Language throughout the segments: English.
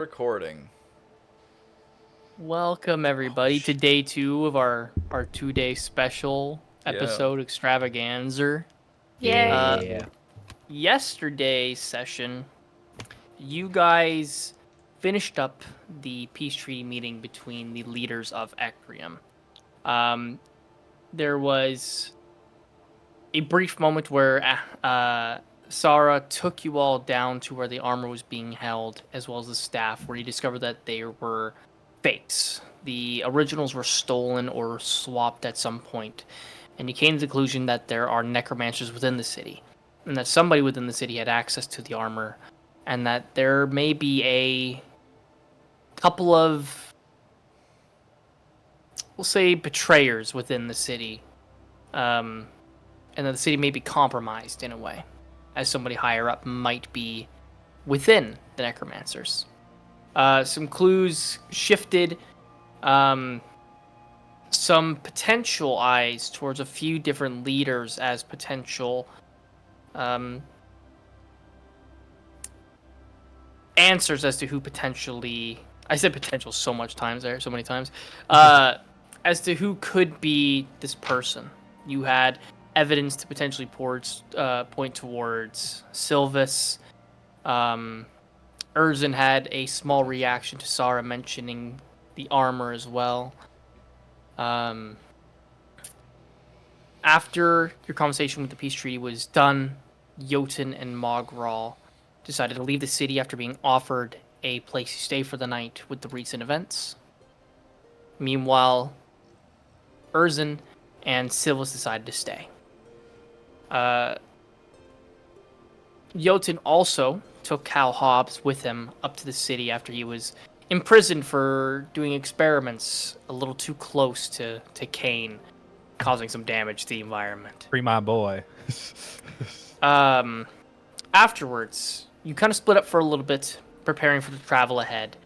Recording. Welcome everybody to day 2 of our 2-day special Yeah. episode extravaganza. Yay! Yesterday's session, you guys finished up the peace treaty meeting between the leaders of Ecrium. There was a brief moment where Sarah took you all down to where the armor was being held, as well as the staff, where you discovered that they were fakes. The originals were stolen or swapped at some point, and you came to the conclusion that there are necromancers within the city, and that somebody within the city had access to the armor, and that there may be a couple of, we'll say, betrayers within the city, and that the city may be compromised in a way, as somebody higher up might be within the necromancers. Some clues shifted. Some potential eyes towards a few different leaders as potential answers as to who potentially. I said potential so many times. As to who could be this person. You had evidence to potentially point towards Sylvis. Erzin had a small reaction to Sarah mentioning the armor as well. After your conversation with the peace treaty was done, Jotun and Mogral decided to leave the city after being offered a place to stay for the night with the recent events. Meanwhile, Erzin and Sylvis decided to stay. Jotun also took Cal Hobbs with him up to the city after he was imprisoned for doing experiments a little too close to Kane, causing some damage to the environment. Free my boy. Afterwards, you kind of split up for a little bit, preparing for the travel ahead.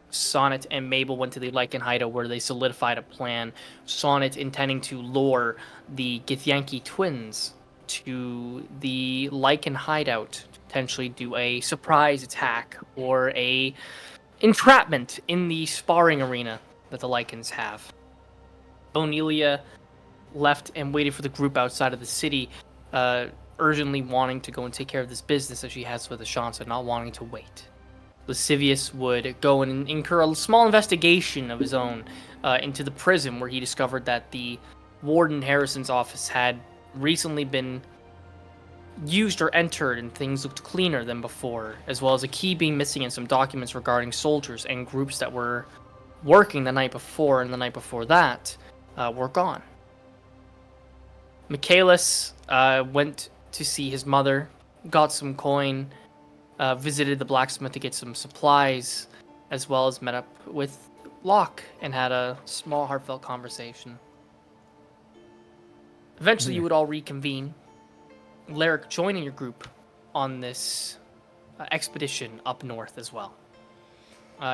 Sonnet and Mabel went to the Lycan hideout where they solidified a plan. Sonnet intending to lure the Githyanki twins to the Lycan hideout to potentially do a surprise attack or a entrapment in the sparring arena that the Lycans have. Bonelia left and waited for the group outside of the city, urgently wanting to go and take care of this business that she has with Ashansa, not wanting to wait. Lascivious would go and incur a small investigation of his own into the prison, where he discovered that the Warden Harrison's office had recently been used or entered and things looked cleaner than before, as well as a key being missing and some documents regarding soldiers and groups that were working the night before and the night before that were gone. Michaelis went to see his mother, got some coin, visited the blacksmith to get some supplies, as well as met up with Locke and had a small heartfelt conversation. Eventually, you would all reconvene, Lyric joining your group on this expedition up north as well.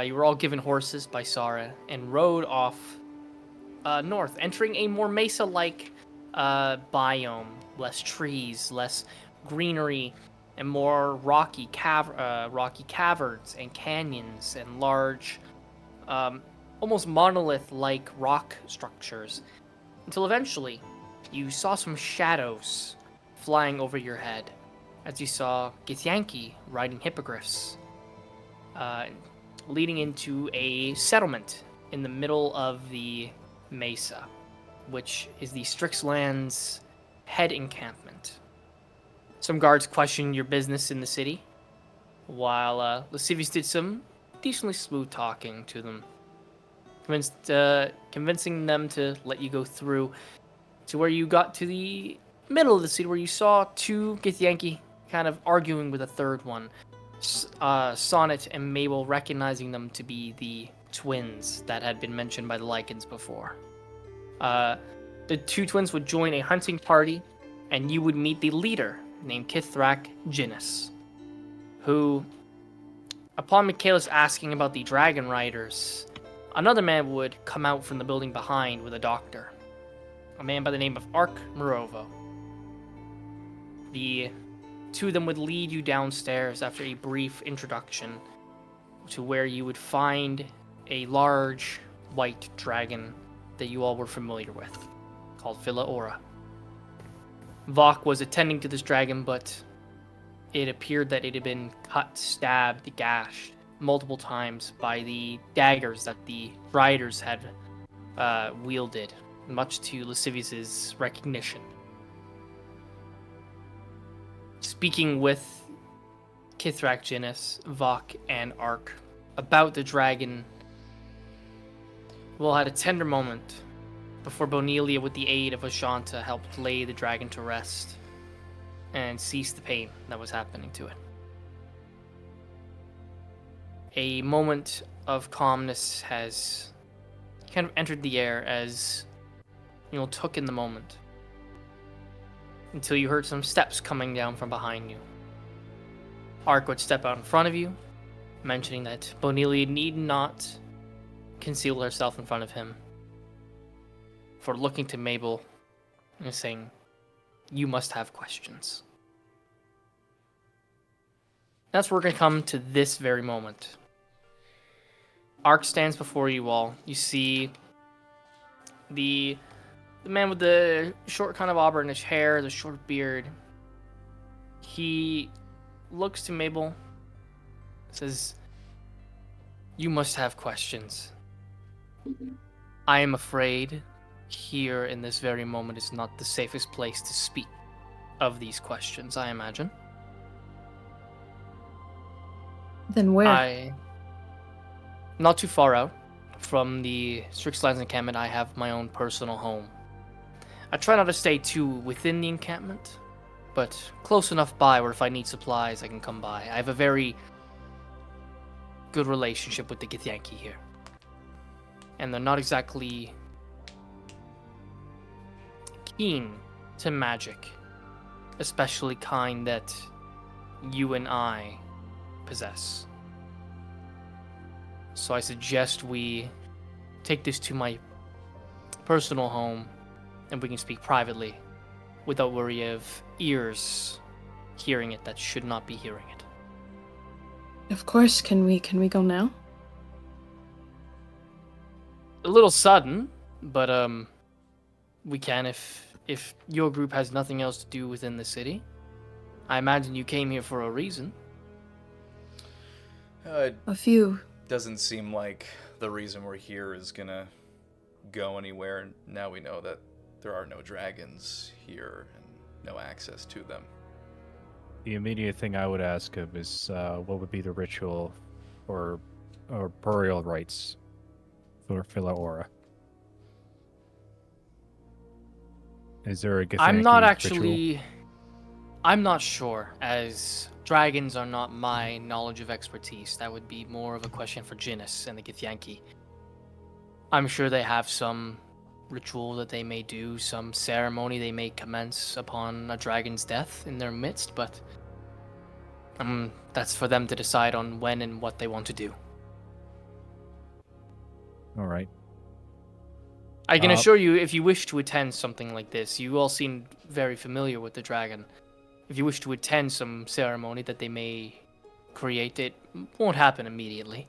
You were all given horses by Sarah and rode off north, entering a more mesa-like biome, less trees, less greenery, and more rocky caverns and canyons and large, almost monolith-like rock structures, until eventually you saw some shadows flying over your head as you saw Githyanki riding hippogriffs, leading into a settlement in the middle of the mesa, which is the Strixland's head encampment. Some guards questioned your business in the city, while Lascivious did some decently smooth talking to them, convincing them to let you go through to where you got to the middle of the city, where you saw two Githyanki kind of arguing with a third one. Sonnet and Mabel recognizing them to be the twins that had been mentioned by the Lycans before. The two twins would join a hunting party, and you would meet the leader, named Kithrak Jinnis, who, upon Michaelis asking about the Dragon Riders, another man would come out from the building behind with a doctor, a man by the name of Ark Morovo. The two of them would lead you downstairs after a brief introduction to where you would find a large white dragon that you all were familiar with, called Philaora. Vok was attending to this dragon, but it appeared that it had been cut, stabbed, gashed multiple times by the daggers that the riders had wielded, much to Lascivius's recognition. Speaking with Kithrak, Jinnis, Vok, and Ark about the dragon, Will had a tender moment before Bonelia, with the aid of Ashanta, helped lay the dragon to rest and cease the pain that was happening to it. A moment of calmness has kind of entered the air as took in the moment, until you heard some steps coming down from behind you. Ark would step out in front of you, mentioning that Bonelia need not conceal herself in front of him, for looking to Mabel and saying, "You must have questions." That's where we're going to come to this very moment. Ark stands before you all. You see the man with the short kind of auburnish hair, the short beard. He looks to Mabel, says, "You must have questions. I am afraid here in this very moment is not the safest place to speak of these questions, I imagine." Then where? Not too far out from the Strixlands encampment, I have my own personal home. I try not to stay too within the encampment, but close enough by where if I need supplies, I can come by. I have a very good relationship with the Githyanki here. And they're not exactly keen to magic, especially kind that you and I possess. So I suggest we take this to my personal home and we can speak privately without worry of ears hearing it that should not be hearing it. Of course. Can we go now? A little sudden, but we can if your group has nothing else to do within the city. I imagine you came here for a reason. A few. Doesn't seem like the reason we're here is gonna go anywhere. Now we know that there are no dragons here and no access to them. The immediate thing I would ask him is what would be the ritual or burial rites for Philaora? Is there a Githyanki ritual? I'm not sure, as dragons are not my knowledge of expertise. That would be more of a question for Jinnis and the Githyanki. I'm sure they have some ritual that they may do, some ceremony they may commence upon a dragon's death in their midst, but that's for them to decide on when and what they want to do. All right. I can assure you, if you wish to attend something like this, you all seem very familiar with the dragon. If you wish to attend some ceremony that they may create, it won't happen immediately.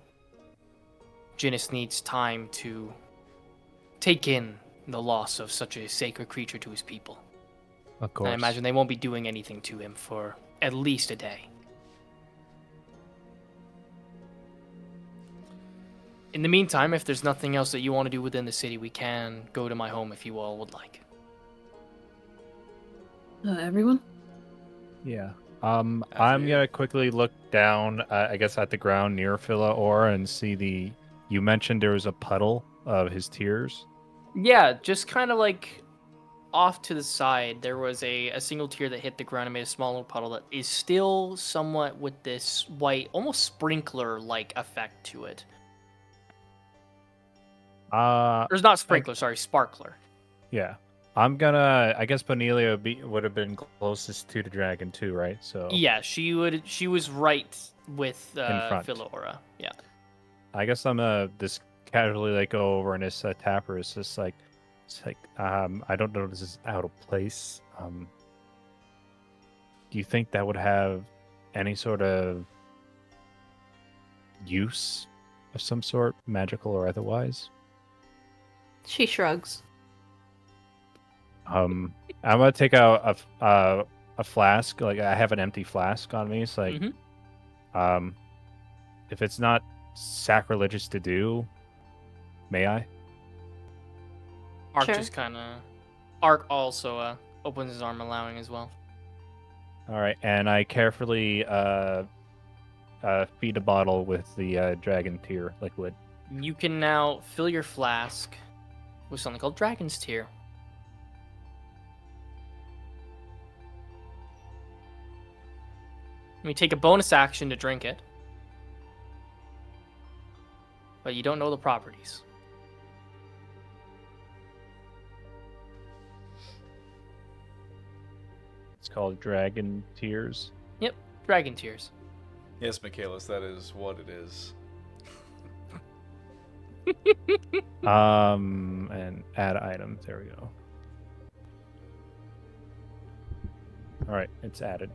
Jinnis needs time to take in the loss of such a sacred creature to his people. Of course. I imagine they won't be doing anything to him for at least a day. In the meantime, if there's nothing else that you want to do within the city, we can go to my home if you all would like. Everyone? Yeah. I'm gonna quickly look down, I guess, at the ground near Philaora and see you mentioned there was a puddle of his tears. Yeah, just kind of like off to the side, there was a single tear that hit the ground and made a small little puddle that is still somewhat with this white, almost sprinkler-like effect to it. There's not sprinkler, sorry, sparkler. Yeah. I guess Bonelia would have been closest to the dragon too, right? So yeah, she was right with Philaora. Yeah. I guess I'm just casually go over and just tap her. It's like I don't know if this is out of place. Do you think that would have any sort of use of some sort, magical or otherwise. She shrugs. I'm gonna take out a flask. Like I have an empty flask on me. So like, if it's not sacrilegious to do, may I? Ark Sure. just kind of. Ark also opens his arm, allowing as well. All right, and I carefully feed a bottle with the dragon tear liquid. You can now fill your flask with something called Dragon's Tear. You take a bonus action to drink it, but you don't know the properties. It's called Dragon Tears. Yep, Dragon Tears. Yes, Michaelis, that is what it is. And add item. There we go. All right, it's added.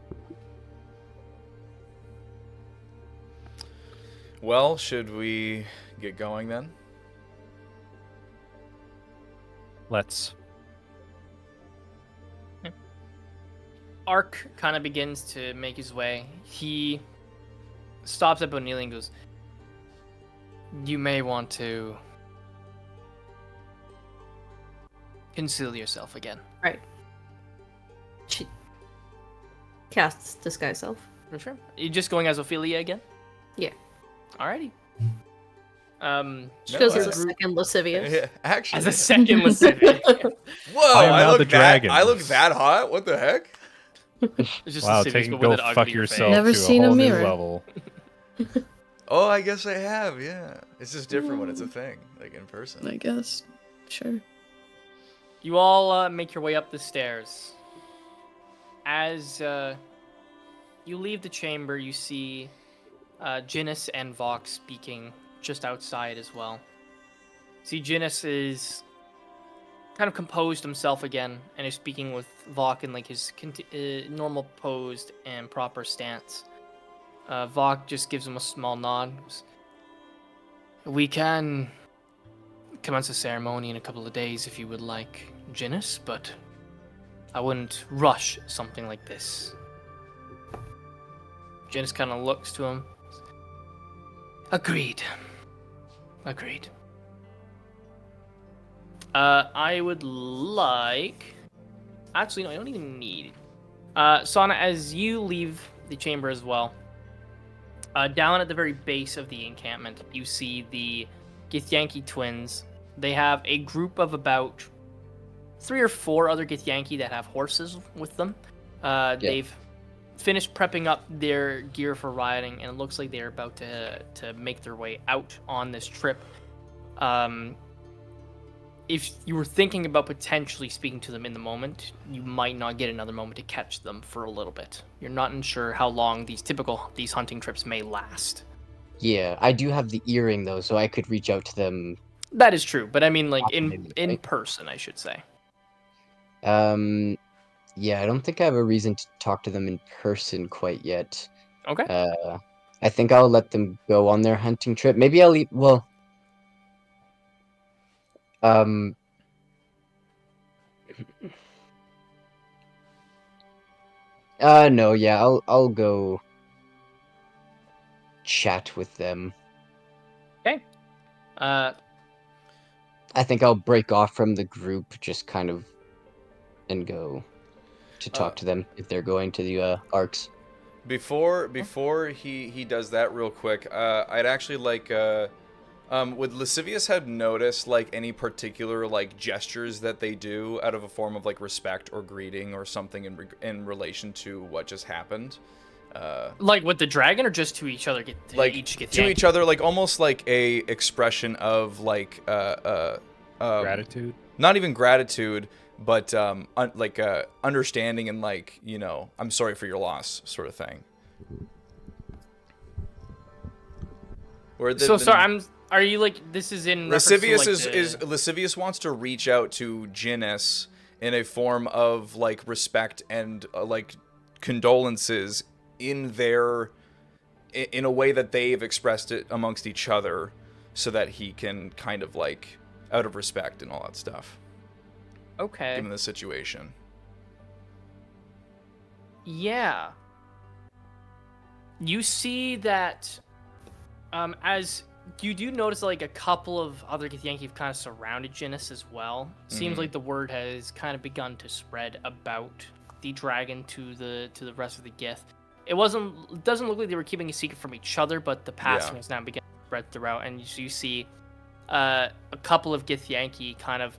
Well, should we get going then? Let's. Ark kind of begins to make his way. He stops at Bonilli and goes, "You may want to conceal yourself again." Right. She casts disguise self. For sure. You just going as Ophelia again? Yeah. Alrighty. She No, goes I- as a second lascivious. Yeah, actually. As a second lascivious. Whoa! I am I now look the that. dragon. I look that hot. What the heck? It's just Wow, lascivious, take but go with an fuck uglier yourself face. Never to seen a a whole new mirror. level. Oh, I guess I have. Yeah, it's just different when it's a thing, like in person. I guess. Sure. You all make your way up the stairs. As you leave the chamber, you see Jinnis and Vox speaking just outside as well. See, Jinnis is kind of composed himself again and is speaking with Vox in like his normal posed and proper stance. Vox just gives him a small nod. Goes, "We can commence the ceremony in a couple of days if you would like, Jinnis, but I wouldn't rush something like this." Jinnis kind of looks to him. Agreed. Agreed. I would like... Actually, no, I don't even need... Sana, as you leave the chamber as well, down at the very base of the encampment, you see the Githyanki twins. They have a group of about 3 or 4 other Githyanki that have horses with them. They've finished prepping up their gear for riding, and it looks like they're about to make their way out on this trip. If you were thinking about potentially speaking to them in the moment, you might not get another moment to catch them for a little bit. You're not sure how long these hunting trips may last. Yeah, I do have the earring though, so I could reach out to them. That is true, but I mean, like Maybe, in right? person, I should say. Yeah, I don't think I have a reason to talk to them in person quite yet. Okay. I think I'll let them go on their hunting trip. Maybe I'll leave. Well, no, yeah, I'll go chat with them. Okay. I think I'll break off from the group, just kind of, and go to talk to them if they're going to the arcs. Before he does that real quick, I'd actually like would Lascivious have noticed like any particular like gestures that they do out of a form of like respect or greeting or something in relation to what just happened? Like with the dragon, or just to each other? Like each get to each other, like almost like a expression of like Gratitude. not even gratitude, but understanding and like, you know, I'm sorry for your loss sort of thing. So sorry, are you like, this is in Lascivious reference to, like, is Lascivious wants to reach out to Jinnis in a form of like respect and like condolences in their in a way that they've expressed it amongst each other, so that he can kind of like, out of respect and all that stuff, Okay. given the situation. Yeah. You see that as you do notice like a couple of other Githyanki have kind of surrounded Jinnis as well. Seems like the word has kind of begun to spread about the dragon to the rest of the Gith. It doesn't look like they were keeping a secret from each other, but the passing has now begun to spread throughout, and you see a couple of Githyanki kind of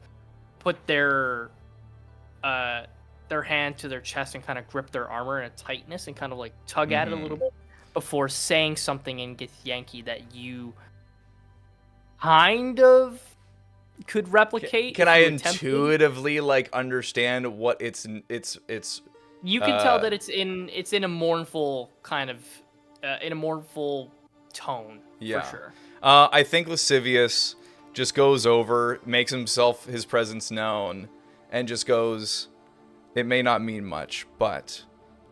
put their hand to their chest and kind of grip their armor in a tightness and kind of like tug at it a little bit before saying something in Githyanki that you kind of could replicate. Can if I you attempted. intuitively like understand what it's? You can tell that it's in a mournful kind of in a mournful tone Yeah. for sure. I think Lascivious just goes over, makes his presence known, and just goes, "It may not mean much, but,"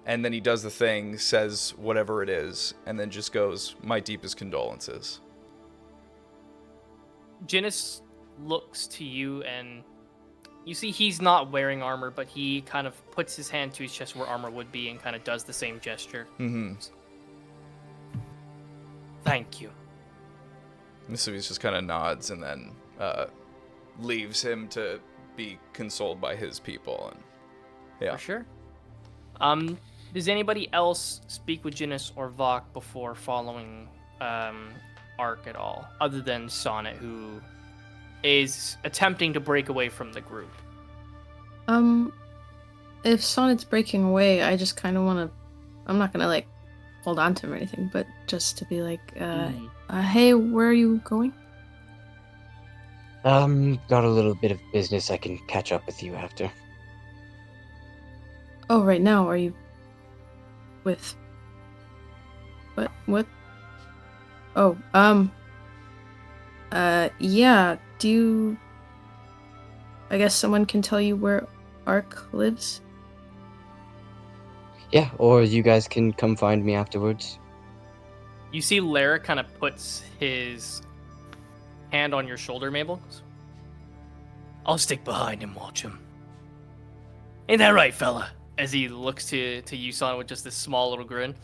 and then he does the thing, says whatever it is, and then just goes, "My deepest condolences." Jinnis looks to you, and you see he's not wearing armor, but he kind of puts his hand to his chest where armor would be and kind of does the same gesture. Mm-hmm. Thank you. Lascivious just kind of nods and then leaves him to be consoled by his people, and yeah. For sure. Does anybody else speak with Jinnis or Vok before following Ark at all, other than Sonnet, who is attempting to break away from the group? If Sonnet's breaking away, I just kind of want to. I'm not gonna like hold on to him or anything, but just to be like, hey, where are you going? Got a little bit of business. I can catch up with you after. Oh, right now, are you with? What? Oh, yeah. Do you? I guess someone can tell you where Ark lives. Yeah, or you guys can come find me afterwards. You see Lara kind of puts his hand on your shoulder, Mabel. I'll stick behind and watch him. Ain't that right, fella? As he looks to Yusan with just this small little grin.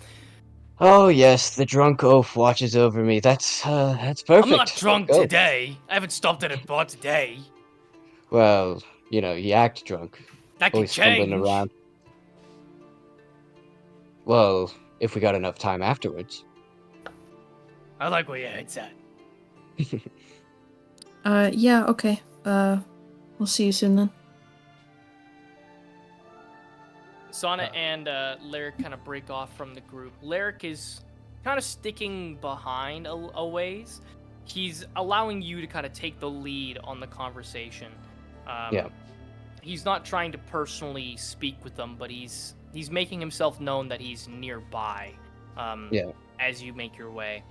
Oh yes, the drunk oaf watches over me. That's perfect. I'm not drunk Go. today. I haven't stopped at a bar today. Well, you know, you act drunk. That could Always fumbling change. around. Well, if we got enough time afterwards. I like where your head's at. Yeah, okay. We'll see you soon then. Sonnet and Lyric kind of break off from the group. Lyric is kind of sticking behind a ways. He's allowing you to kind of take the lead on the conversation. Yeah. He's not trying to personally speak with them, but he's making himself known that he's nearby. Yeah. As you make your way.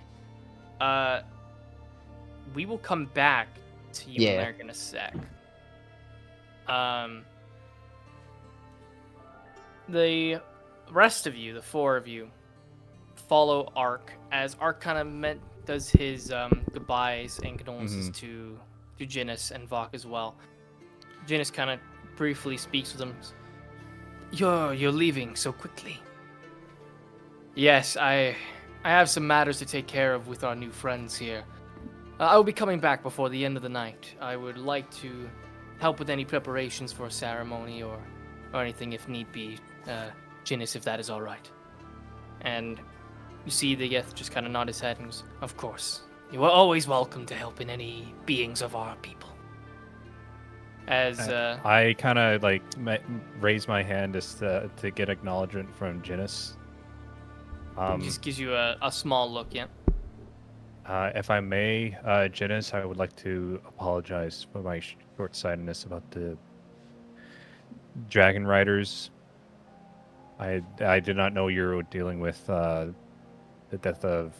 We will come back to you, Yeah. Lyric, in a sec. The rest of you, the four of you, follow Ark as Ark kind of does his goodbyes and condolences to Jinnis and Vok as well. Jinnis kind of briefly speaks with him. You're leaving so quickly. Yes, I have some matters to take care of with our new friends here. I will be coming back before the end of the night. I would like to help with any preparations for a ceremony or anything if need be. Jinnis, if that is all right. And you see the Geth just kind of nod his head and goes, of course. You are always welcome to help in any beings of our people. As I kind of like raise my hand just to get acknowledgement from Jinnis. just gives you a small look, yeah. If I may, Jinnis, I would like to apologize for my short-sightedness about the Dragon Riders. I did not know you were dealing with the death of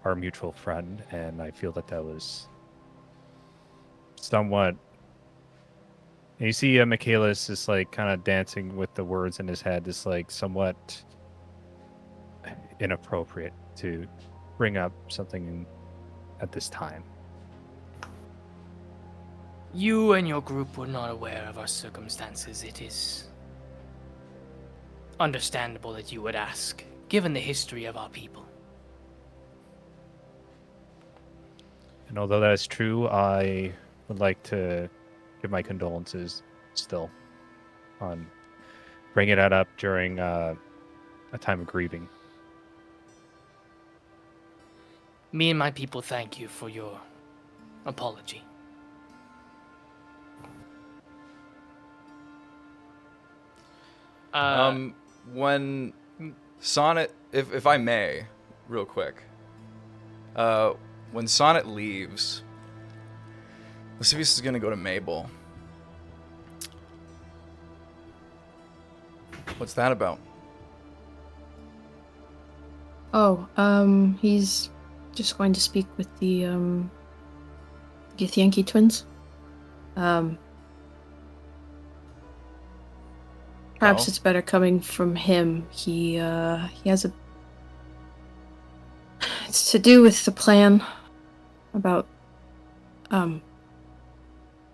our mutual friend, and I feel that was somewhat. And you see, Michaelis is like kind of dancing with the words in his head, is like somewhat inappropriate to bring up something at this time. You and your group were not aware of our circumstances. It is understandable that you would ask, given the history of our people. And although that is true, I would like to give my condolences still on bringing that up during a time of grieving. Me and my people thank you for your apology. When Sonnet, if I may, real quick, when Sonnet leaves, Lascivious is gonna go to Mabel. What's that about? Oh, he's just going to speak with the Githyanki twins. Perhaps it's better coming from him. He has a. It's to do with the plan about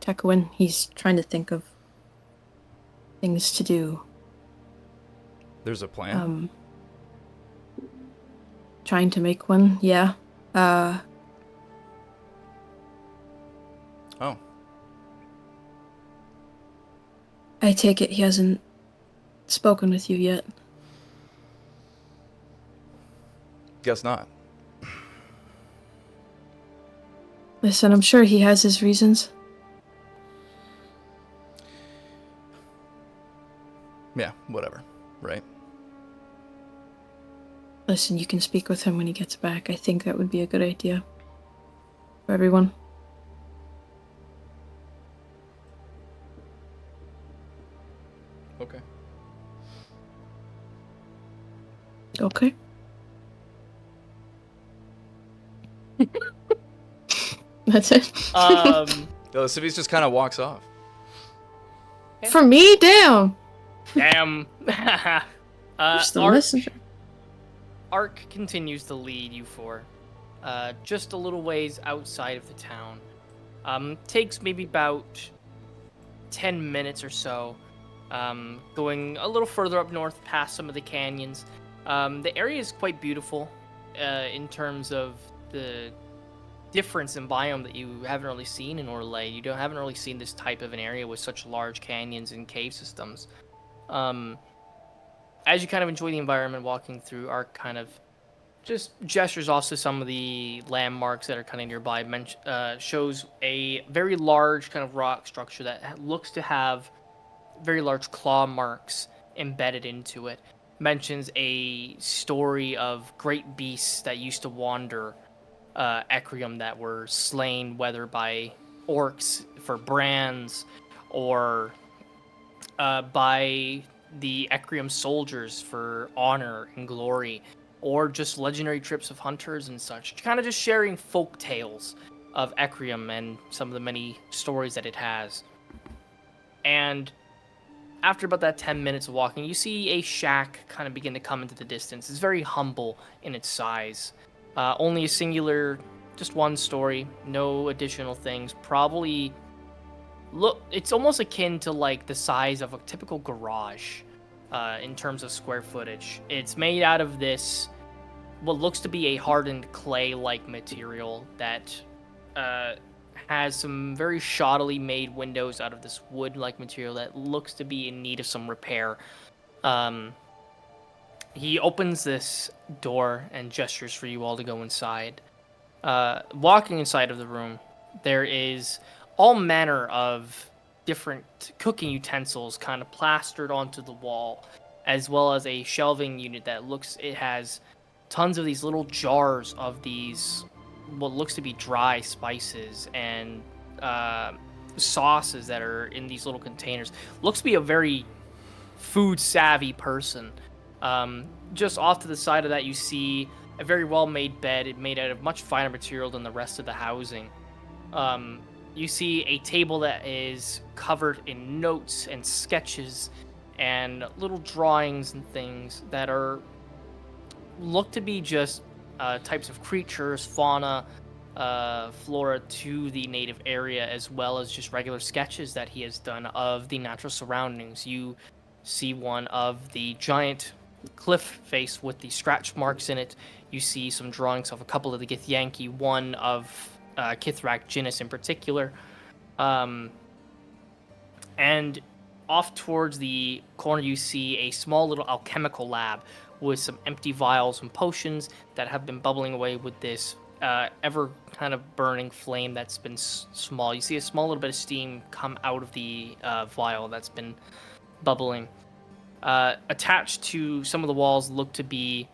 Tekowin. He's trying to think of things to do. There's a plan. Trying to make one, yeah. Oh. I take it he hasn't spoken with you yet. Guess not. Listen, I'm sure he has his reasons. Yeah, whatever. Right? Listen, you can speak with him when he gets back. I think that would be a good idea. For everyone. Okay. Okay. That's it. Lascivious just kind of walks off. For me? Damn! Damn. Just the Ark, messenger. Ark continues to lead you for just a little ways outside of the town. Takes maybe about 10 minutes or so, going a little further up north past some of the canyons. The area is quite beautiful in terms of the difference in biome that you haven't really seen in Orlais. You haven't really seen this type of an area with such large canyons and cave systems. As you kind of enjoy the environment walking through, Ark kind of just gestures off to some of the landmarks that are kind of nearby. Shows a very large kind of rock structure that looks to have very large claw marks embedded into it. Mentions a story of great beasts that used to wander Ecrium that were slain, whether by orcs for brands or by the Ecrium soldiers for honor and glory, or just legendary trips of hunters and such. Kind of just sharing folk tales of Ecrium and some of the many stories that it has. And after about that 10 minutes of walking, you see a shack kind of begin to come into the distance. It's very humble in its size. Only a singular, just one story, no additional things. Probably, look, it's almost akin to like the size of a typical garage in terms of square footage. It's made out of this, what looks to be a hardened clay-like material that has some very shoddily made windows out of this wood-like material that looks to be in need of some repair. He opens this door and gestures for you all to go inside. Walking inside of the room, there is all manner of different cooking utensils kind of plastered onto the wall, as well as a shelving unit that it has tons of these little jars of these, what looks to be dry spices and sauces that are in these little containers. Looks to be a very food-savvy person. Just off to the side of that, you see a very well-made bed, made out of much finer material than the rest of the housing. You see a table that is covered in notes and sketches and little drawings and things that look to be just types of creatures, fauna, flora to the native area, as well as just regular sketches that he has done of the natural surroundings. You see one of the giant cliff face with the scratch marks in it. You see some drawings of a couple of the Githyanki, one of Kithrak Jinnis in particular. And off towards the corner, you see a small little alchemical lab with some empty vials and potions that have been bubbling away with this ever kind of burning flame that's been small. You see a small little bit of steam come out of the vial that's been bubbling. Attached to some of the walls look to be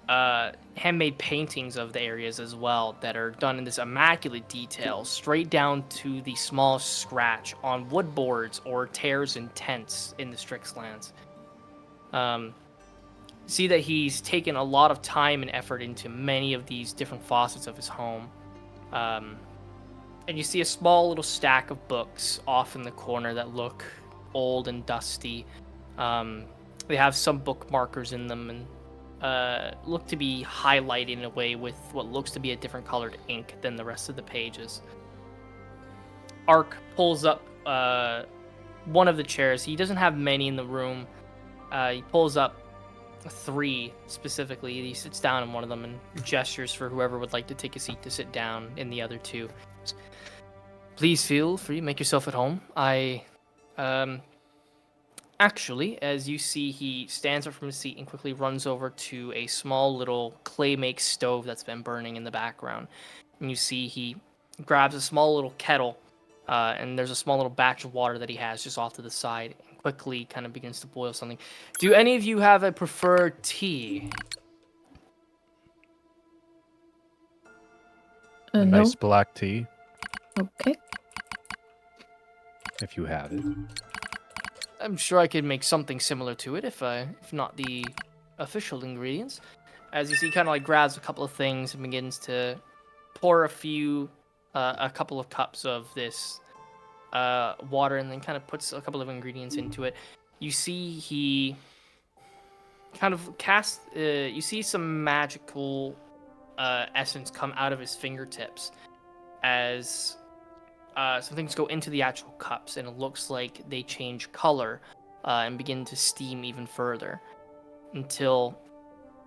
handmade paintings of the areas as well that are done in this immaculate detail, straight down to the smallest scratch on wood boards or tears in tents in the Strixlands. See that he's taken a lot of time and effort into many of these different facets of his home. And you see a small little stack of books off in the corner that look old and dusty. They have some bookmarkers in them and look to be highlighted in a way with what looks to be a different colored ink than the rest of the pages. Ark pulls up one of the chairs. He doesn't have many in the room. He pulls up 3 specifically. He sits down in one of them and gestures for whoever would like to take a seat to sit down in the other 2. Please feel free, make yourself at home. Actually, as you see, he stands up from his seat and quickly runs over to a small little clay-make stove that's been burning in the background. And you see he grabs a small little kettle, and there's a small little batch of water that he has just off to the side, and quickly kind of begins to boil something. Do any of you have a preferred tea? A No. nice black tea, Okay. if you have it. I'm sure I could make something similar to it, if not the official ingredients. As you see, kind of like grabs a couple of things and begins to pour a couple of cups of this water, and then kind of puts a couple of ingredients into it. You see he kind of you see some magical essence come out of his fingertips as some things go into the actual cups, and it looks like they change color and begin to steam even further until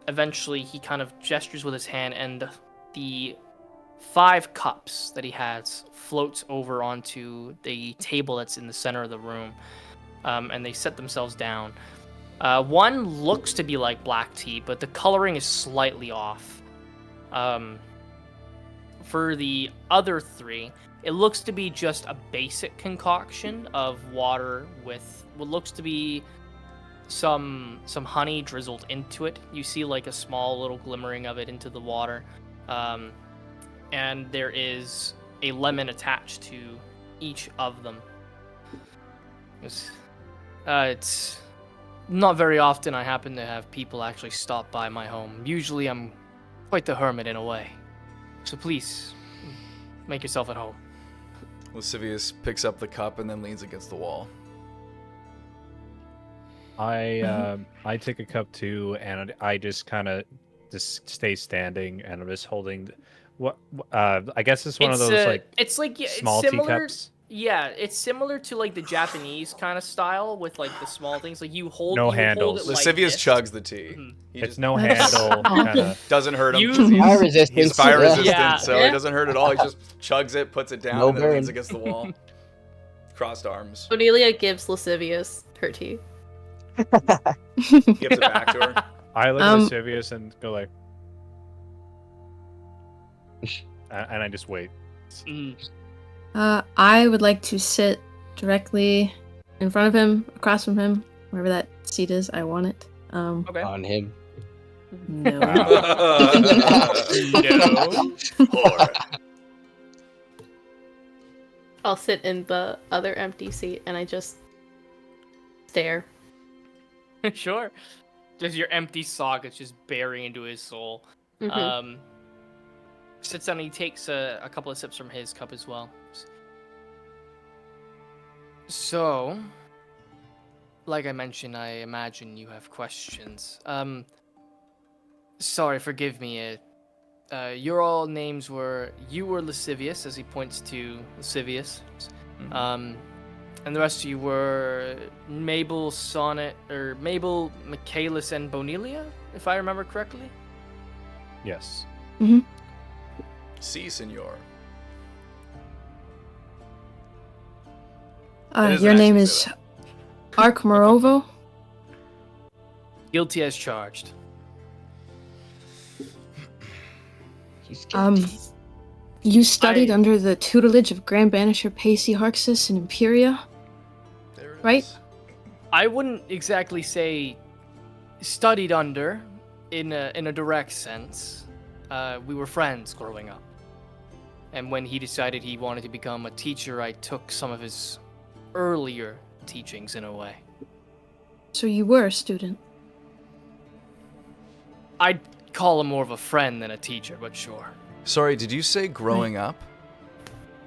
eventually he kind of gestures with his hand, and the 5 cups that he has floats over onto the table that's in the center of the room, and they set themselves down. One looks to be like black tea, but the coloring is slightly off. For the other 3, it looks to be just a basic concoction of water with what looks to be some honey drizzled into it. You see like a small little glimmering of it into the water. And there is a lemon attached to each of them. It's not very often I happen to have people actually stop by my home. Usually I'm quite the hermit in a way. So please, make yourself at home. Lascivious picks up the cup and then leans against the wall. I take a cup too, and I just kind of just stay standing, and I'm just holding. I guess it's one of those small it's similar, teacups. Yeah, it's similar to like the Japanese kind of style with like the small things. Like you hold No you handles. Hold it like Lascivious this. chugs the tea. Mhm. He It's just no That's handle. awful. Kinda, doesn't hurt him. Fire resistance. He's fire yeah. resistant, Yeah. so Yeah. it doesn't hurt at all. He just chugs it, puts it down, No and then leans burn. against the wall. Crossed arms. Cornelia gives Lascivious her tea. Gives it back to her. I look at Lascivious and go like, and I just wait. Mhm. I would like to sit directly in front of him, across from him, wherever that seat is. I want it. Okay. On him. No. No. I'll sit in the other empty seat and I just stare. Sure. Just your empty sockets just burying into his soul. Mhm. Sits down and he takes a couple of sips from his cup as well. So, like I mentioned, I imagine you have questions. Sorry, forgive me. your all names were, you were Lascivious, as he points to Lascivious. And the rest of you were Mabel, Sonnet, or Mabel, Michaelis, and Bonilia, if I remember correctly. Yes. Mm-hmm. Si, senor. Your name is Ark Morovo. Guilty as charged. He's guilty. You studied under the tutelage of Grand Banisher Pacey Harxis in Imperia, right? I wouldn't exactly say studied under, in a direct sense. We were friends growing up. And when he decided he wanted to become a teacher, I took some of his earlier teachings in a way. So you were a student. I'd call him more of a friend than a teacher, but sure. Sorry, did you say growing up?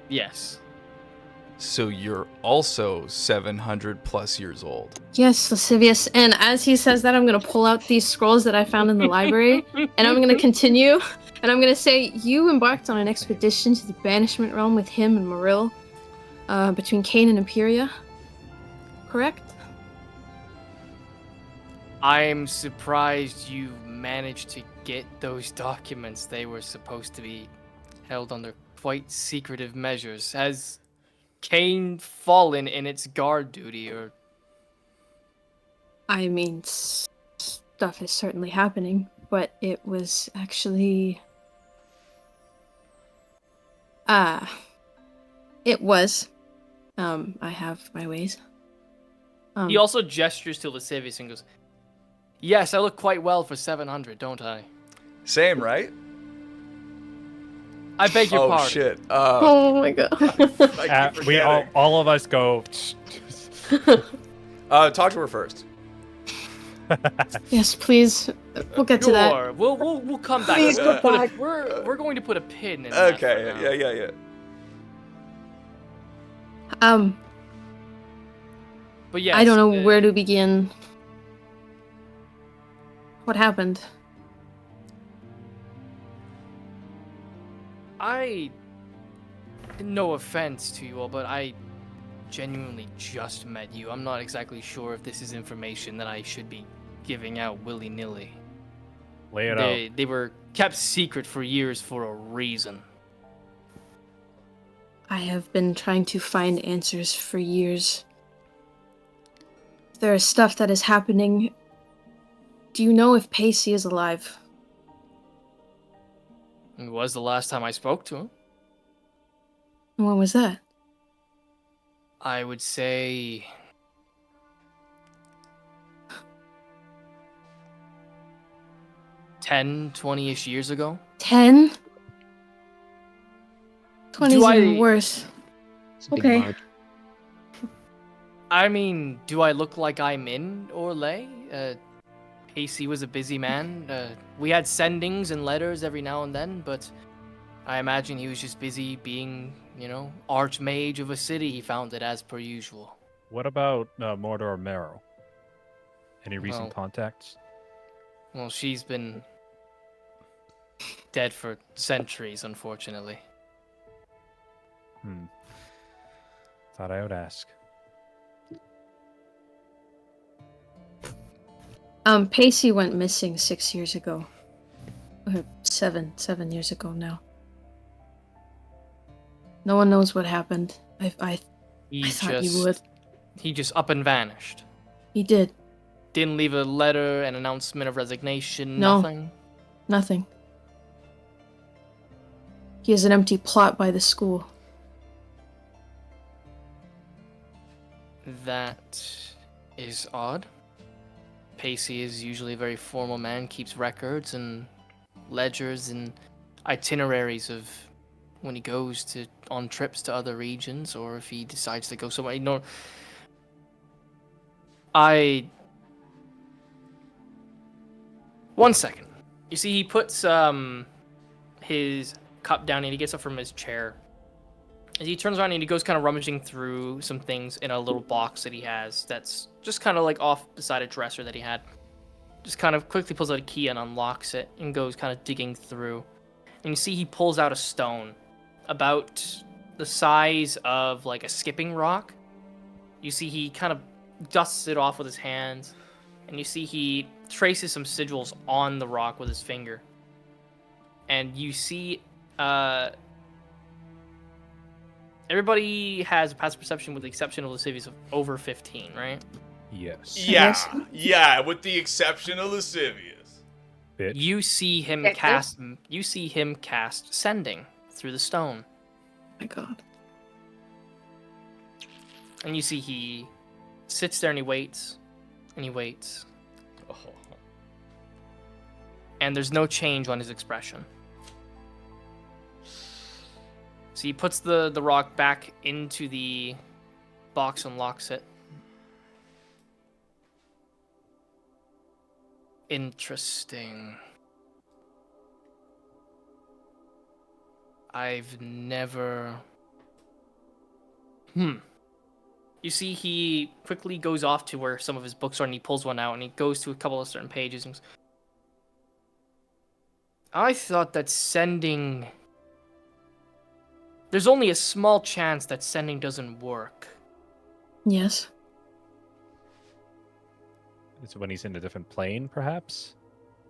Yes. So you're also 700 plus years old. Yes, Lascivious. And as he says that, I'm going to pull out these scrolls that I found in the library, and I'm going to continue, and I'm going to say, you embarked on an expedition to the Banishment Realm with him and Maril, between Kane and Imperia, correct? I'm surprised you managed to get those documents. They were supposed to be held under quite secretive measures. Has Kane fallen in its guard duty, or... I mean, stuff is certainly happening, but it was actually... It was. I have my ways. He also gestures to Lascivious and goes, "Yes, I look quite well for 700, don't I?" Same, right? I beg your pardon. Oh shit. Oh my god. We all of us go. Talk to her first. Yes, please. We'll get to that. Sure, we'll come back. Please go back. We're going to put a pin in that for Okay, now. yeah. But yes, I don't know where to begin. What happened? No offense to you all, but I genuinely just met you. I'm not exactly sure if this is information that I should be giving out willy-nilly. Lay it out. They were kept secret for years for a reason. I have been trying to find answers for years. There is stuff that is happening. Do you know if Pacey is alive? It was the last time I spoke to him. When was that? I would say... 10, 20-ish years ago. 10? 20 is Do even I- worse. It's a big Okay. mark. I mean, do I look like I'm in Orlais? Pacey was a busy man. We had sendings and letters every now and then, but I imagine he was just busy being, archmage of a city he founded as per usual. What about Mordor Marrow? Any recent Well- contacts? Well, she's been dead for centuries, unfortunately. Thought I would ask. Pacey went missing 6 years ago. Or 7 years ago now. No one knows what happened. I thought you would. He just up and vanished. He did. Didn't leave a letter, an announcement of resignation, No. nothing. Nothing. He has an empty plot by the school. That is odd. Pacey is usually a very formal man, keeps records and ledgers and itineraries of when he goes on trips to other regions, or if he decides to go somewhere. One second. You see, he puts his cup down and he gets up from his chair. As he turns around and he goes kind of rummaging through some things in a little box that he has that's just kind of like off beside a dresser that he had. Just kind of quickly pulls out a key and unlocks it and goes kind of digging through. And you see he pulls out a stone about the size of like a skipping rock. You see he kind of dusts it off with his hands, and you see he traces some sigils on the rock with his finger. And you see everybody has a passive perception with the exception of Lascivious of over 15, right? Yes. Yes. Yeah, with the exception of Lascivious. Bitch. You see him Texas? cast sending through the stone. My God. And you see he sits there and he waits. And he waits. Oh. And there's no change on his expression. So he puts the rock back into the box and locks it. Interesting. I've never... You see he quickly goes off to where some of his books are and he pulls one out and he goes to a couple of certain pages and goes, I thought that sending... There's only a small chance that sending doesn't work. Yes. It's when he's in a different plane, perhaps?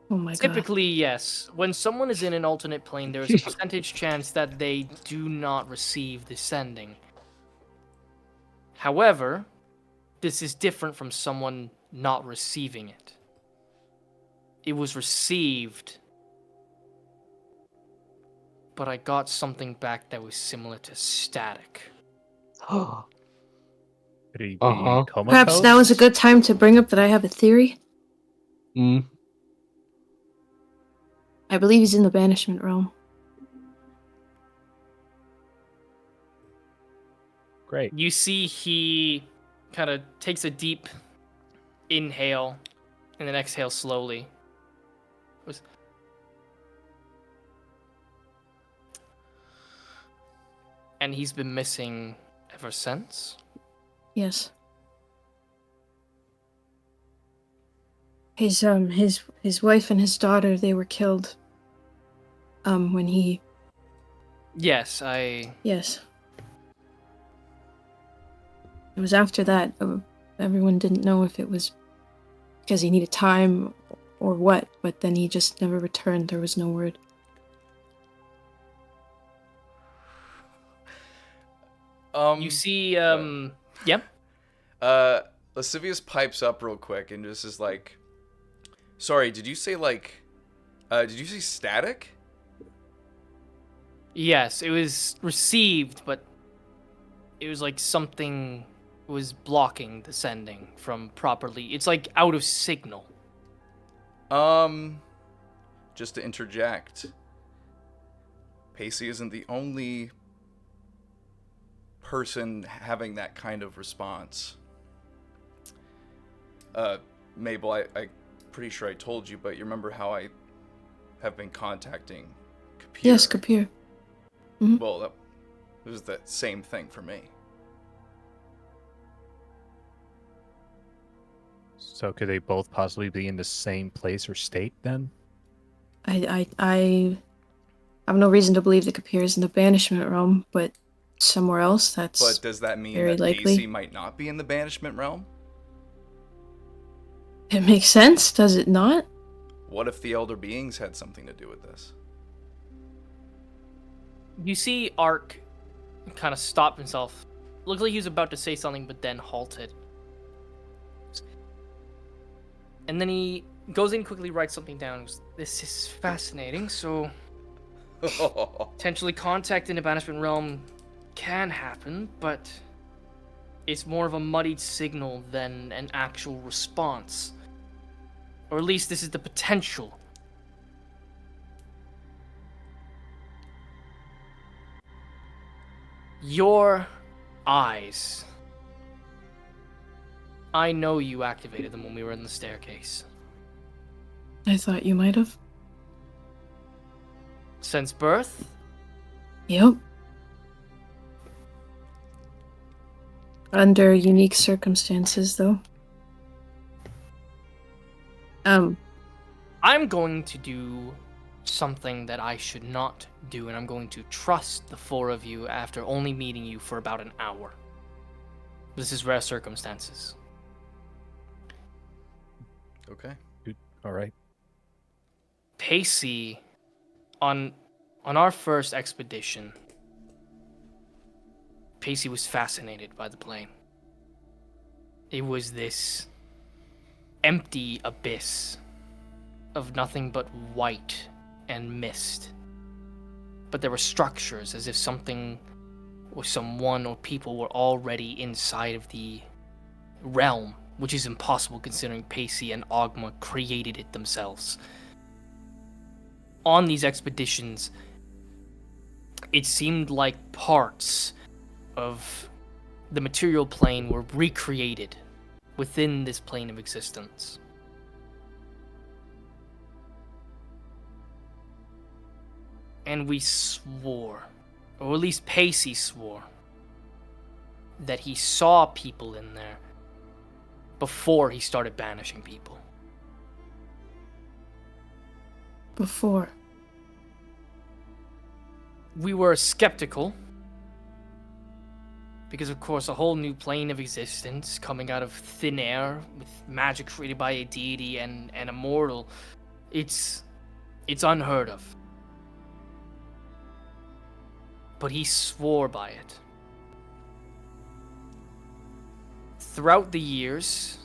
Oh my God. Typically, yes. When someone is in an alternate plane, there is a percentage chance that they do not receive the sending. However, this is different from someone not receiving it. It was received, but I got something back that was similar to static. Could he be Uh-huh. comatose? Perhaps now is a good time to bring up that I have a theory. Mm. I believe he's in the banishment realm. Great. You see he kind of takes a deep inhale and then exhale slowly. And he's been missing ever since? Yes. His wife and his daughter, they were killed. When he... Yes, Yes. It was after that. Everyone didn't know if it was because he needed time or what, but then he just never returned. There was no word. You see, yep. Lascivious pipes up real quick and just is like, sorry, did you say static? Yes, it was received, but it was like something was blocking the sending from properly. It's like out of signal. Just to interject, Pacey isn't the only person having that kind of response. Mabel, I'm pretty sure I told you, but you remember how I have been contacting Kapir? Yes, Kapir. Mhm. Well, it was the same thing for me. So could they both possibly be in the same place or state then? I have no reason to believe that Kapir is in the banishment realm, but somewhere else. That's But does that mean very that likely. Pacey might not be in the banishment realm? It makes sense, does it not? What if the Elder Beings had something to do with this? You see Ark kind of stop himself. Looks like he was about to say something, but then halted. And then he goes in quickly, writes something down. Goes, this is fascinating. So, potentially contact in the banishment realm can happen, but it's more of a muddied signal than an actual response. Or at least this is the potential. Your eyes. I know you activated them when we were in the staircase. I thought you might have. Since birth? Yep. Under unique circumstances, though. I'm going to do something that I should not do, and I'm going to trust the four of you after only meeting you for about an hour. This is rare circumstances. Okay. All right. Pacey, on our first expedition, Pacey was fascinated by the plane. It was this empty abyss of nothing but white and mist. But there were structures as if something or someone or people were already inside of the realm, which is impossible considering Pacey and Ogma created it themselves. On these expeditions, it seemed like parts of the material plane were recreated within this plane of existence. And we swore, or at least Pacey swore, that he saw people in there before he started banishing people. Before. We were skeptical, because of course a whole new plane of existence coming out of thin air with magic created by a deity and an immortal, it's unheard of. But he swore by it. Throughout the years,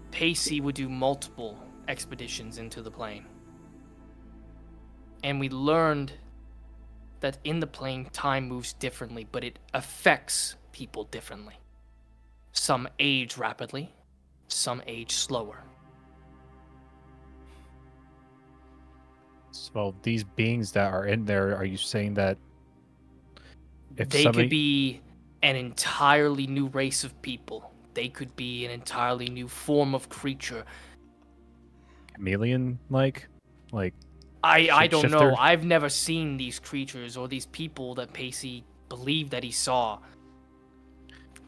Pacey would do multiple expeditions into the plane. And we learned that in the plane, time moves differently, but it affects people differently. Some age rapidly, some age slower. So these beings that are in there, are you saying that if They somebody could be an entirely new race of people. They could be an entirely new form of creature. chameleon like I don't know. shapeshifter? I've never seen these creatures or these people that Pacey believed that he saw.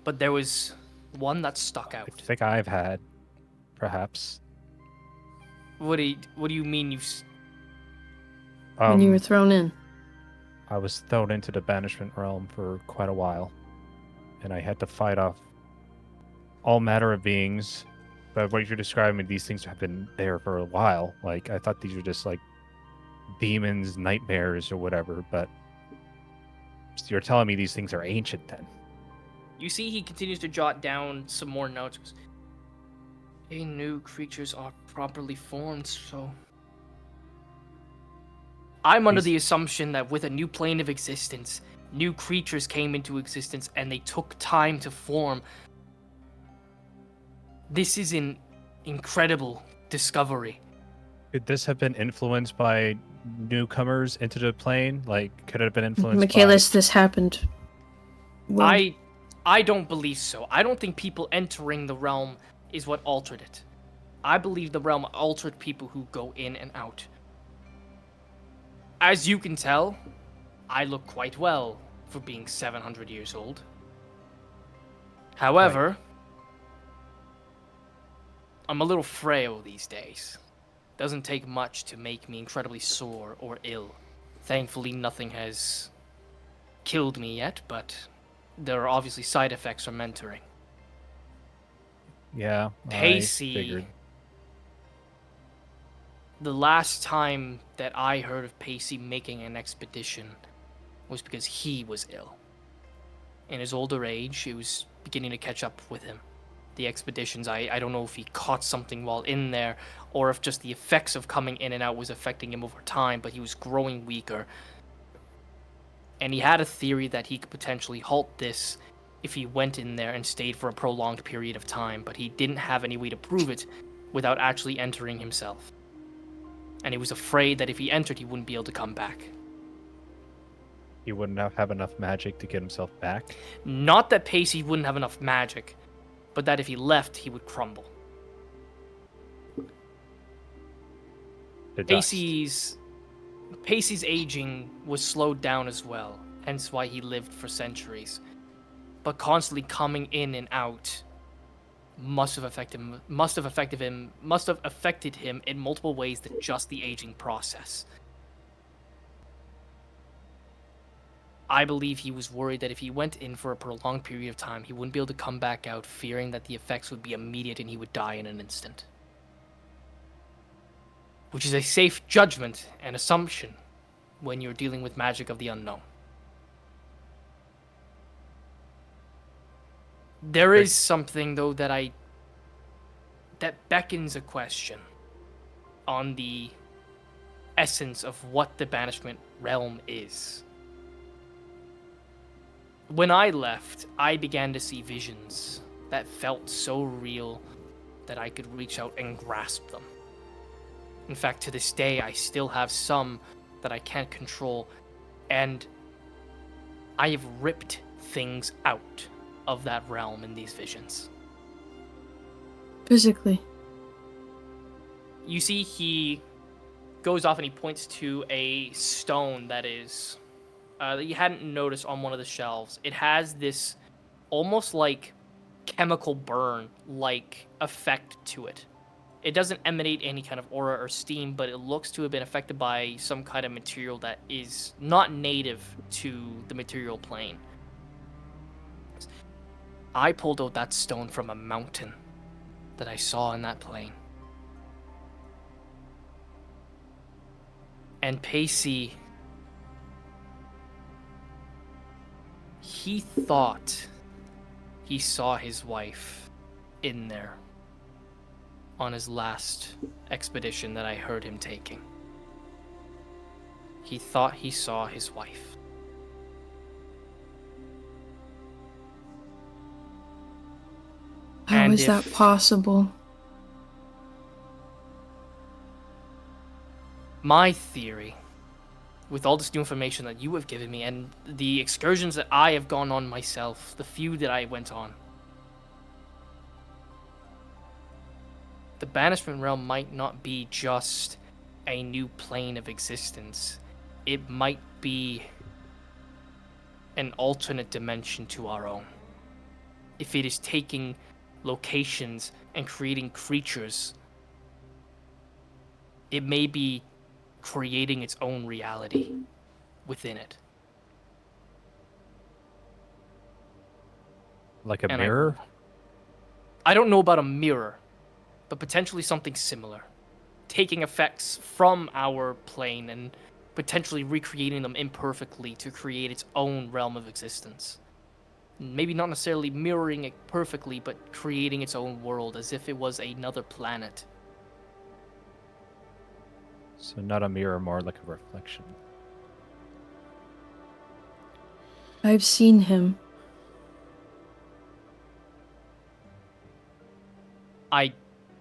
But there was one that stuck out. I think I've had, perhaps. What do you mean When you were thrown in. I was thrown into the banishment realm for quite a while, and I had to fight off all matter of beings. But what you're describing, these things have been there for a while. Like, I thought these were just like demons, nightmares, or whatever. But so you're telling me these things are ancient then? You see, he continues to jot down some more notes. New creatures are properly formed, so I'm under the assumption that with a new plane of existence, new creatures came into existence and they took time to form. This is an incredible discovery. Could this have been influenced by newcomers into the plane? Like, could it have been influenced Michaelis, this happened. When? I don't believe so. I don't think people entering the realm is what altered it. I believe the realm altered people who go in and out. As you can tell, I look quite well for being 700 years old. However, I'm a little frail these days. Doesn't take much to make me incredibly sore or ill. Thankfully, nothing has killed me yet, but there are obviously side effects from mentoring. Yeah, I Pacey, figured. the last time that I heard of Pacey making an expedition was because he was ill. In his older age, it was beginning to catch up with him. The expeditions, I don't know if he caught something while in there, or if just the effects of coming in and out was affecting him over time, but he was growing weaker. And he had a theory that he could potentially halt this if he went in there and stayed for a prolonged period of time, but he didn't have any way to prove it without actually entering himself. And he was afraid that if he entered, he wouldn't be able to come back. He wouldn't have enough magic to get himself back? Not that Pacey wouldn't have enough magic, but that if he left, he would crumble. The dust. Pacey's aging was slowed down as well, hence why he lived for centuries. But constantly coming in and out must have affected him in multiple ways than just the aging process. I believe he was worried that if he went in for a prolonged period of time, he wouldn't be able to come back out, fearing that the effects would be immediate and he would die in an instant. Which is a safe judgment and assumption when you're dealing with magic of the unknown. There is something, though, that beckons a question on the essence of what the banishment realm is. When I left, I began to see visions that felt so real that I could reach out and grasp them. In fact, to this day, I still have some that I can't control, and I have ripped things out of that realm in these visions. Physically. You see, he goes off and he points to a stone that is that you hadn't noticed on one of the shelves. It has this almost like chemical burn like effect to it. It doesn't emanate any kind of aura or steam, but it looks to have been affected by some kind of material that is not native to the material plane. I pulled out that stone from a mountain that I saw in that plane. And Pacey, he thought he saw his wife in there on his last expedition that I heard him taking. He thought he saw his wife. How is that possible? My theory, with all this new information that you have given me and the excursions that I have gone on myself, the few that I went on, the banishment realm might not be just a new plane of existence. It might be an alternate dimension to our own. If it is taking locations and creating creatures, it may be creating its own reality within it. Like a And mirror? I don't know about a mirror, but potentially something similar. Taking effects from our plane and potentially recreating them imperfectly to create its own realm of existence. Maybe not necessarily mirroring it perfectly, but creating its own world as if it was another planet. So not a mirror, more like a reflection. I've seen him. I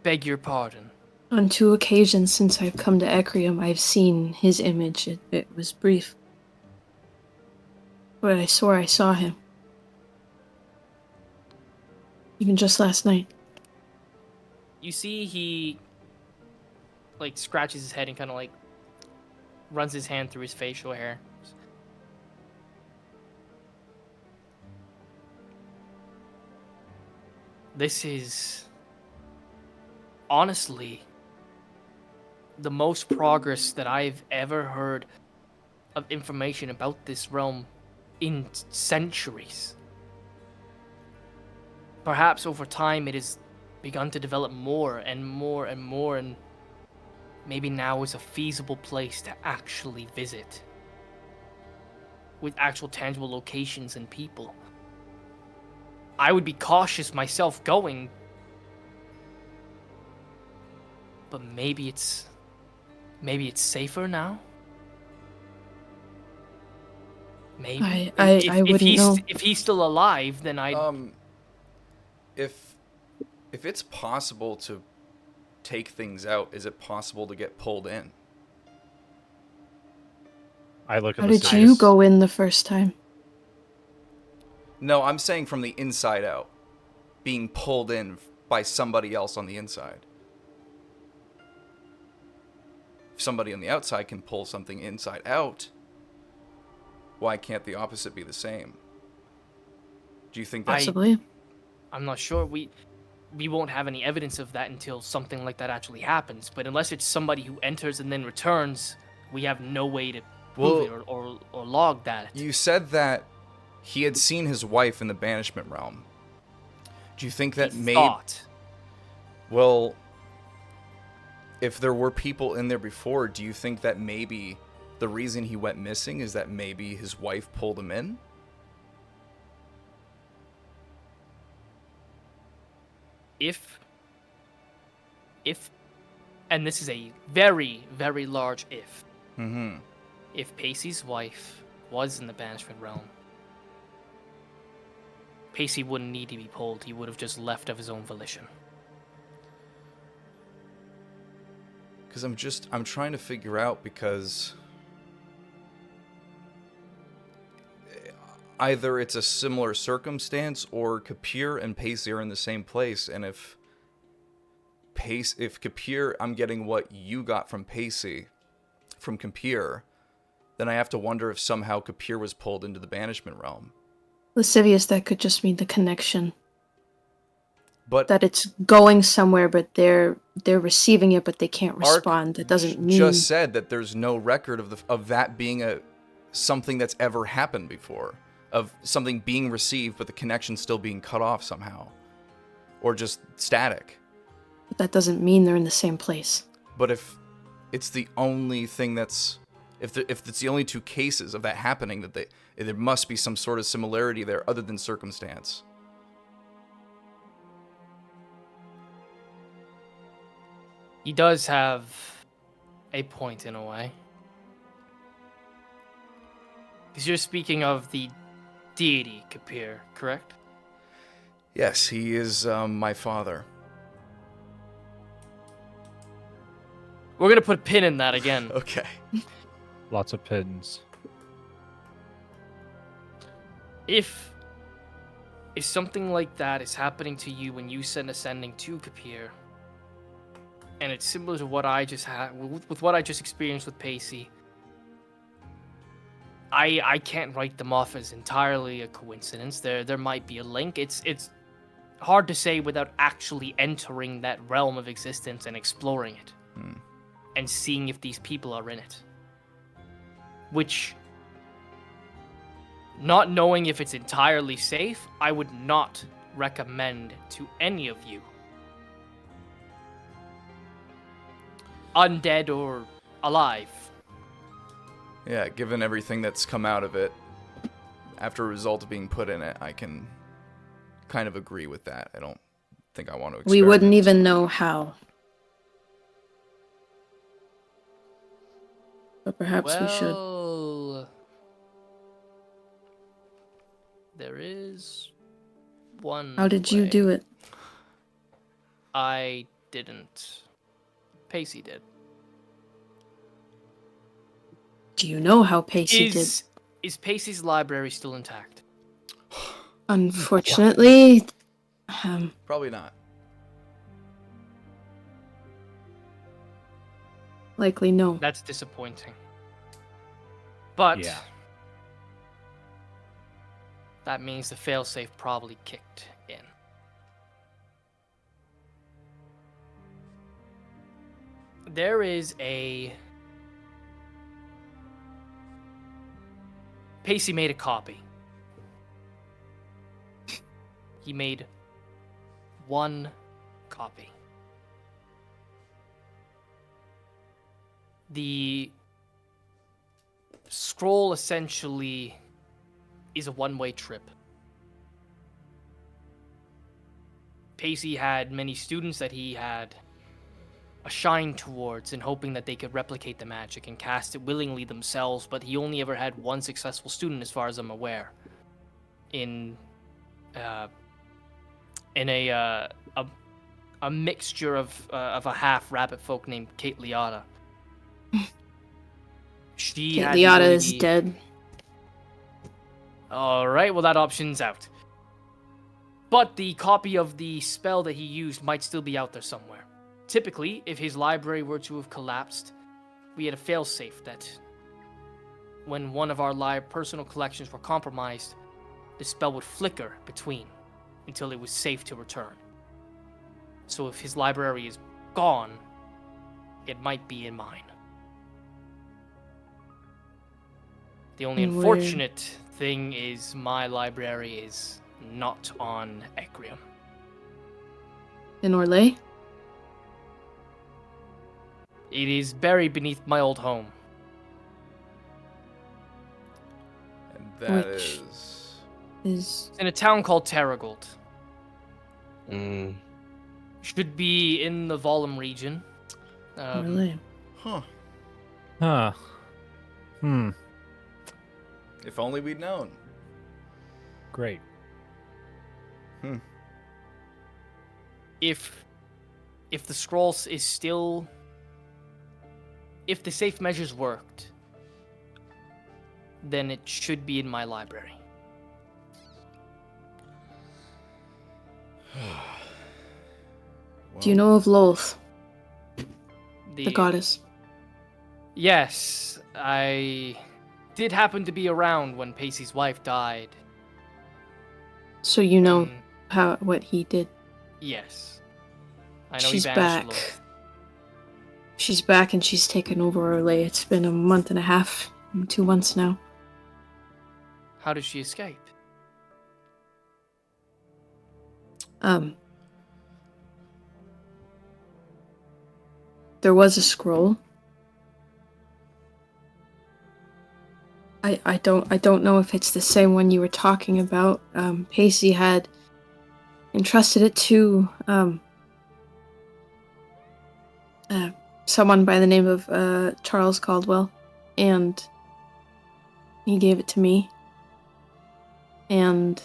beg your pardon. On 2 occasions since I've come to Ecrium, I've seen his image. It was brief. But I swore I saw him. Even just last night. You see he like scratches his head and kind of like runs his hand through his facial hair. This is honestly the most progress that I've ever heard of information about this realm in centuries. Perhaps over time it has begun to develop more and more and more, and maybe now is a feasible place to actually visit with actual tangible locations and people. I would be cautious myself going, but maybe it's safer now. Maybe I wouldn't know. If he's still alive, then If it's possible to take things out, is it possible to get pulled in? I look at How the did you go in the first time? No, I'm saying from the inside out. Being pulled in by somebody else on the inside. If somebody on the outside can pull something inside out, why can't the opposite be the same? Do you think that's... Possibly. I'm not sure. We won't have any evidence of that until something like that actually happens. But unless it's somebody who enters and then returns, we have no way to prove Well, it or log that. you said that he had seen his wife in the banishment realm. Do you think that He thought. Well, if there were people in there before, do you think that maybe the reason he went missing is that maybe his wife pulled him in? If, and this is a very, very large if, Mm-hmm. if Pacey's wife was in the banishment realm, Pacey wouldn't need to be pulled. He would have just left of his own volition. Because I'm trying to figure out, because either it's a similar circumstance or Kapir and Pacey are in the same place, and if Kapir, I'm getting what you got from Pacey, from Kapir, then I have to wonder if somehow Kapir was pulled into the banishment realm. Lascivious, that could just mean the connection. But That it's going somewhere, but they're receiving it, but they can't Ark respond. That doesn't mean... just said that there's no record of that being something that's ever happened before, of something being received but the connection still being cut off somehow, or just static. But that doesn't mean they're in the same place. But if it's the only thing that's, if it's the only two cases of that happening, that there must be some sort of similarity there other than circumstance. He does have a point in a way. Because you're speaking of the deity Kapir, correct? Yes, he is my father. We're gonna put a pin in that again. Okay. Lots of pins. If something like that is happening to you when you send ascending to Kapir, and it's similar to what I just had with what I just experienced with Pacey, I can't write them off as entirely a coincidence. There might be a link. It's hard to say without actually entering that realm of existence and exploring it. And seeing if these people are in it. Which, not knowing if it's entirely safe, I would not recommend to any of you. Undead or alive. Yeah, given everything that's come out of it, after a result of being put in it, I can kind of agree with that. I don't think I want to experiment. We wouldn't even know how. But perhaps we should. Well, there is one How did you way. do it? I didn't. Pacey did. Do you know how Pacey did? Is Pacey's library still intact? Unfortunately, Probably not. likely no. That's disappointing. But Yeah. that means the failsafe probably kicked in. There is a... Pacey made a copy. He made one copy. The scroll essentially is a one-way trip. Pacey had many students that he had a shine towards in hoping that they could replicate the magic and cast it willingly themselves, but he only ever had one successful student as far as I'm aware. In a mixture of a half rabbit folk named Kate Liotta. She Kate had the Liotta is ability- dead. Alright, well that option's out. But the copy of the spell that he used might still be out there somewhere. Typically, if his library were to have collapsed, we had a failsafe that when one of our personal collections were compromised, the spell would flicker between until it was safe to return. So if his library is gone, it might be in mine. The only Where? unfortunate thing is my library is not on Ecrium. In Orlais? It is buried beneath my old home. And that Which- is... Is It's in a town called Terragold. Mm, Should be in the Volum region. Orlais. Huh. Huh. If only we'd known. Great. If the scrolls is still, if the safe measures worked, then it should be in my library. Do you know of Lolth, the goddess? Yes, I did happen to be around when Pacey's wife died. So you know Mm, what he did. yes. I know She's he banished back. Lilith. She's back and she's taken over Orlais. It's been a month and a half, 2 months now. How did she escape? There was a scroll. I don't know if it's the same one you were talking about. Pacey had entrusted it to someone by the name of Charles Caldwell, and he gave it to me. And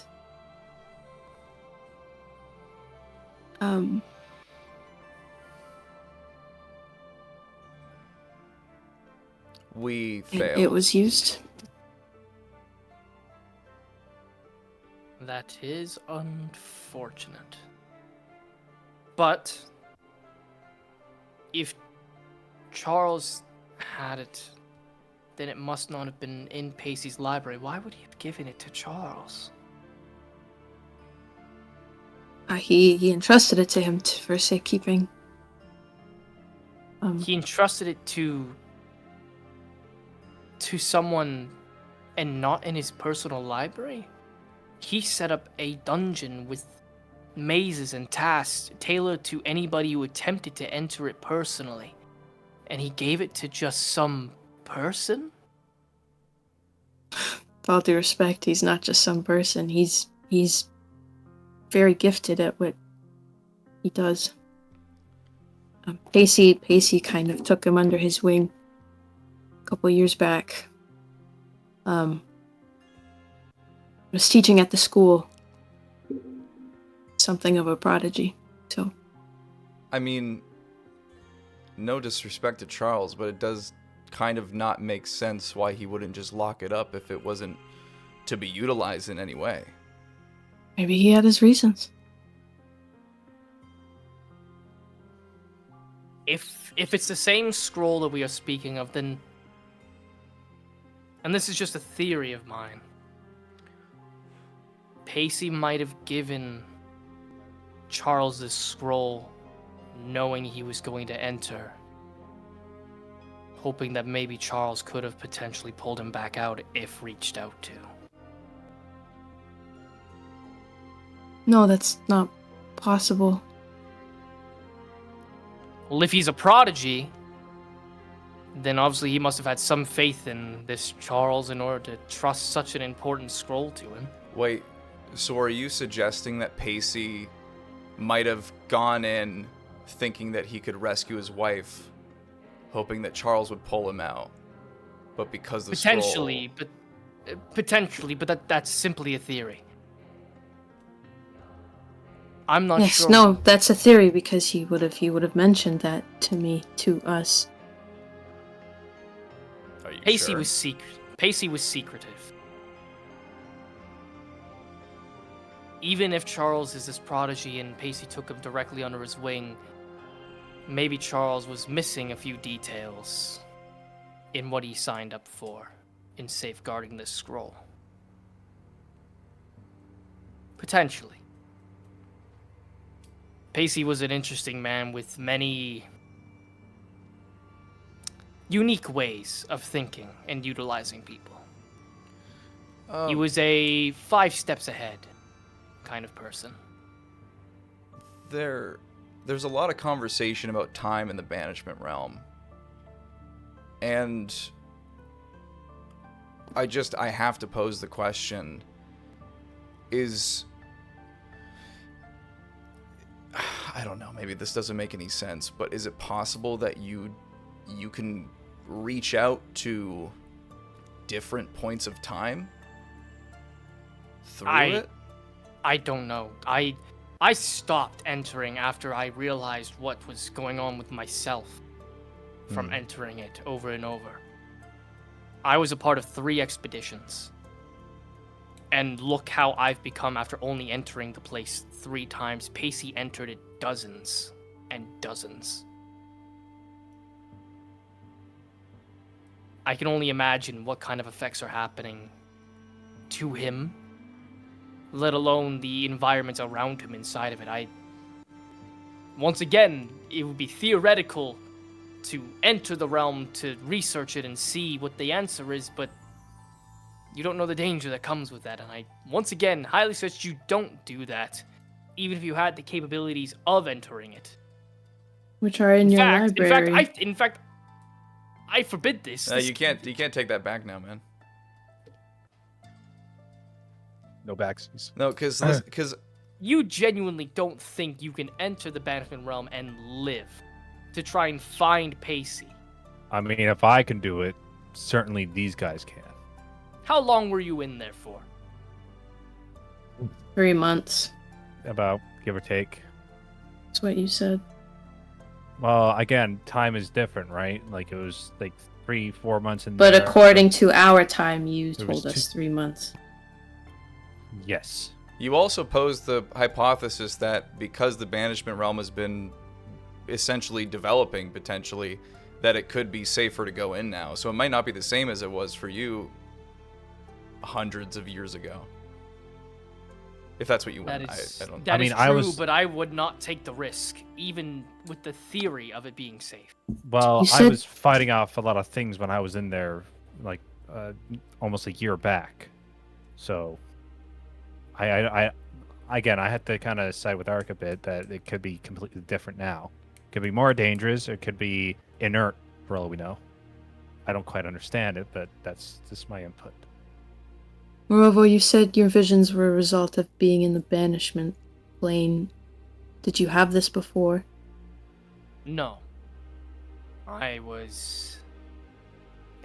We failed. it was used. That is unfortunate. But if Charles had it, then it must not have been in Pacey's library. Why would he have given it to Charles? He entrusted it to him for safekeeping. He entrusted it to someone and not in his personal library? He set up a dungeon with mazes and tasks tailored to anybody who attempted to enter it personally. And he gave it to just some person? With all due respect, he's not just some person. He's very gifted at what he does. Pacey kind of took him under his wing a couple years back. Was teaching at the school. Something of a prodigy. So I mean, no disrespect to Charles, but it does kind of not make sense why he wouldn't just lock it up if it wasn't to be utilized in any way. maybe he had his reasons. If it's the same scroll that we are speaking of, then... And this is just a theory of mine. Pacey might have given Charles this scroll knowing he was going to enter, hoping that maybe Charles could have potentially pulled him back out if reached out to. No, that's not possible. Well, if he's a prodigy, then obviously he must have had some faith in this Charles in order to trust such an important scroll to him. Wait, so are you suggesting that Pacey might have gone in thinking that he could rescue his wife, hoping that Charles would pull him out, but because the Potentially, but that's simply a theory. I'm not Yes, sure. no, that's a theory because he would have mentioned that to us. Are you Pacey sure? was secret. Pacey was secretive. Even if Charles is this prodigy and Pacey took him directly under his wing, maybe Charles was missing a few details in what he signed up for in safeguarding this scroll. Potentially. Pacey was an interesting man with many unique ways of thinking and utilizing people. He was a 5 steps ahead kind of person. There's a lot of conversation about time in the banishment realm. And I have to pose the question, I don't know, maybe this doesn't make any sense, but is it possible that you can reach out to different points of time through it? I don't know. I stopped entering after I realized what was going on with myself from entering it over and over. I was a part of 3 expeditions. And look how I've become after only entering the place 3 times. Pacey entered it dozens and dozens. I can only imagine what kind of effects are happening to him, let alone the environment around him inside of it. Once again, it would be theoretical to enter the realm to research it and see what the answer is, but you don't know the danger that comes with that, and I, once again, highly suggest you don't do that, even if you had the capabilities of entering it. Which are in your library. In fact, I forbid this. You can't take that back now, man. No backsies. No, because you genuinely don't think you can enter the banishment realm and live to try and find Pacey. I mean, if I can do it, certainly these guys can. How long were you in there for? 3 months. About, give or take. That's what you said. Well, again, time is different, right? Like, it was like 3-4 months in But there. according to our time, you There told was us 3 months. Yes. you also posed the hypothesis that because the banishment realm has been essentially developing potentially, that it could be safer to go in now. So it might not be the same as it was for you hundreds of years ago. If that's what you want. I don't know. That is I true, was... but I would not take the risk, even with the theory of it being safe. Well, You I said- was fighting off a lot of things when I was in there, like, almost a year back. So, I again, I had to kind of side with Ark a bit that it could be completely different now. It could be more dangerous, or it could be inert, for all we know. I don't quite understand it, but that's just my input. Moreover, you said your visions were a result of being in the banishment plane. Did you have this before? No. I was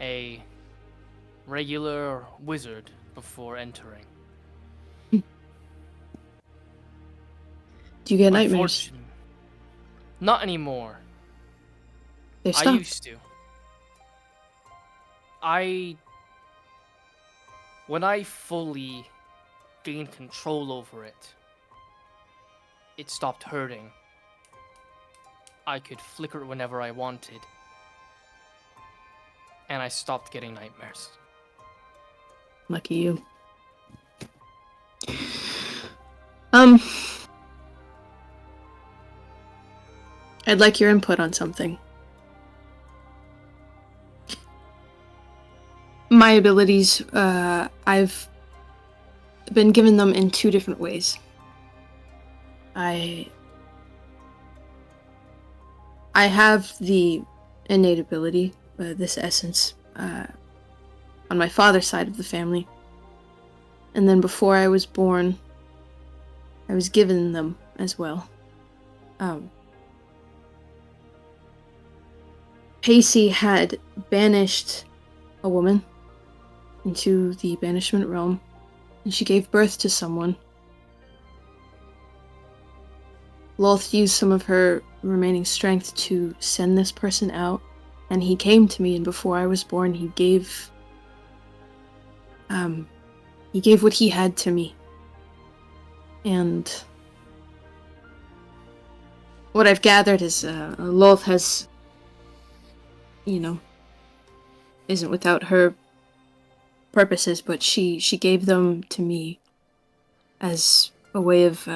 a regular wizard before entering. Do you get nightmares? Unfortunately, not anymore. They I stopped. used to. When I fully gained control over it, it stopped hurting. I could flicker it whenever I wanted. And I stopped getting nightmares. Lucky you. I'd like your input on something. My abilities, I've been given them in 2 different ways. I have the innate ability, this essence, on my father's side of the family. And then before I was born, I was given them as well. Pacey had banished a woman into the banishment realm, and she gave birth to someone. Lolth used some of her remaining strength to send this person out, and he came to me, and before I was born, he gave what he had to me. And what I've gathered is Lolth has, isn't without her purposes, but she gave them to me as a way of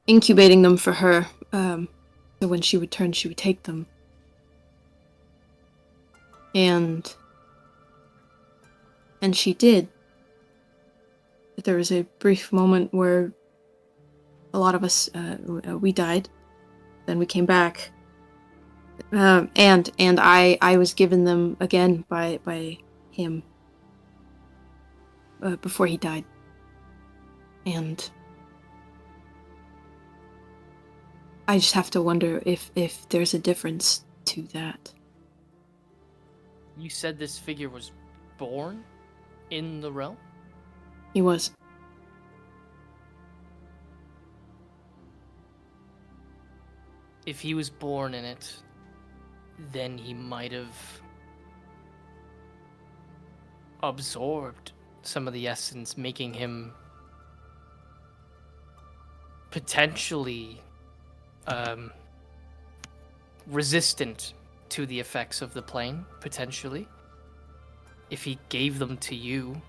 incubating them for her. So when she would turn, she would take them. And she did. But there was a brief moment where a lot of us, we died. Then we came back. And I was given them again by him before he died. And I just have to wonder if there's a difference to that. You said this figure was born in the realm? He was. If he was born in it, then he might have absorbed some of the essence, making him potentially resistant to the effects of the plane, potentially. If he gave them to you,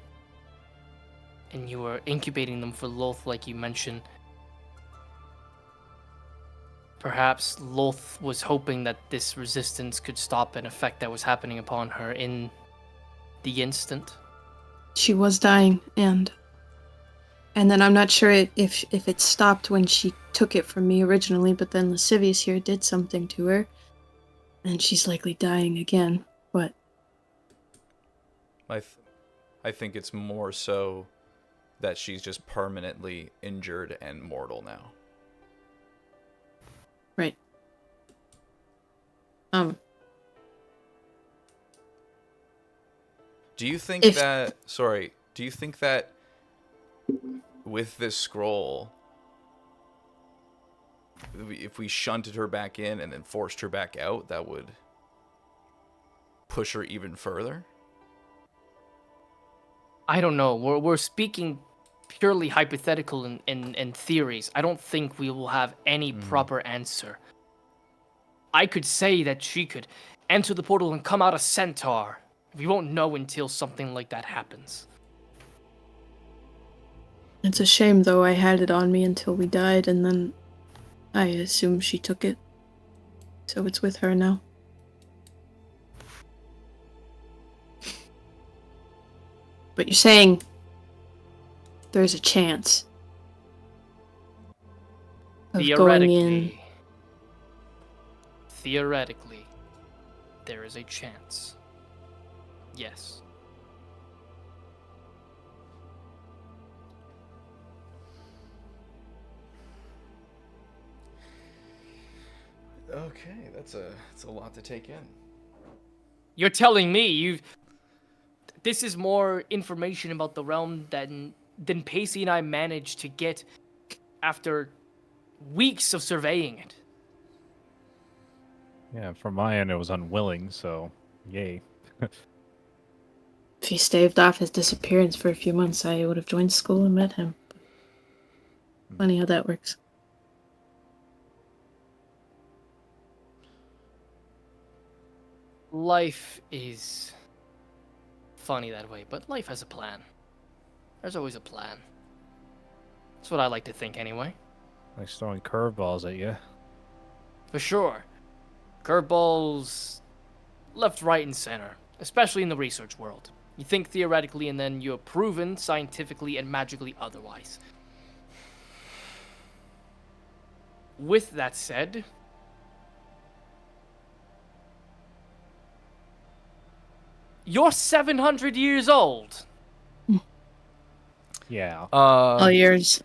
and you were incubating them for Loth, like you mentioned, perhaps Loth was hoping that this resistance could stop an effect that was happening upon her in the instant. She was dying, and then I'm not sure if it stopped when she took it from me originally, but then Lascivious here did something to her, and she's likely dying again, but... I think it's more so that she's just permanently injured and mortal now. Right. Do you think do you think that with this scroll, if we shunted her back in and then forced her back out, that would push her even further? I don't know. We're speaking purely hypothetical and theories. I don't think we will have any proper answer. I could say that she could enter the portal and come out a centaur. We won't know until something like that happens. It's a shame, though. I had it on me until we died, and then I assume she took it. So it's with her now. But you're saying there's a chance of going in. Theoretically, there is a chance. Yes. Okay, that's a lot to take in. You're telling me this is more information about the realm than Pacey and I managed to get after weeks of surveying it. Yeah, from my end, it was unwilling, so yay. If he staved off his disappearance for a few months, I would have joined school and met him. Funny how that works. Life is funny that way, but life has a plan. There's always a plan. That's what I like to think anyway. Like throwing curveballs at you. For sure. Curveballs left, right, and center, especially in the research world. You think theoretically and then you're proven scientifically and magically otherwise. With that said, you're 700 years old. Yeah. All yours.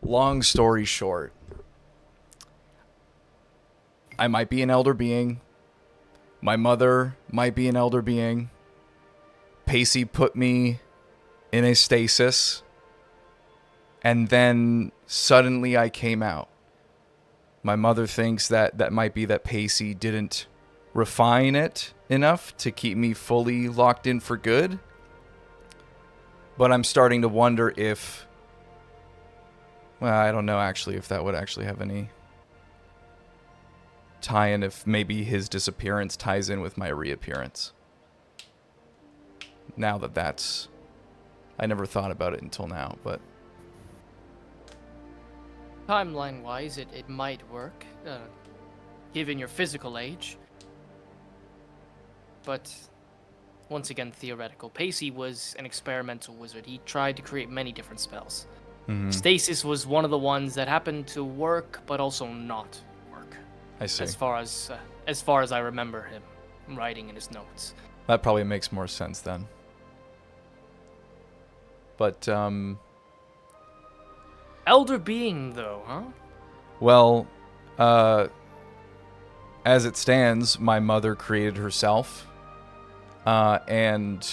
Long story short, I might be an elder being. My mother might be an elder being. Pacey put me in a stasis. And then suddenly I came out. My mother thinks that might be that Pacey didn't refine it enough to keep me fully locked in for good. But I'm starting to wonder if... Well, I don't know actually if that would actually have any tie-in, if maybe his disappearance ties in with my reappearance. Now that's... I never thought about it until now, but... Timeline-wise, it might work, given your physical age. But once again theoretical. Pacey was an experimental wizard. He tried to create many different spells. Mhm. Stasis was one of the ones that happened to work, but also not work. I see. As far as I remember him writing in his notes. That probably makes more sense then. But, Elder being, though, huh? well, as it stands, my mother created herself. And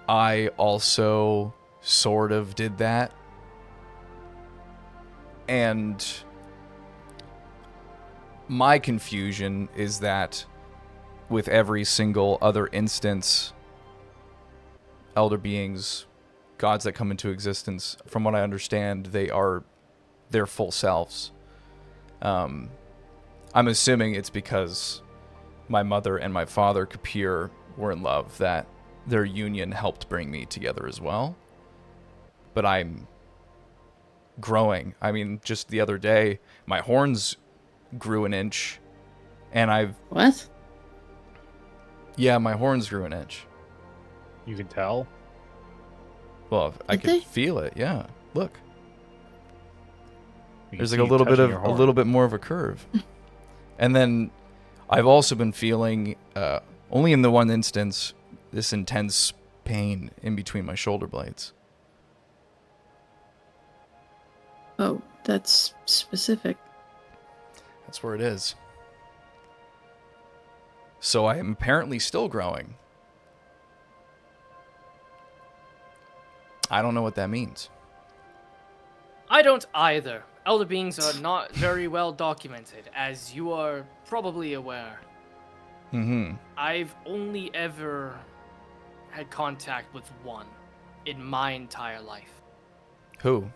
I also sort of did that. And my confusion is that with every single other instance, elder beings, gods that come into existence, from what I understand, they are their full selves. I'm assuming it's because my mother and my father, Kapir, were in love, that their union helped bring me together as well. But I'm growing. I mean, just the other day, my horns grew an inch, and What? Yeah, my horns grew an inch. You can tell. Well, I Did could they? feel it. Yeah, look. You can There's see like a you little bit touching of your a horn. little bit more of a curve. And then I've also been feeling, only in the one instance, this intense pain in between my shoulder blades. Oh, that's specific. That's where it is. So I am apparently still growing. I don't know what that means. I don't either. Elder beings are not very well documented, as you are probably aware. Mm-hmm. I've only ever had contact with one in my entire life. Who?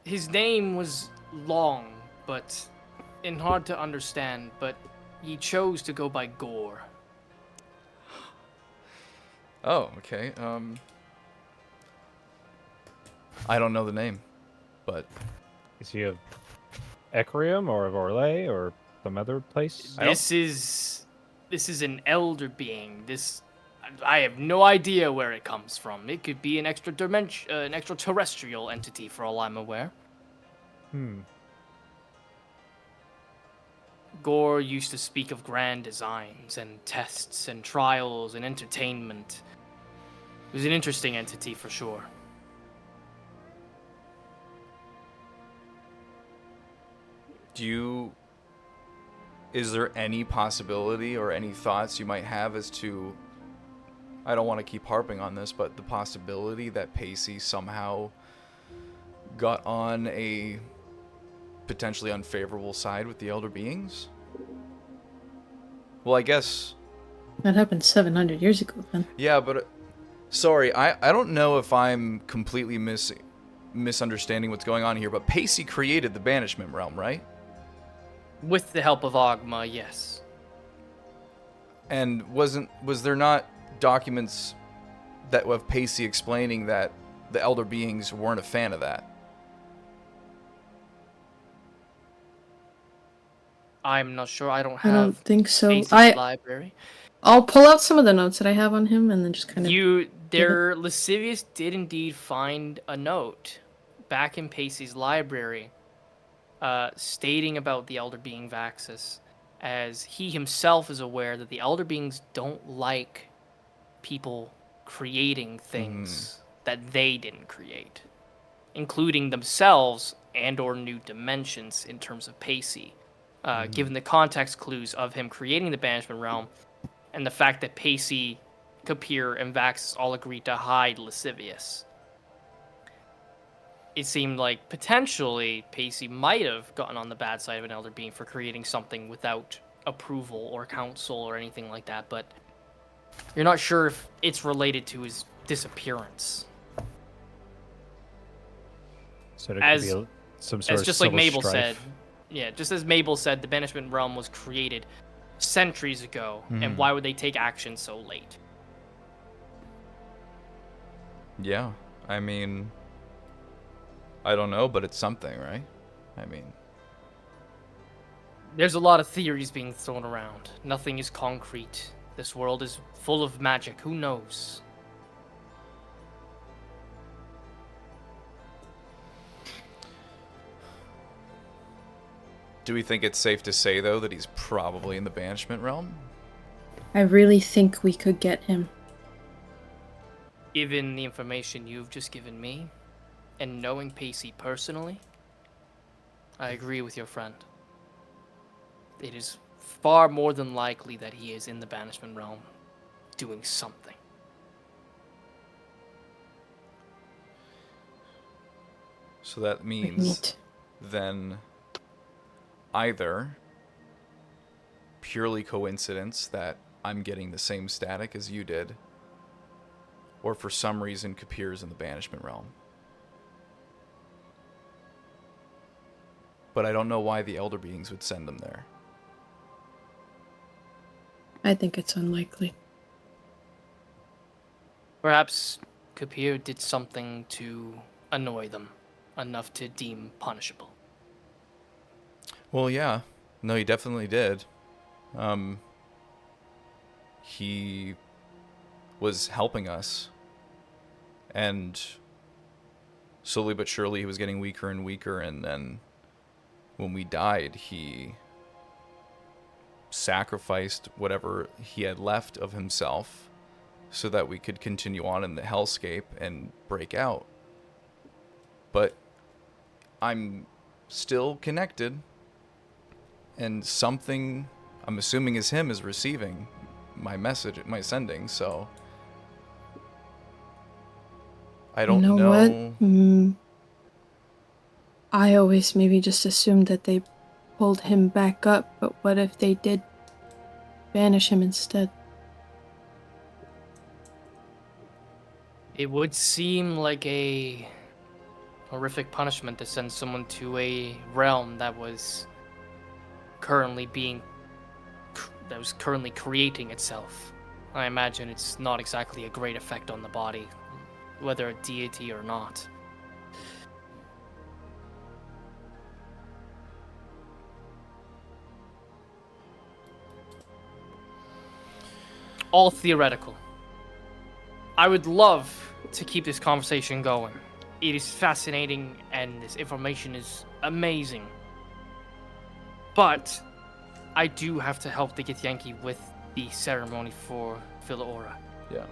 His name was long, and hard to understand, but he chose to go by Gore. Oh, okay. I don't know the name, but Is he of Ecrium or of Orlais or some other place? This is an elder being. I have no idea where it comes from. It could be an an extraterrestrial entity for all I'm aware. Gore used to speak of grand designs and tests and trials and entertainment. It was an interesting entity for sure. Is there any possibility or any thoughts you might have as to, I don't want to keep harping on this, but the possibility that Pacey somehow got on a potentially unfavorable side with the Elder Beings? Well, I guess... That happened 700 years ago, then. Yeah, but... sorry, I don't know if I'm completely misunderstanding what's going on here, but Pacey created the Banishment Realm, right? With the help of Ogma, yes. And was there not documents that of Pacey explaining that the Elder Beings weren't a fan of that? I'm not sure. I don't I don't have think so. Pacey's library. I'll pull out some of the notes that I have on him and then just kind of... Lascivious did indeed find a note back in Pacey's library stating about the Elder Being Vaxis, as he himself is aware that the Elder Beings don't like people creating things that they didn't create, including themselves and or new dimensions in terms of Pacey. Given the context clues of him creating the Banishment Realm and the fact that Pacey, Kapir, and Vaxis all agreed to hide Lascivious. It seemed like potentially Pacey might have gotten on the bad side of an Elder Being for creating something without approval or counsel or anything like that, but you're not sure if it's related to his disappearance. So there As- could be some sort As of just like civil Mabel strife. said, yeah, just as Mabel said, the Banishment Realm was created centuries ago, and why would they take action so late? Yeah, I mean, I don't know, but it's something, right? I mean, There's a lot of theories being thrown around. Nothing is concrete. This world is full of magic. Who knows? Do we think it's safe to say, though, that he's probably in the banishment realm? I really think we could get him. Given the information you've just given me, and knowing Pacey personally, I agree with your friend. It is far more than likely that he is in the banishment realm, doing something. So that means then either purely coincidence that I'm getting the same static as you did, or for some reason Kapir's in the banishment realm. But I don't know why the Elder Beings would send him there. I think it's unlikely. Perhaps Kapir did something to annoy them, enough to deem punishable. Well, yeah. No, he definitely did. He was helping us, and slowly but surely he was getting weaker and weaker, and then when we died, he sacrificed whatever he had left of himself so that we could continue on in the hellscape and break out. But I'm still connected, and something, I'm assuming is him, is receiving my message, my sending, so I don't know. What? I always maybe just assumed that they pulled him back up, but what if they did banish him instead? It would seem like a horrific punishment to send someone to a realm that was currently creating itself. I imagine it's not exactly a great effect on the body, whether a deity or not. All theoretical. I would love to keep this conversation going. It is fascinating and this information is amazing. But I do have to help the Githyanki with the ceremony for Philaora. Yeah.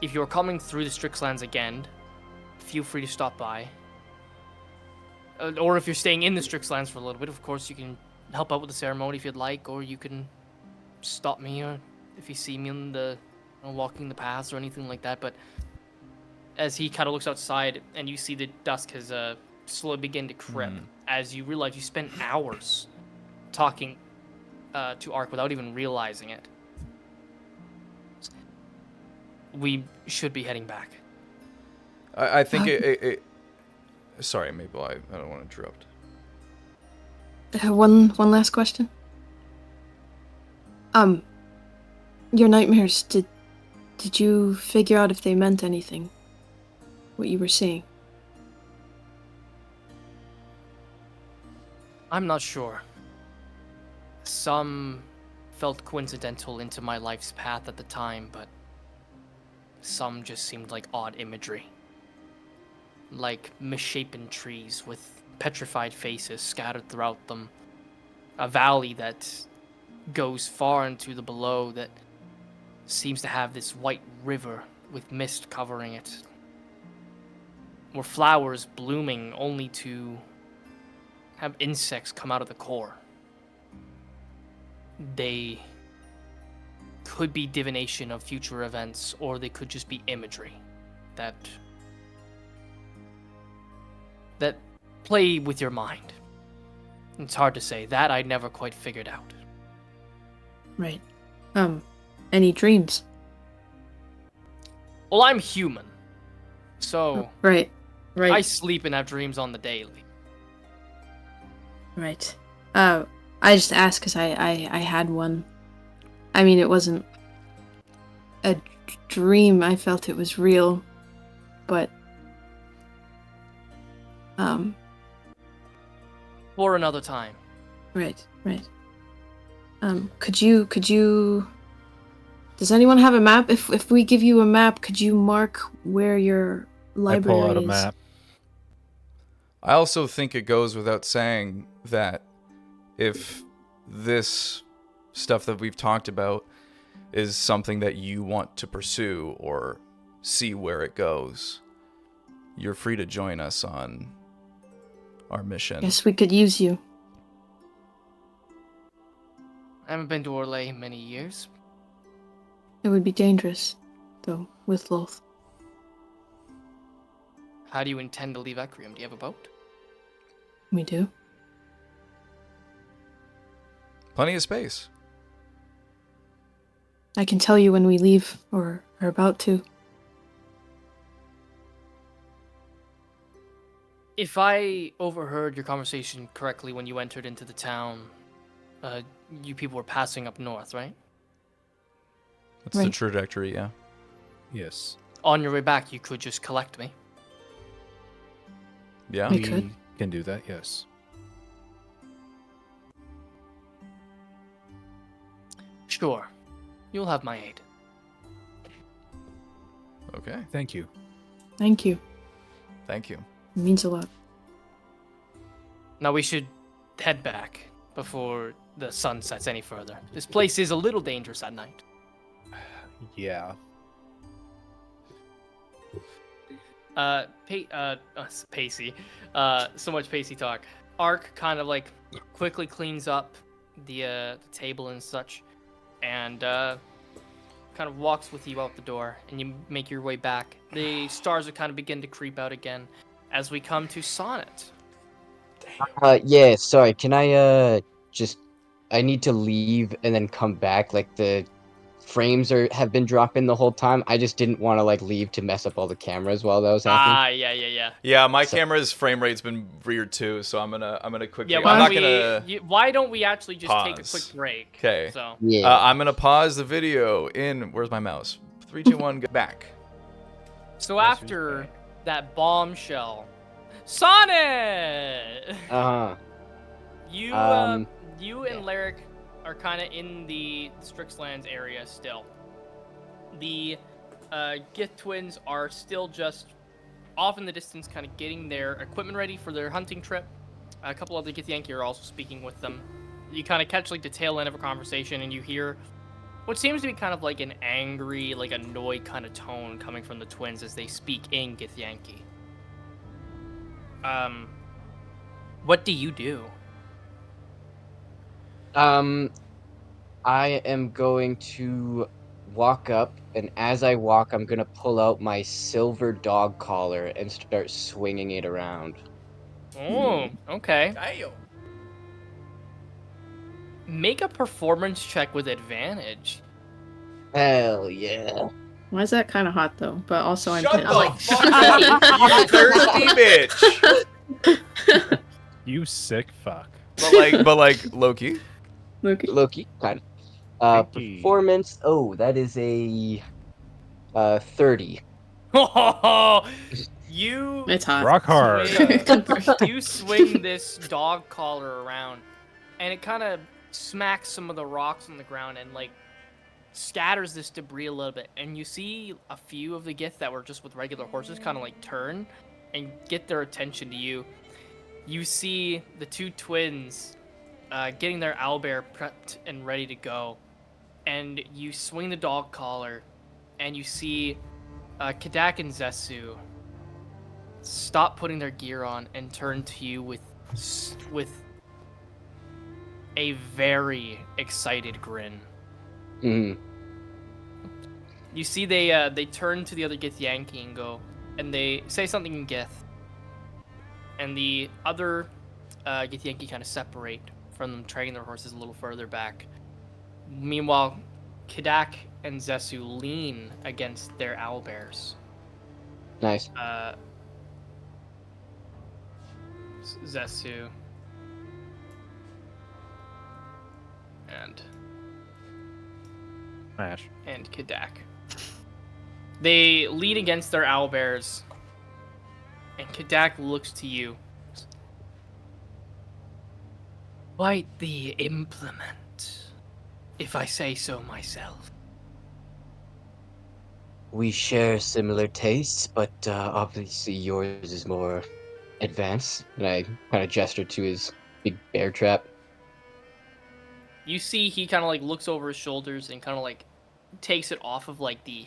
If you're coming through the Strixlands again, feel free to stop by. Or if you're staying in the Strixlands for a little bit, of course, you can help out with the ceremony if you'd like, or you can stop me or if you see me in the walking the paths or anything like that. But as he kind of looks outside and you see the dusk has slowly begin to creep, as you realize you spent hours talking to Ark without even realizing it. We should be heading back. I think sorry, Mabel, I don't want to interrupt. One last question. Your nightmares, did you figure out if they meant anything? What you were seeing? I'm not sure. Some felt coincidental into my life's path at the time, but some just seemed like odd imagery. Like misshapen trees with petrified faces scattered throughout them. A valley that goes far into the below that seems to have this white river with mist covering it. Or flowers blooming only to have insects come out of the core. They could be divination of future events, or they could just be imagery that play with your mind. It's hard to say. That I never quite figured out. Right. Any dreams? Well, I'm human. So Right. I sleep and have dreams on the daily. Right. I just asked because I had one. I mean, it wasn't a dream. I felt it was real, but For another time. Right. Could you Does anyone have a map? If we give you a map, could you mark where your I library pull out a is? map. I also think it goes without saying that if this stuff that we've talked about is something that you want to pursue or see where it goes, you're free to join us on our mission. Guess we could use you. I haven't been to Orlais in many years. It would be dangerous, though, with Loth. How do you intend to leave Ecrium? Do you have a boat? We do. Plenty of space. I can tell you when we leave, or are about to. If I overheard your conversation correctly when you entered into the town, you people were passing up north, right? That's the Right. trajectory, yeah. Yes. On your way back, you could just collect me. Yeah. We could. Can do that, yes. Sure. You'll have my aid. Okay. Thank you. Thank you. Thank you. It means a lot. Now we should head back before the sun sets any further. This place is a little dangerous at night. Yeah. Pacey. So much Pacey talk. Ark kind of like quickly cleans up the table and such, and kind of walks with you out the door, and you make your way back. The stars are kind of begin to creep out again as we come to Sonnet. Yeah, sorry, can I, I need to leave and then come back, like, the frames have been dropping the whole time. I just didn't want to, like, leave to mess up all the cameras while that was happening. Yeah. Yeah, my So- camera's frame rate's been weird too, so I'm gonna quickly. Yeah, I'm not gonna. why don't we actually just take a pause. quick break? 'Kay. So Yeah. I'm gonna pause the video in. Where's my mouse? 3, 2, 1, go back. after that bombshell, Sonnet. Uh-huh. You you and Lyric are kind of in the Strixlands area still. The Gith twins are still just off in the distance, kind of getting their equipment ready for their hunting trip. A couple other Githyanki are also speaking with them. You kind of catch like the tail end of a conversation, and you hear what seems to be kind of like an angry, like annoyed kind of tone coming from the twins as they speak in Githyanki. What do you do? I am going to walk up, and as I walk, I'm gonna pull out my silver dog collar and start swinging it around. Oh, okay. Damn. Make a performance check with advantage. Hell yeah. Why is that kind of hot though? But also I'm Shut pissed. the like, fuck up, you thirsty bitch. You sick fuck. But like Loki. Loki, kind of. Pinky. Performance. Oh, that is a 30. You It's hot. Rock hard. you swing this dog collar around, and it kind of smacks some of the rocks on the ground and like scatters this debris a little bit. And you see a few of the Gith that were just with regular horses kind of like turn and get their attention to you. You see the two twins getting their owlbear prepped and ready to go. And you swing the dog collar, and you see Kadak and Zesu stop putting their gear on and turn to you with a very excited grin. Mm. You see they turn to the other Githyanki and go, and they say something in Gith. And the other Githyanki kind of separate from them, dragging their horses a little further back. Meanwhile, Kadak and Zesu lean against their owlbears. Nice. Zesu and Kadak. They lean against their owlbears, and Kadak looks to you. Quite the implement, if I say so myself. We share similar tastes, but obviously yours is more advanced. And I kind of gesture to his big bear trap. You see, he kind of like looks over his shoulders and kind of like takes it off of like the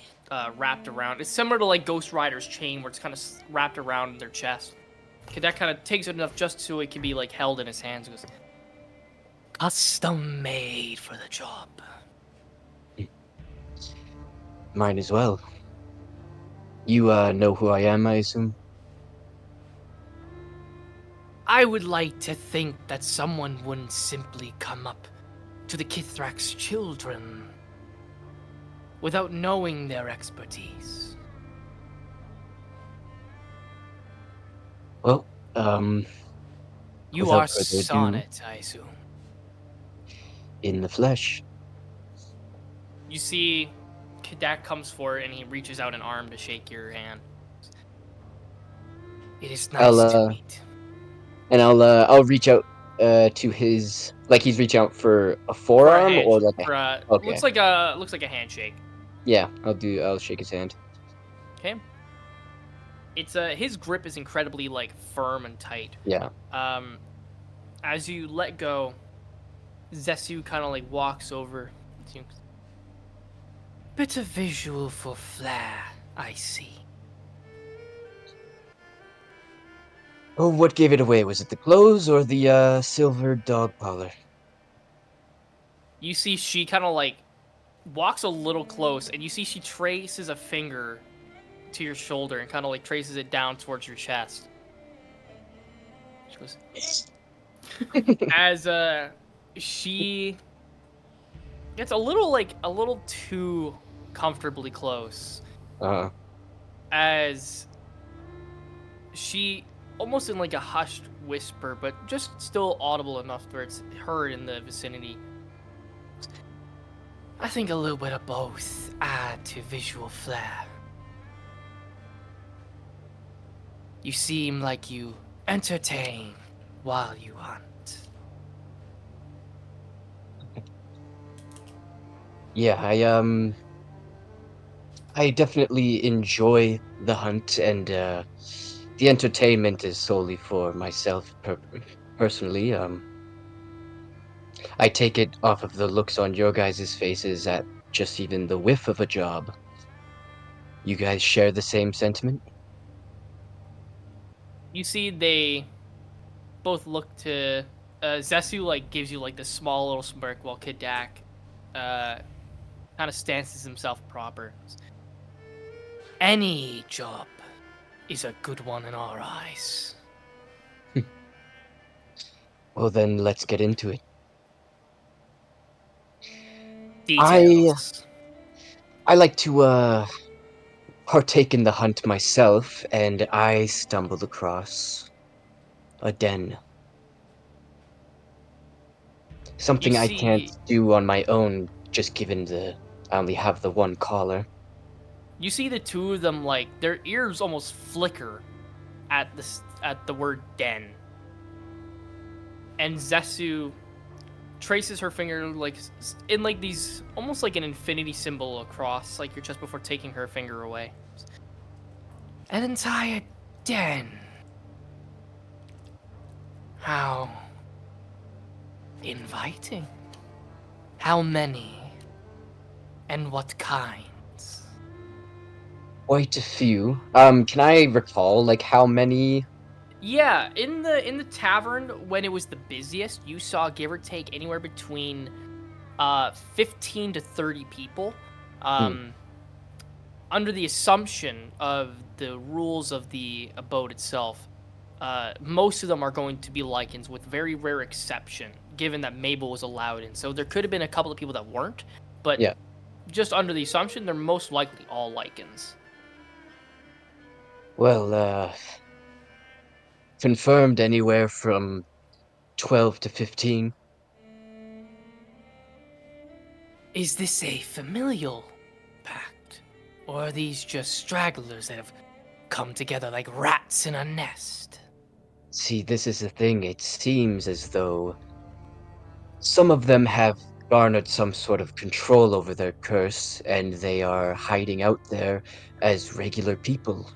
wrapped around. It's similar to like Ghost Rider's chain, where it's kind of wrapped around their chest. Cadet kind of takes it enough just so it can be like held in his hands. And goes, custom made for the job. Mine as well. You know who I am, I assume? I would like to think that someone wouldn't simply come up to the Kithrak's children without knowing their expertise. Well, You without are further ado, Sonnet, I assume. in the flesh. You see, Kadak comes forward and he reaches out an arm to shake your hand. It is nice to meet. And I'll reach out to his, like he's reaching out for a forearm or like a, okay. Looks like a handshake. Yeah, I'll shake his hand. Okay. It's his grip is incredibly like firm and tight. Yeah. As you let go, Zesu kind of like walks over. Bit of visual for flair, I see. Oh, what gave it away? Was it the clothes or the silver dog collar? You see she kind of like walks a little close, and you see she traces a finger to your shoulder and kind of like traces it down towards your chest. She goes, as she gets a little too comfortably close, as she almost in like a hushed whisper, but just still audible enough where it's heard in the vicinity. I think a little bit of both add to visual flair. You seem like you entertain while you hunt. Yeah, I definitely enjoy the hunt, and the entertainment is solely for myself personally. I take it off of the looks on your guys' faces at just even the whiff of a job. You guys share the same sentiment? You see they both look to Zesu like gives you like this small little smirk while Kadak kind of stances himself proper. Any job is a good one in our eyes. Well then, let's get into it. Details. I like to partake in the hunt myself, and I stumbled across a den. Something I can't do on my own, just given I only have the one collar. You see the two of them like their ears almost flicker at the word den. And Zesu traces her finger like in like these almost like an infinity symbol across like your chest before taking her finger away. An entire den. How inviting. How many? And what kinds? Quite a few. Can I recall like how many? Yeah, in the tavern when it was the busiest, you saw give or take anywhere between 15 to 30 people. Under the assumption of the rules of the abode itself, most of them are going to be Lycans, with very rare exception, given that Mabel was allowed in. So there could have been a couple of people that weren't, but Yeah. just under the assumption, they're most likely all Lycans. Well, confirmed anywhere from 12 to 15. Is this a familial pact? Or are these just stragglers that have come together like rats in a nest? See, this is the thing. It seems as though some of them have garnered some sort of control over their curse, and they are hiding out there as regular people.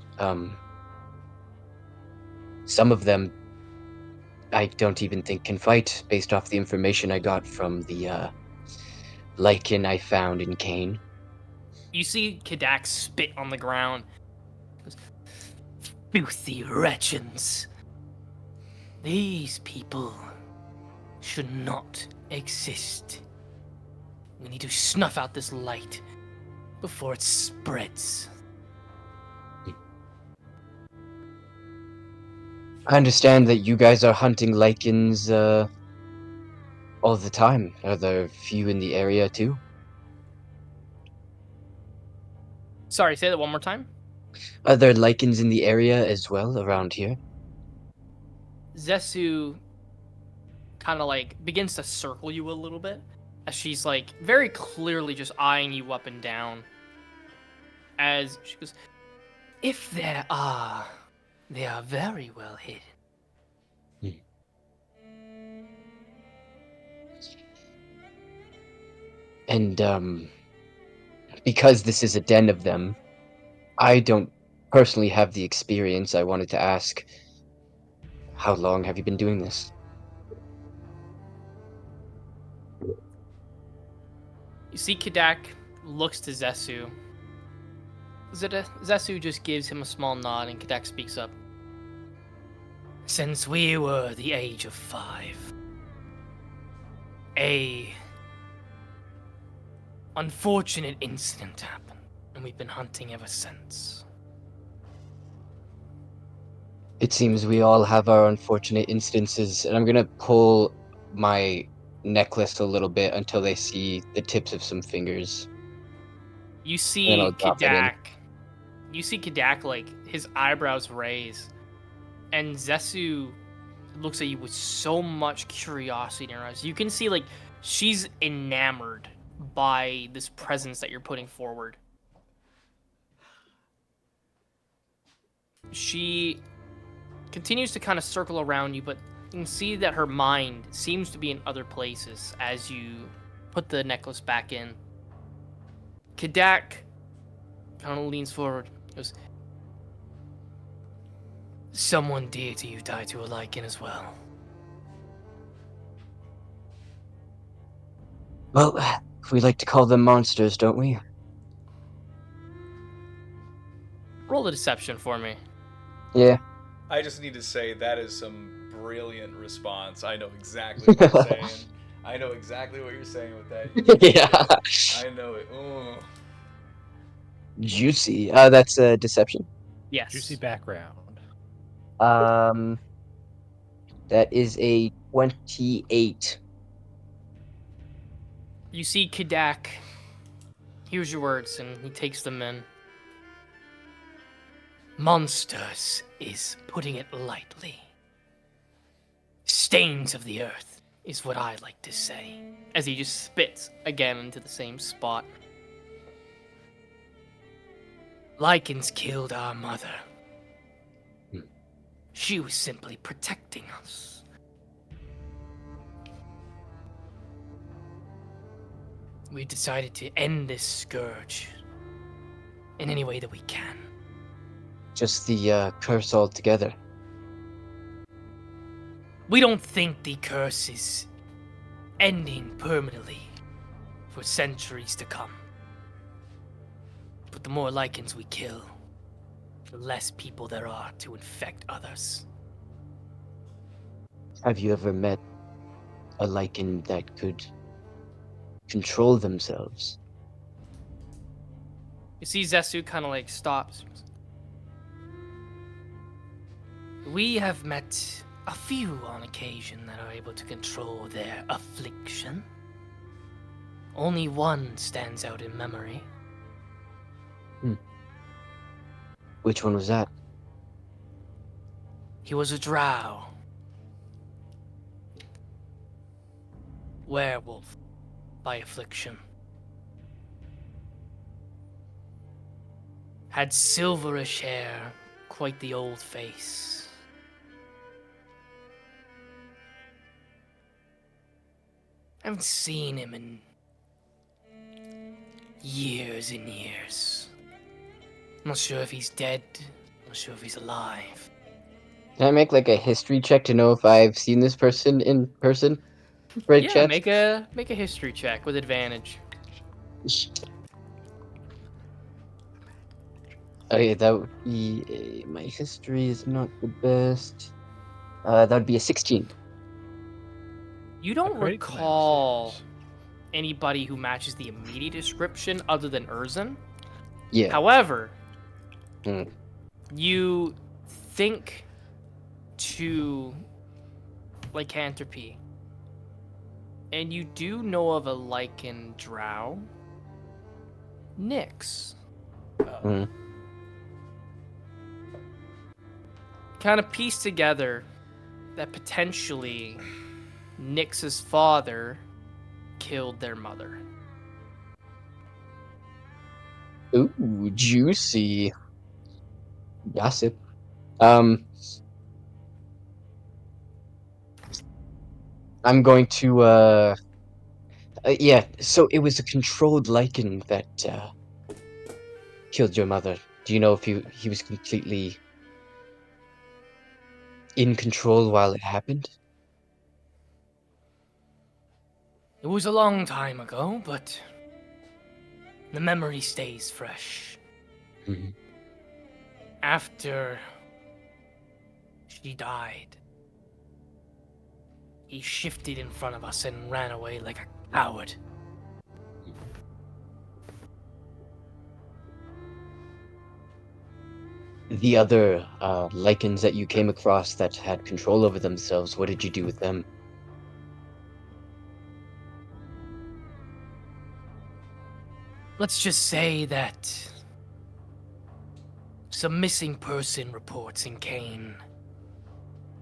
Some of them I don't even think can fight, based off the information I got from the lichen I found in Kane. You see Kadak spit on the ground. He goes, filthy wretches. These people should not exist. We need to snuff out this light before it spreads. I understand that you guys are hunting lichens all the time. Are there few in the area too? Sorry, say that one more time. Are there lichens in the area as well around here? Zesu kind of like begins to circle you a little bit as she's like very clearly just eyeing you up and down. As she goes, if there are, they are very well hidden. And because this is a den of them, I don't personally have the experience. I wanted to ask, how long have you been doing this? You see Kadak looks to Zesu. Zesu just gives him a small nod and Kadak speaks up. Since we were the age of 5. A unfortunate incident happened, and we've been hunting ever since. It seems we all have our unfortunate instances, and I'm gonna pull my necklace a little bit until they see the tips of some fingers. You And then see I'll drop it in. Kadak. You see Kadak, like, his eyebrows raise. And Zesu looks at you with so much curiosity in her eyes. You can see, like, she's enamored by this presence that you're putting forward. She continues to kind of circle around you, but you can see that her mind seems to be in other places as you put the necklace back in. Kadak kind of leans forward, goes, someone dear to you died to a lichen as well. Well, we like to call them monsters, don't we? Roll a deception for me. Yeah. I just need to say that is some brilliant response. I know exactly what you're saying. I know exactly what you're saying with that. You Yeah. I know it. Ooh. Juicy. That's a deception. Yes. Juicy background. That is a 28. You see Kadak. Here's your words, and he takes them in. Monsters is putting it lightly. Stains of the earth is what I like to say. As he just spits again into the same spot. Lichens killed our mother. She was simply protecting us. We decided to end this scourge in any way that we can. Just the curse altogether. We don't think the curse is ending permanently for centuries to come. But the more lichens we kill, the less people there are to infect others. Have you ever met a lichen that could control themselves? You see Zesu kind of like stops. We have met a few on occasion that are able to control their affliction. Only one stands out in memory. Which one was that? He was a drow. Werewolf by affliction. Had silverish hair, quite the old face. I haven't seen him in years and years. I'm not sure if he's dead. I'm not sure if he's alive. Can I make like a history check to know if I've seen this person in person? Right, Yeah, chat? make a history check with advantage. Okay, that would be my history is not the best. That would be a 16. You don't great recall message. anybody who matches the immediate description other than Urzan. Yeah. However, Mm. you think to lycanthropy, and you do know of a lichen drow, Nyx. Mm. Kind of piece together that potentially Nyx's father killed their mother. Ooh, juicy. Gossip. Um, I'm going to, yeah, so it was a controlled lichen that, killed your mother. Do you know if he was completely in control while it happened? It was a long time ago, but the memory stays fresh. Mhm. After she died, he shifted in front of us and ran away like a coward. The other, lichens that you came across that had control over themselves, what did you do with them? Let's just say that some missing person reports in Kane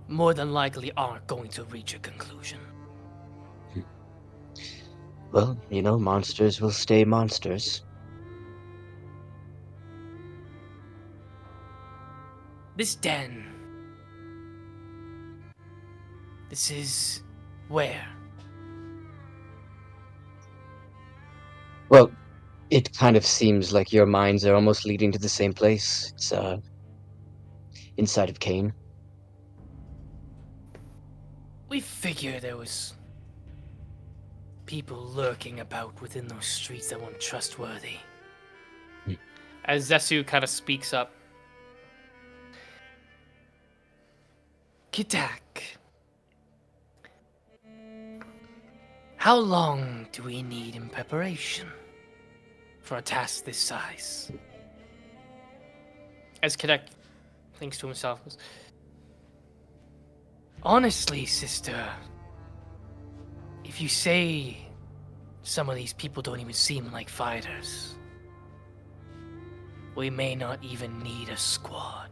more than likely aren't going to reach a conclusion. Well, you know, monsters will stay monsters. This den. This is where? Well, it kind of seems like your minds are almost leading to the same place. It's, inside of Kane. We figured there was people lurking about within those streets that weren't trustworthy. Hmm. As Zesu kind of speaks up. Kitak. How long do we need in preparation for a task this size? As Kitak thinks to himself, honestly, sister, if you say some of these people don't even seem like fighters, we may not even need a squad.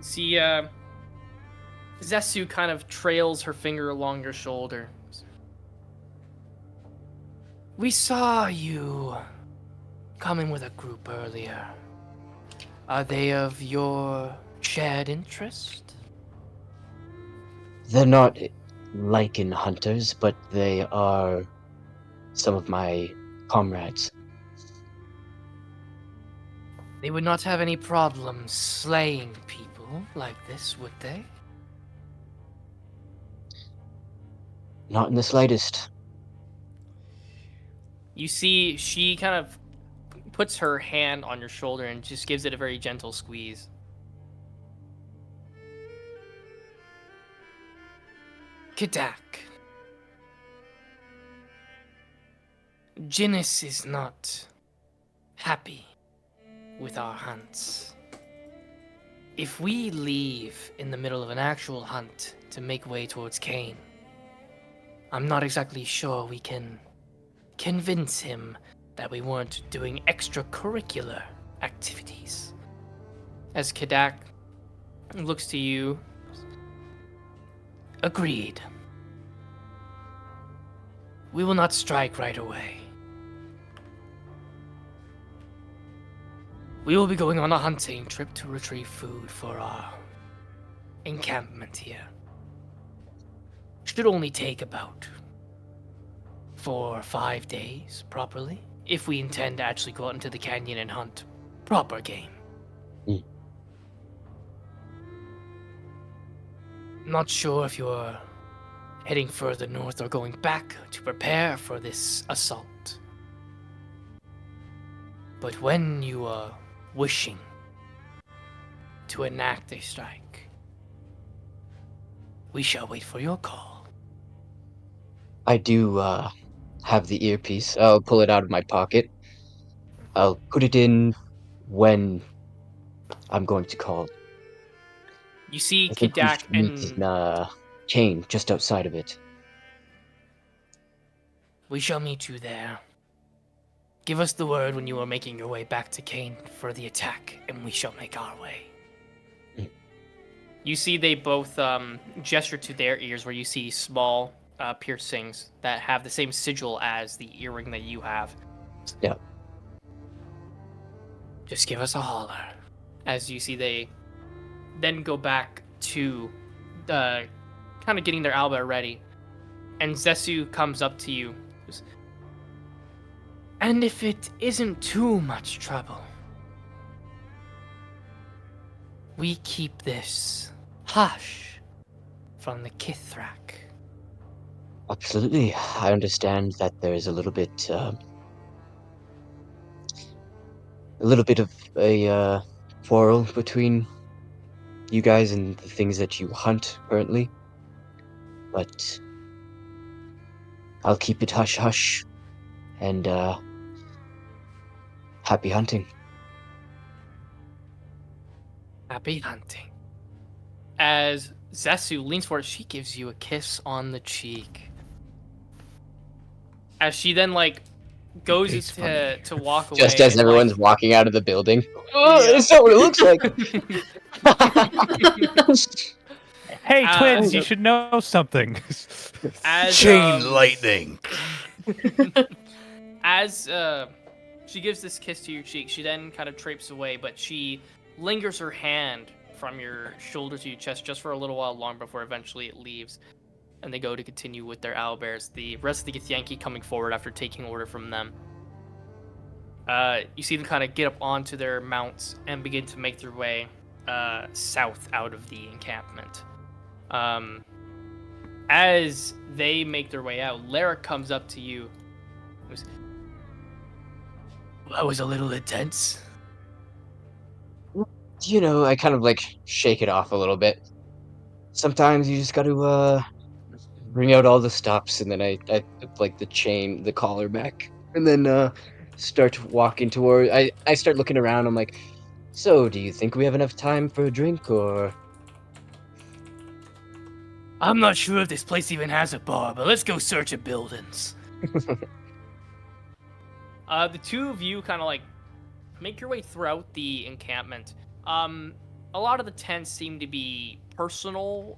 See, Zesu kind of trails her finger along your shoulder. We saw you coming with a group earlier. Are they of your shared interest? They're not lichen hunters, but they are some of my comrades. They would not have any problem slaying people like this, would they? Not in the slightest. You see, she kind of puts her hand on your shoulder and just gives it a very gentle squeeze. Kidak. Jinnis is not happy with our hunts. If we leave in the middle of an actual hunt to make way towards Kane, I'm not exactly sure we can convince him that we weren't doing extracurricular activities. As Kadak looks to you, agreed. We will not strike right away. We will be going on a hunting trip to retrieve food for our encampment here should only take about 4 or 5 days properly, if we intend to actually go out into the canyon and hunt proper game. Mm. Not sure if you're heading further north or going back to prepare for this assault. But when you are wishing to enact a strike, we shall wait for your call. I do have the earpiece. I'll pull it out of my pocket. I'll put it in when I'm going to call. You see I think we Kidak should meet and in Kane, just outside of it. we shall meet you there. Give us the word when you are making your way back to Kane for the attack, and we shall make our way. Mm. You see they both gesture to their ears, where you see small piercings that have the same sigil as the earring that you have. Yeah. Just give us a holler. As you see they then go back to kind of getting their owlbear ready. And Zesu comes up to you. And if it isn't too much trouble, we keep this hush from the Kithrak. Absolutely. I understand that there is a little bit of a quarrel between you guys and the things that you hunt currently. But I'll keep it hush hush. And happy hunting. Happy hunting. As Zesu leans forward, she gives you a kiss on the cheek. As she then goes It's to walk away. Just as and, everyone's walking out of the building. Yeah. It's not what it looks like. Hey, twins, you so- should know something. as lightning. as she gives this kiss to your cheek, she then kind of traipses away, but she lingers her hand from your shoulder to your chest just for a little while longer before eventually it leaves. And they go to continue with their owlbears. The rest of the Githyanki coming forward after taking order from them. You see them kind of get up onto their mounts and begin to make their way south out of the encampment. As they make their way out, Lara comes up to you. That was a little intense. You know, I kind of shake it off a little bit. Sometimes you just got to bring out all the stops, and then I put the collar back, and then start walking toward. I start looking around. I'm like, so do you think we have enough time for a drink, or? I'm not sure if this place even has a bar, but let's go search the buildings. The two of you kind of make your way throughout the encampment. A lot of the tents seem to be personal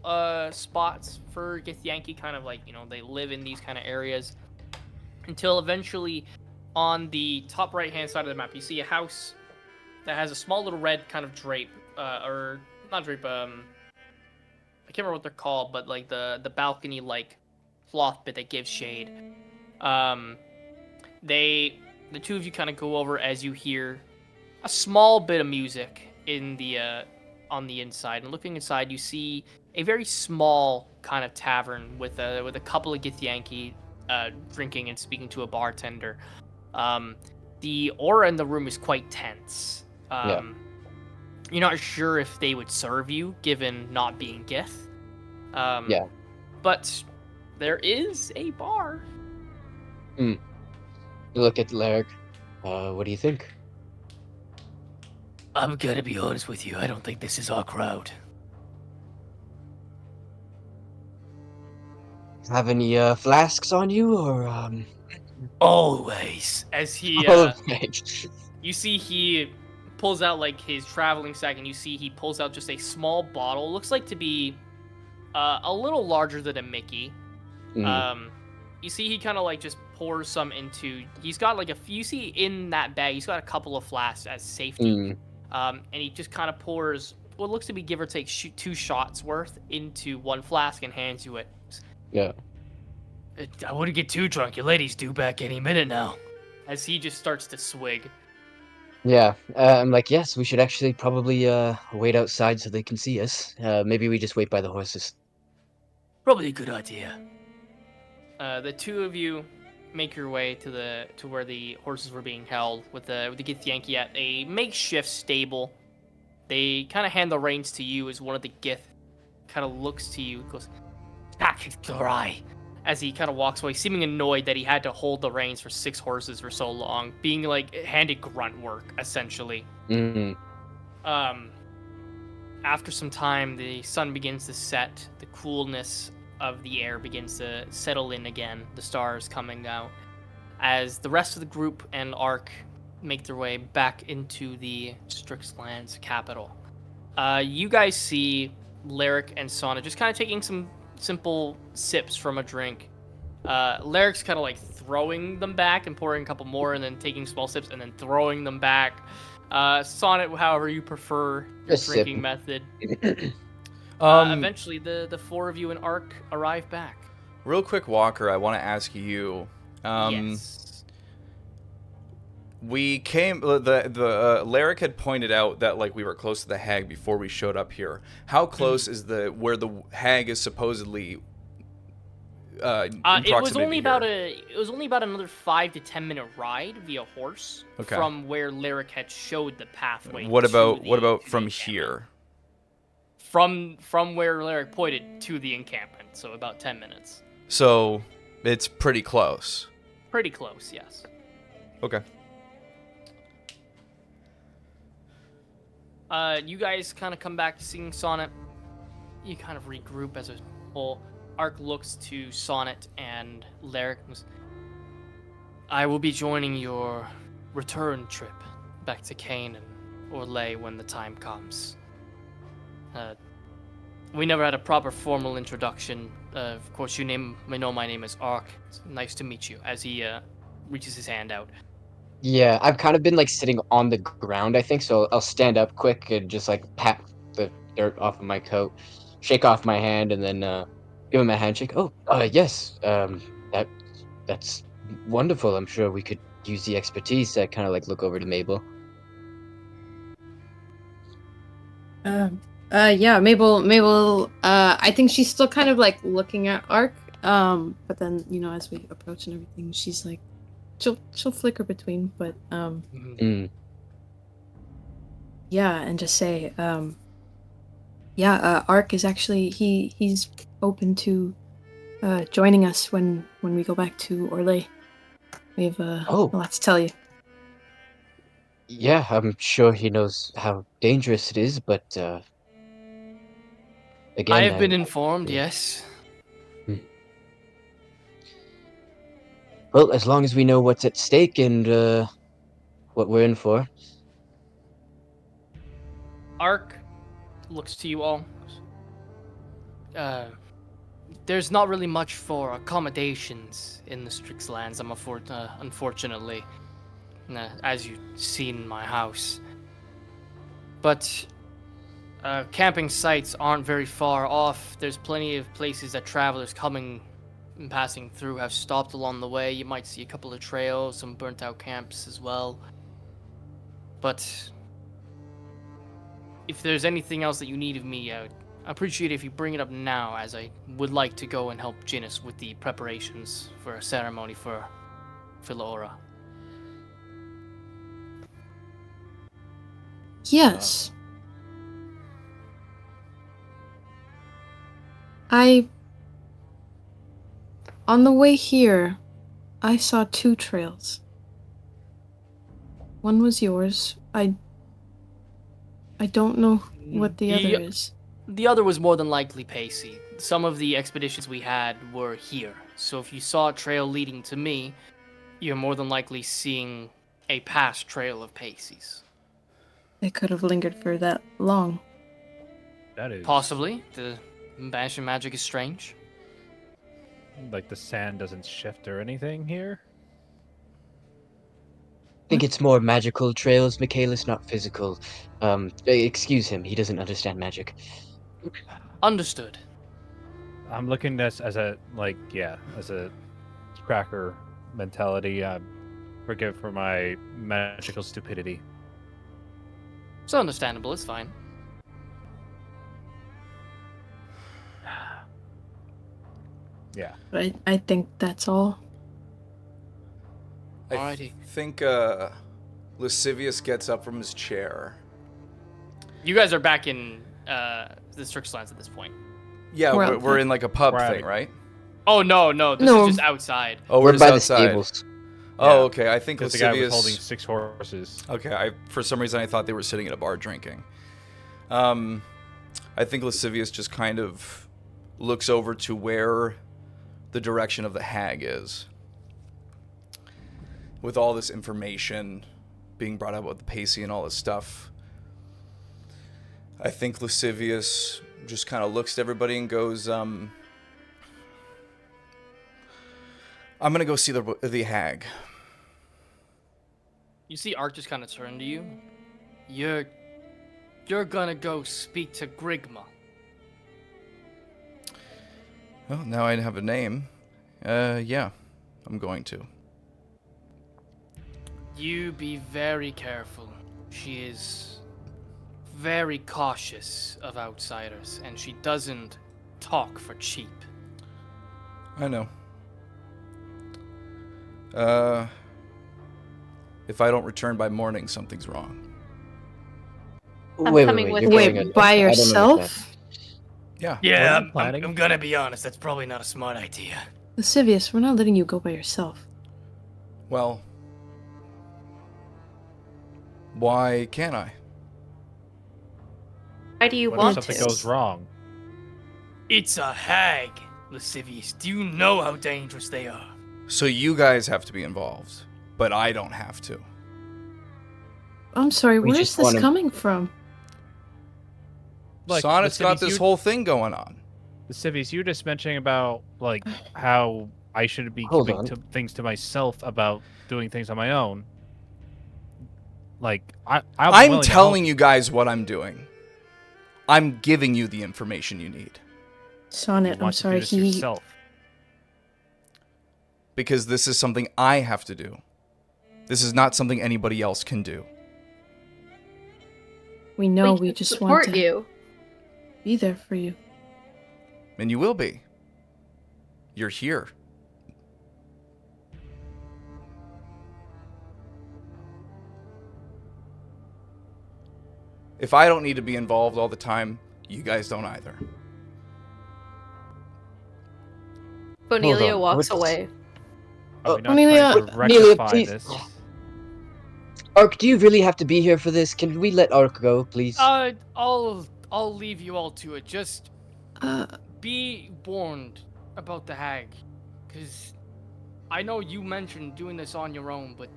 spots for Githyanki, kind of they live in these kind of areas. Until eventually, on the top right-hand side of the map, you see a house that has a small little red kind of drape, or not drape, I can't remember what they're called, but the balcony cloth bit that gives shade. The two of you kind of go over as you hear a small bit of music in the on the inside, and looking inside, you see a very small kind of tavern with a couple of Githyanki drinking and speaking to a bartender. The aura in the room is quite tense. Yeah. You're not sure if they would serve you, given not being Gith. Yeah. But there is a bar. You look at Larrick. What do you think? I'm gonna be honest with you, I don't think this is our crowd. Have any flasks on you, or Always. As he, Oh, right. you see he pulls out his traveling sack, and you see he pulls out just a small bottle. Looks like to be a little larger than a Mickey. Mm. You see he kind of just pours some into. He's got you see in that bag. He's got a couple of flasks as safety. Mm. And he just kind of pours what looks to be give or take 2 shots worth into one flask and hands you it. Yeah. I wouldn't get too drunk. Your lady's due back any minute now. As he just starts to swig. Yeah. I'm like, yes, we should actually probably wait outside so they can see us. Maybe we just wait by the horses. Probably a good idea. The 2 of you make your way to where the horses were being held with the Githyanki at a makeshift stable. They kind of hand the reins to you as one of the Gith kind of looks to you, goes, "Back, Dorai," as he kind of walks away, seeming annoyed that he had to hold the reins for 6 horses for so long, being like handed grunt work essentially. Mm. After some time, the sun begins to set. The coolness of the air begins to settle in again. The stars coming out as the rest of the group and Ark make their way back into the Strixlands capital. You guys see Lyric and Sona just kind of taking some simple sips from a drink. Lyric's kind of like throwing them back and pouring a couple more and then taking small sips and then throwing them back. Sonnet, however you prefer your Just drinking sipping. method. Um, Eventually, the 4 of you and Ark arrive back. Real quick, Walker, I want to ask you. Yes. We came. The Lyric had pointed out that like we were close to the hag before we showed up here. How close is where the hag is supposedly? In It was only proximity here? it was only about another 5 to 10 minute ride via horse Okay. from where Lyric had showed the pathway. What to about the from encampment. here? From where Lyric pointed to the encampment, so about 10 minutes. So it's pretty close. Pretty close, yes. Okay. You guys kind of come back to seeing Sonnet. You kind of regroup as a whole. Ark looks to Sonnet and Lyric. I will be joining your return trip back to Kane and Orlais when the time comes. We never had a proper formal introduction. Of course, may know my name is Ark. It's nice to meet you. As he reaches his hand out. Yeah, I've kind of been like sitting on the ground, I think, so I'll stand up quick and just like pat the dirt off of my coat, shake off my hand, and then give him a handshake. Oh, yes, that's wonderful. I'm sure we could use the expertise. I kind of like look over to Mabel. Yeah, Mabel, I think she's still kind of like looking at Ark. But then, as we approach and everything, she's like, she'll flicker between, but, yeah, and just say, Ark is actually, he's open to, joining us when we go back to Orlais. We have, a lot to tell you. Yeah, I'm sure he knows how dangerous it is, but again, I have been informed, yes. Well, as long as we know what's at stake and what we're in for. Ark looks to you all. There's not really much for accommodations in the Strixlands, unfortunately, as you've seen in my house. But camping sites aren't very far off. There's plenty of places that travelers coming and passing through have stopped along the way. You might see a couple of trails, some burnt out camps as well. But if there's anything else that you need of me, I appreciate it if you bring it up now, as I would like to go and help Jinnis with the preparations for a ceremony for Laura. Yes. On the way here, I saw 2 trails. One was yours. I don't know what the other is. The other was more than likely Pacey. Some of the expeditions we had were here, so if you saw a trail leading to me, you're more than likely seeing a past trail of Pacey's. They could have lingered for that long. That is Possibly. The banishment magic is strange. like the sand doesn't shift or anything here. think it's more magical trails, Michaelis, not physical. Excuse him, he doesn't understand magic. Understood. I'm looking at this as a as a cracker mentality. Forgive for my magical stupidity. It's understandable. It's fine. Yeah. But I think that's all. I Alrighty. think Lascivious gets up from his chair. You guys are back in the Strixlands at this point. Yeah, We're we're in like a pub We're thing, out. right? Oh no, this No. is just outside. Oh, We're just by the outside. stables. Oh, Yeah. okay. I think Because the guy was Lascivious. holding 6 horses. Okay, for some reason I thought they were sitting at a bar drinking. I think Lascivious just kind of looks over to where the direction of the hag is. With all this information being brought up about the Pacey and all this stuff, I think Lascivious just kind of looks at everybody and goes, I'm gonna go see the hag. You see Ark just kind of turn to you. You're gonna go speak to Grigma. Well, now I have a name. Yeah, I'm going to. You be very careful. She is very cautious of outsiders, and she doesn't talk for cheap. I know. If I don't return by morning, something's wrong. I'm Wait, coming with you're you. going Wait, on- by I don't yourself? understand. Yeah. Yeah, I'm planning. I'm gonna be honest. That's probably not a smart idea. Lascivious, we're not letting you go by yourself. Well, why can't I? Why do you What if want something to? goes wrong? It's a hag, Lascivious. Do you know how dangerous they are? So you guys have to be involved, but I don't have to. I'm sorry, We where's just this wanna- coming from? Like, Sonnet's got Lascivious, this whole thing going on. Lascivious, you were just mentioning about like how I should be Hold keeping on. things to myself about doing things on my own. Like I'm I'm willing to telling help you guys what I'm doing. I'm giving you the information you need. Sonnet, You I'm want to do sorry, this he... yourself. Because this is something I have to do. This is not something anybody else can do. We know, We we can just want support to you. be there for you. And you will be. You're here. If I don't need to be involved all the time, you guys don't either. Bonelia on, walks what's- away. Are we not Amelia- trying to Amelia, rectify please. this? Ark, do you really have to be here for this? Can we let Ark go, please? I'll leave you all to it. Just Uh, be warned about the hag, because I know you mentioned doing this on your own, but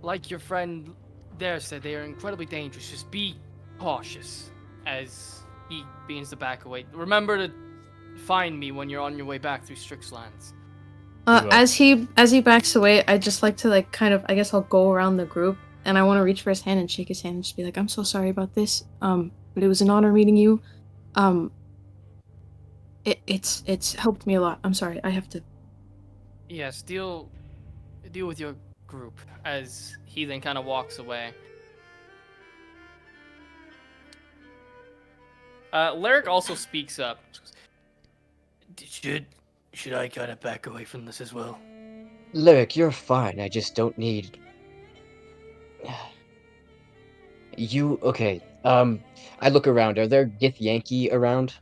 like your friend there said, they are incredibly dangerous. Just be cautious as he begins to back away. Remember to find me when you're on your way back through Strixlands. We will. as he backs away, I just like to like kind of, I guess I'll go around the group and I want to reach for his hand and shake his hand and just be like, I'm so sorry about this. But it was an honor meeting you. It's helped me a lot. I'm sorry. I have to. Yes, deal with your group as he then kind of walks away. Lyric also speaks up. Should I kind of back away from this as well? Lyric, you're fine. I just don't need. You okay? I look around. Are there Githyanki around?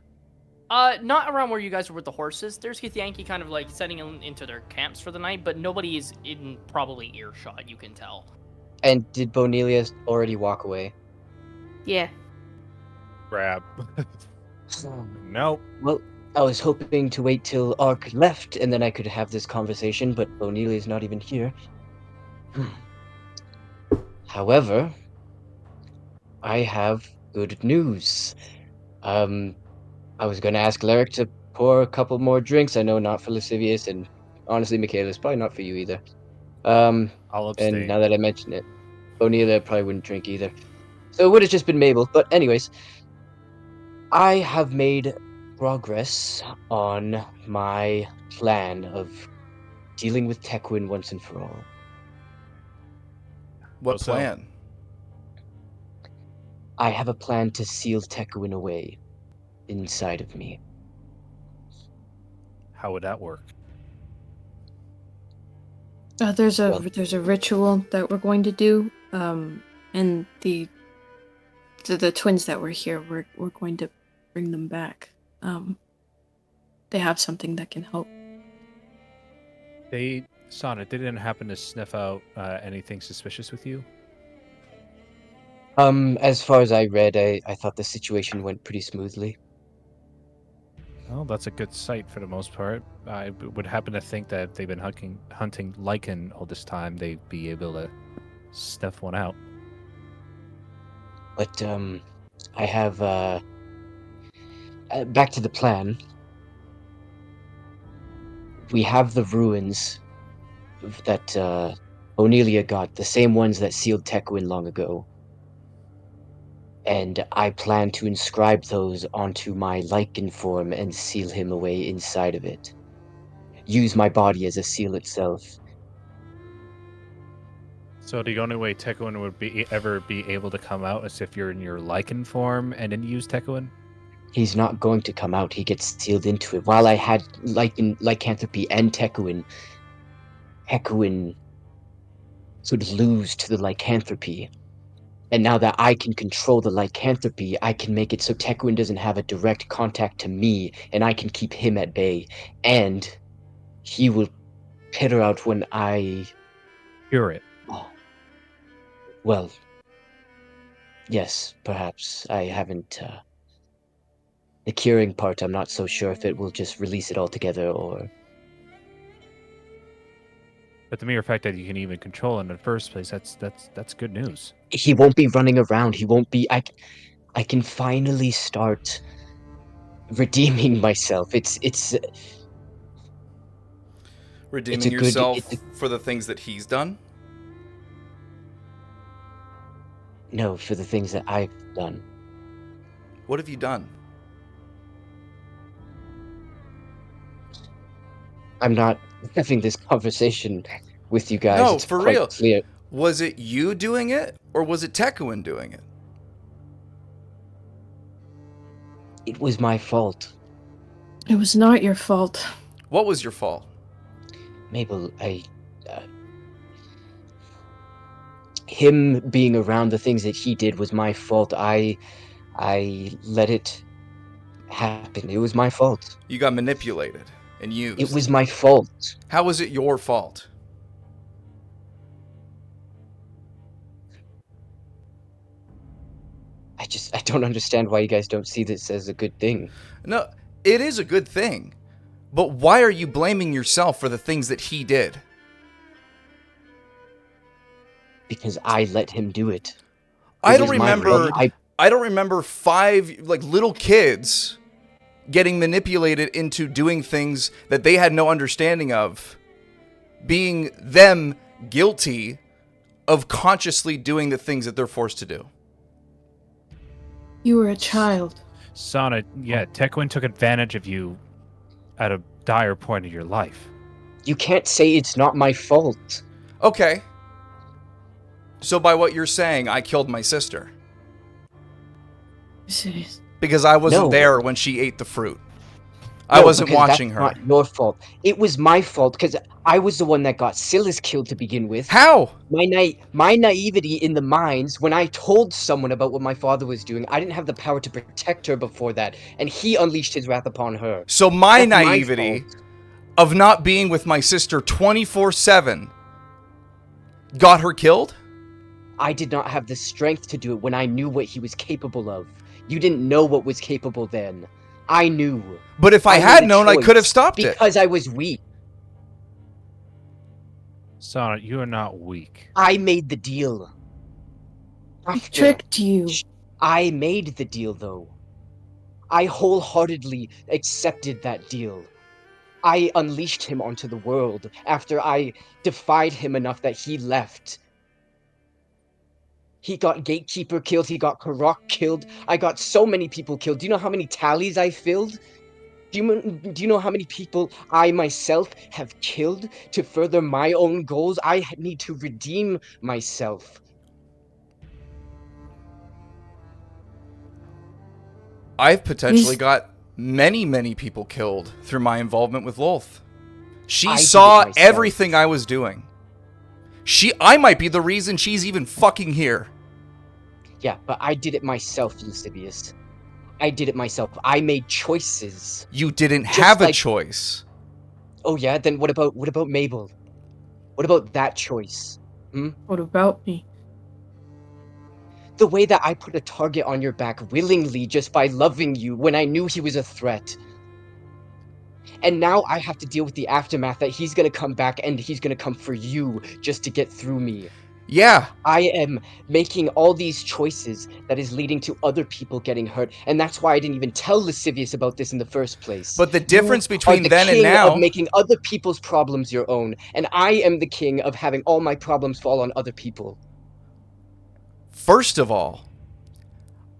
Not around where you guys were with the horses. There's Githyanki kind of like setting into their camps for the night, but nobody is in probably earshot, you can tell. And did Bonelia already walk away? Yeah. Grab. Nope. Well, I was hoping to wait till Ark left and then I could have this conversation, but Bonelia's not even here. However, I have good news. I was gonna ask Lyric to pour a couple more drinks. I know not for Lascivious, and honestly, Michaela, it's probably not for you either. I'll abstain. And now that I mention it, O'Neilla probably wouldn't drink either. So it would have just been Mabel. But anyways, I have made progress on my plan of dealing with Tekwin once and for all. What Oh, so- plan? I have a plan to seal Tekwin away inside of me. How would that work? There's a Well- there's a ritual that we're going to do, and the twins that were here, we're going to bring them back. They have something that can help. Sonnet, they didn't happen to sniff out anything suspicious with you? As far as I read, I thought the situation went pretty smoothly. Well, that's a good sight for the most part. I would happen to think that if they've been hunting lichen all this time, they'd be able to sniff one out. But I have back to the plan. We have the ruins that O'Neilla got, the same ones that sealed Tekwin long ago. And I plan to inscribe those onto my lichen form and seal him away inside of it. Use my body as a seal itself. So the only way Tekuen would ever be able to come out is if you're in your lichen form and then use Tekuen? He's not going to come out. He gets sealed into it. While I had lycanthropy and Tekwin could lose to the lycanthropy. And now that I can control the lycanthropy, I can make it so Tekwin doesn't have a direct contact to me, and I can keep him at bay. And he will peter out when I... Cure it. Oh. Well, yes, perhaps. I haven't... The curing part, I'm not so sure if it will just release it altogether or... But the mere fact that you can even control it in the first place, that's good news. He won't be running around. He won't be... I can finally start redeeming myself. It's Redeeming good- yourself it's for the things that he's done? no, for the things that I've done. What have you done? I'm not having this conversation with you guys. No, It's for quite real. clear. Was it you doing it, or was it Tekuen doing it? It was my fault. It was not your fault. What was your fault? Mabel, him being around the things that he did was my fault. I let it happen. It was my fault. You got manipulated and used. It was my fault. How was it your fault? I don't understand why you guys don't see this as a good thing. No, it is a good thing. But why are you blaming yourself for the things that he did? Because I let him do it. I It don't was my remember fault. I don't remember 5 little kids getting manipulated into doing things that they had no understanding of, being them guilty of consciously doing the things that they're forced to do. You were a child. Sonnet, yeah, Tekuen took advantage of you at a dire point of your life. You can't say it's not my fault. Okay. So by what you're saying, I killed my sister Serious. because I wasn't No. there when she ate the fruit. I No, wasn't because watching that's her. Not your fault. It was my fault because I was the one that got Silas killed to begin with. How? My naivety in the mines, when I told someone about what my father was doing, I didn't have the power to protect her before that, and he unleashed his wrath upon her. So my That's my naivety fault. of not being with my sister 24/7 got her killed? I did not have the strength to do it when I knew what he was capable of. You didn't know what was capable then. I knew. But if I made had a known, I could have choice stopped it. because I was weak. Sonnet, you are not weak. I made the deal. He After- tricked you. I made the deal, though. I wholeheartedly accepted that deal. I unleashed him onto the world after I defied him enough that he left. He got Gatekeeper killed, he got Karok killed, I got so many people killed. Do you know how many tallies I filled? Do you know how many people I myself have killed to further my own goals? I need to redeem myself. I've potentially He's- got many people killed through my involvement with Lolth. She I did it saw myself. everything I was doing. I might be the reason she's even fucking here. Yeah, but I did it myself, Eusebius. I did it myself. I made choices. You didn't Just have a like- choice. Oh yeah, then what about Mabel? What about that choice? What about me? The way that I put a target on your back willingly just by loving you when I knew he was a threat. And now I have to deal with the aftermath that he's gonna come back and he's gonna come for you just to get through me. Yeah, I am making all these choices that is leading to other people getting hurt, and that's why I didn't even tell Lascivious about this in the first place. but the You difference are between the then and king now... of making other people's problems your own, and I am the king of having all my problems fall on other people. First of all,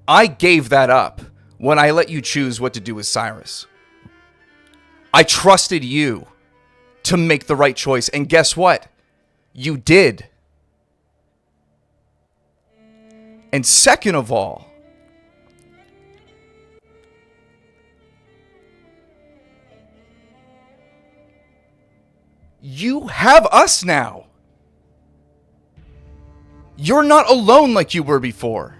I gave that up when I let you choose what to do with Cyrus. I trusted you to make the right choice, and guess what? You did. And second of all, you have us now. You're not alone like you were before.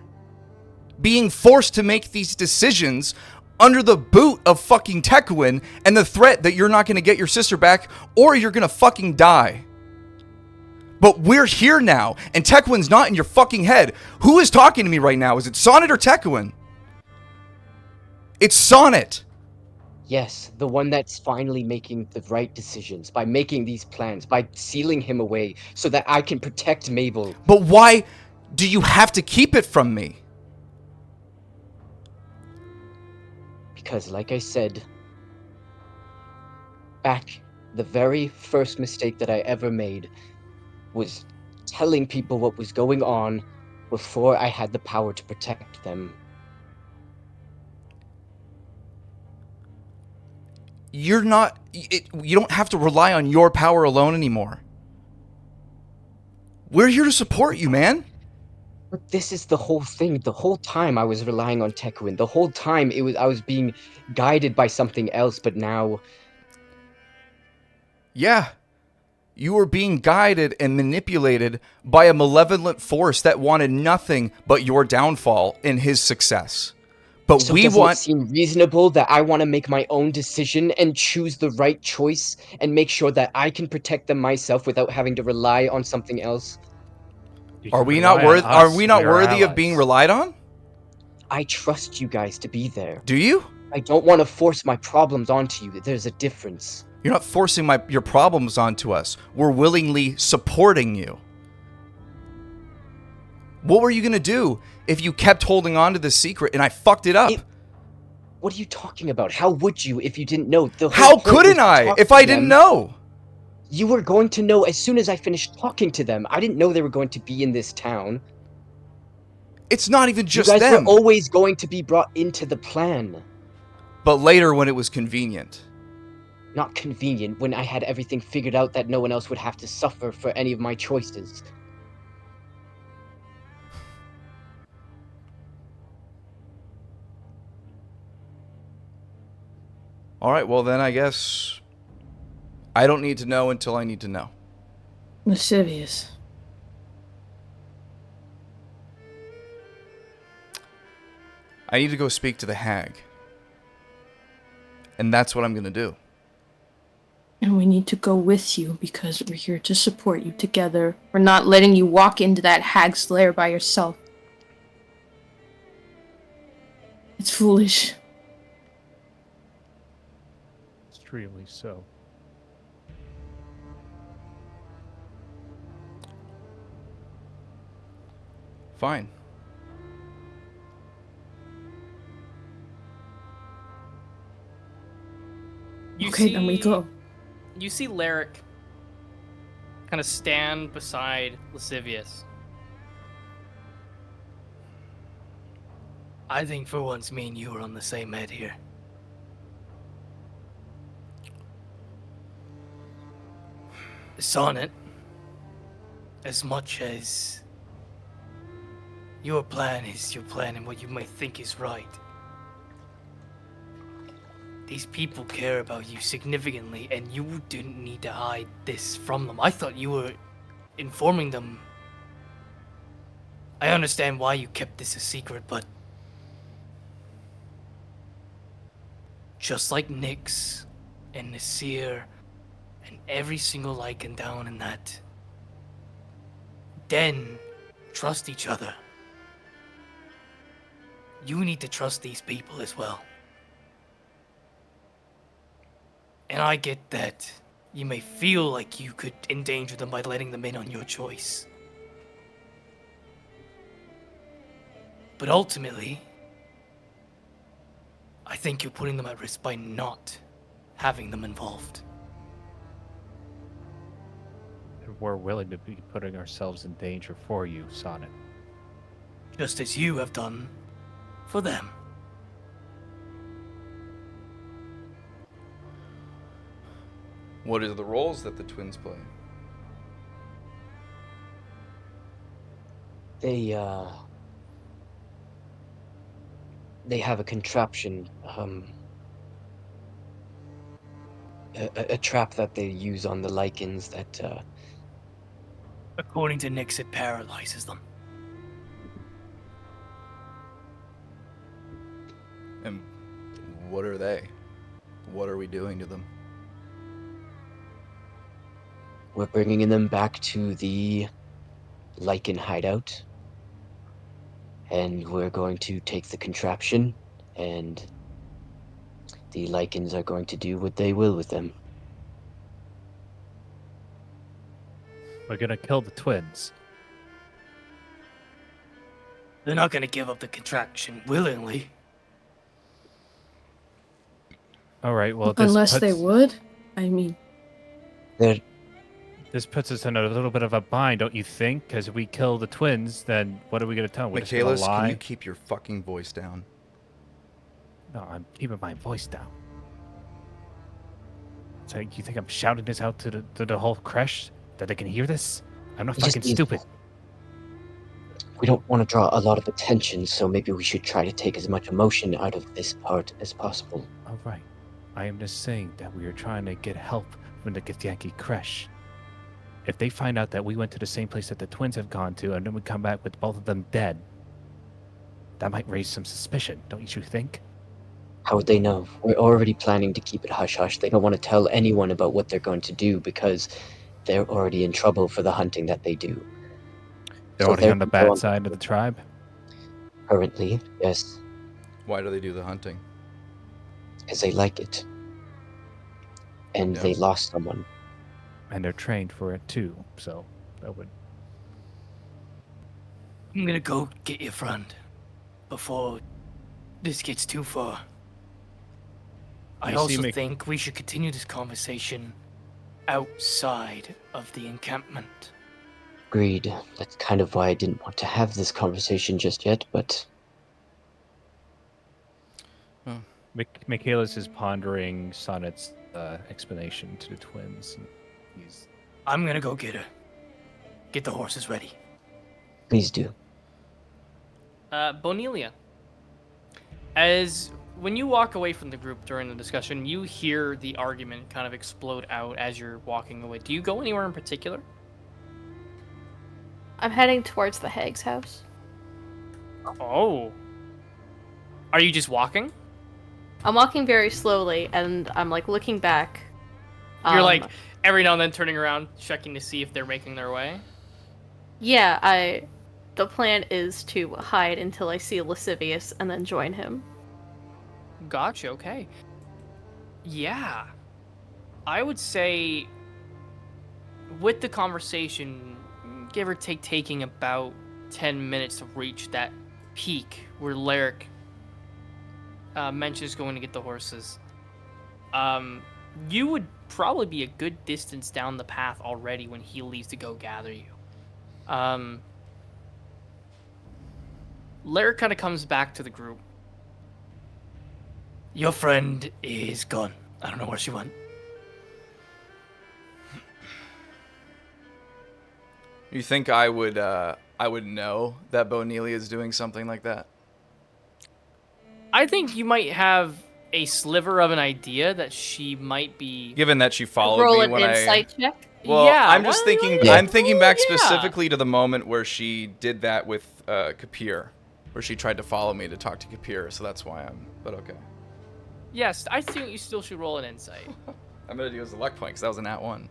Being forced to make these decisions under the boot of fucking Tekuin and the threat that you're not going to get your sister back or you're going to fucking die. But we're here now, and Tekuin's not in your fucking head. Who is talking to me right now? Is it Sonnet or Tekuin? It's Sonnet. Yes, the one that's finally making the right decisions by making these plans, by sealing him away so that I can protect Mabel. But why do you have to keep it from me? Because, like I said, back, the very first mistake that I ever made was telling people what was going on before I had the power to protect them. You don't have to rely on your power alone anymore. We're here to support you, man. But this is the whole thing. The whole time I was relying on Tekuin. The whole time I was being guided by something else, but now Yeah. You were being guided and manipulated by a malevolent force that wanted nothing but your downfall and his success. But so we doesn't want... it seem reasonable that I want to make my own decision and choose the right choice and make sure that I can protect them myself without having to rely on something else? You Are can we not rely on Are us. we not We are worthy of being allies. relied on? I trust you guys to be there. Do you? I don't want to force my problems onto you. There's a difference. You're not forcing your problems onto us. We're willingly supporting you. What were you going to do if you kept holding on to this secret and I fucked it up? What are you talking about? How would you if you didn't know? The whole How point was couldn't to I talk if to I didn't them. know? You were going to know as soon as I finished talking to them. I didn't know they were going to be in this town. It's not even just you guys them. were always going to be brought into the plan. But later when it was convenient. Not convenient when I had everything figured out that no one else would have to suffer for any of my choices. All right, well then I guess I don't need to know until I need to know. Lascivious. I need to go speak to the hag. And that's what I'm going to do. And we need to go with you because we're here to support you together. We're not letting you walk into that hag's lair by yourself. It's foolish. Extremely so. Fine. You Okay, then we see go. you see Lyric kind of stand beside Lascivious. I think for once me and you are on the same head here. Sonnet, as much as your plan is your plan and what you may think is right, these people care about you significantly, and you didn't need to hide this from them. I thought you were informing them. I understand why you kept this a secret, but just like Nyx and Nasir and every single Lycan down in that den trust each other, you need to trust these people as well. And I get that you may feel like you could endanger them by letting them in on your choice. But ultimately, I think you're putting them at risk by not having them involved. And we're willing to be putting ourselves in danger for you, Sonnet. Just as you have done for them. What are the roles that the twins play? They have a contraption, a trap that they use on the Lycans that, According to Nyx, it paralyzes them. And what are they? What are we doing to them? we're bringing them back to the Lycan hideout. And we're going to take the contraption, and the Lycans are going to do what they will with them. We're gonna kill the twins. They're not gonna give up the contraction willingly. All right. Well, Unless they would. I mean, this puts us in a little bit of a bind, don't you think? Because if we kill the twins, then what are we gonna tell them? We're just gonna Michaelis, lie. can you keep your fucking voice down? No, I'm keeping my voice down. So you think I'm shouting this out to the whole creche that they can hear this? I'm not We just fucking need- stupid. We don't want to draw a lot of attention, so maybe we should try to take as much emotion out of this part as possible. All right. I am just saying that we are trying to get help from the Githyanki creche. If they find out that we went to the same place that the twins have gone to, and then we come back with both of them dead, that might raise some suspicion, don't you think? How would they know? We're already planning to keep it hush-hush. They don't want to tell anyone about what they're going to do because they're already in trouble for the hunting that they do. They're So already on the people bad side of the tribe? Currently, yes, Why do they do the hunting? because they like it. And Yeah. they lost someone. And they're trained for it too, so that would... I'm gonna go get your friend before this gets too far. I You see also me- think we should continue this conversation outside of the encampment. Agreed. That's kind of why I didn't want to have this conversation just yet, but Michaelis is pondering Sonnet's explanation to the twins. He's... I'm gonna go get her. Get the horses ready. please do. Bonelia, as when you walk away from the group during the discussion, you hear the argument kind of explode out as you're walking away. Do you go anywhere in particular? I'm heading towards the hag's house. Oh. Are you just walking? I'm walking very slowly, and I'm like looking back. You're like every now and then turning around, checking to see if they're making their way. Yeah, the plan is to hide until I see Lascivious and then join him. Gotcha, okay. Yeah. I would say with the conversation, give or take taking about 10 minutes to reach that peak where Lyric mentions going to get the horses. You would probably be a good distance down the path already when he leaves to go gather you. Lair kind of comes back to the group. Your friend is gone. I don't know where she went. You think I would know that Bonelia is doing something like that? I think you might have a sliver of an idea that she might be. Given that she followed Roll me an when insight check. Well, Yeah, I'm just why don't thinking. you- I'm thinking back Yeah. specifically to the moment where she did that with Kapir, where she tried to follow me to talk to Kapir. So that's why I'm. But okay. Yes, I think you still should roll an insight. I'm gonna use the luck point because that was an @1.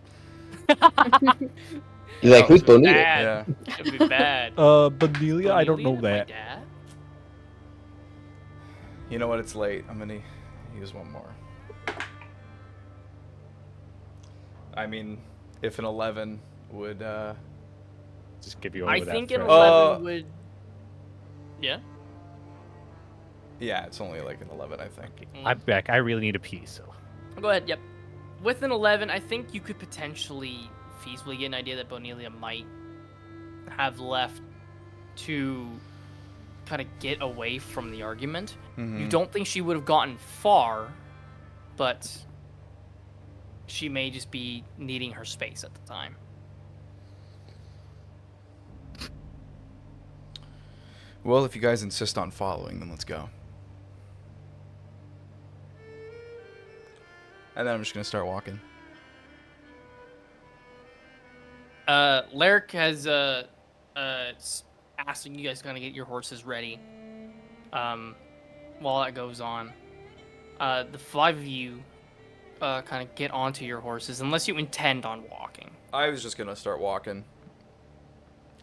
You're like, No, who's Bonita? Bad. Yeah. It'd be bad. Benelia, I don't know Bonelia, my that. dad? You know what? It's late. I'm gonna use one more. I mean, if an 11 would. Just give you over I that think an threat. 11 would. Yeah. Yeah, it's only like an 11, I think. I'm back. I really need a pee, so. Go ahead. Yep. With an 11, I think you could potentially feasibly get an idea that Bonelia might have left to kind of get away from the argument. You don't think she would have gotten far, but she may just be needing her space at the time. Well, if you guys insist on following, then let's go. And then I'm just gonna start walking. Lyric has asking you guys to kind of get your horses ready. While that goes on, the 5 of you kind of get onto your horses, unless you intend on walking. I was just gonna start walking.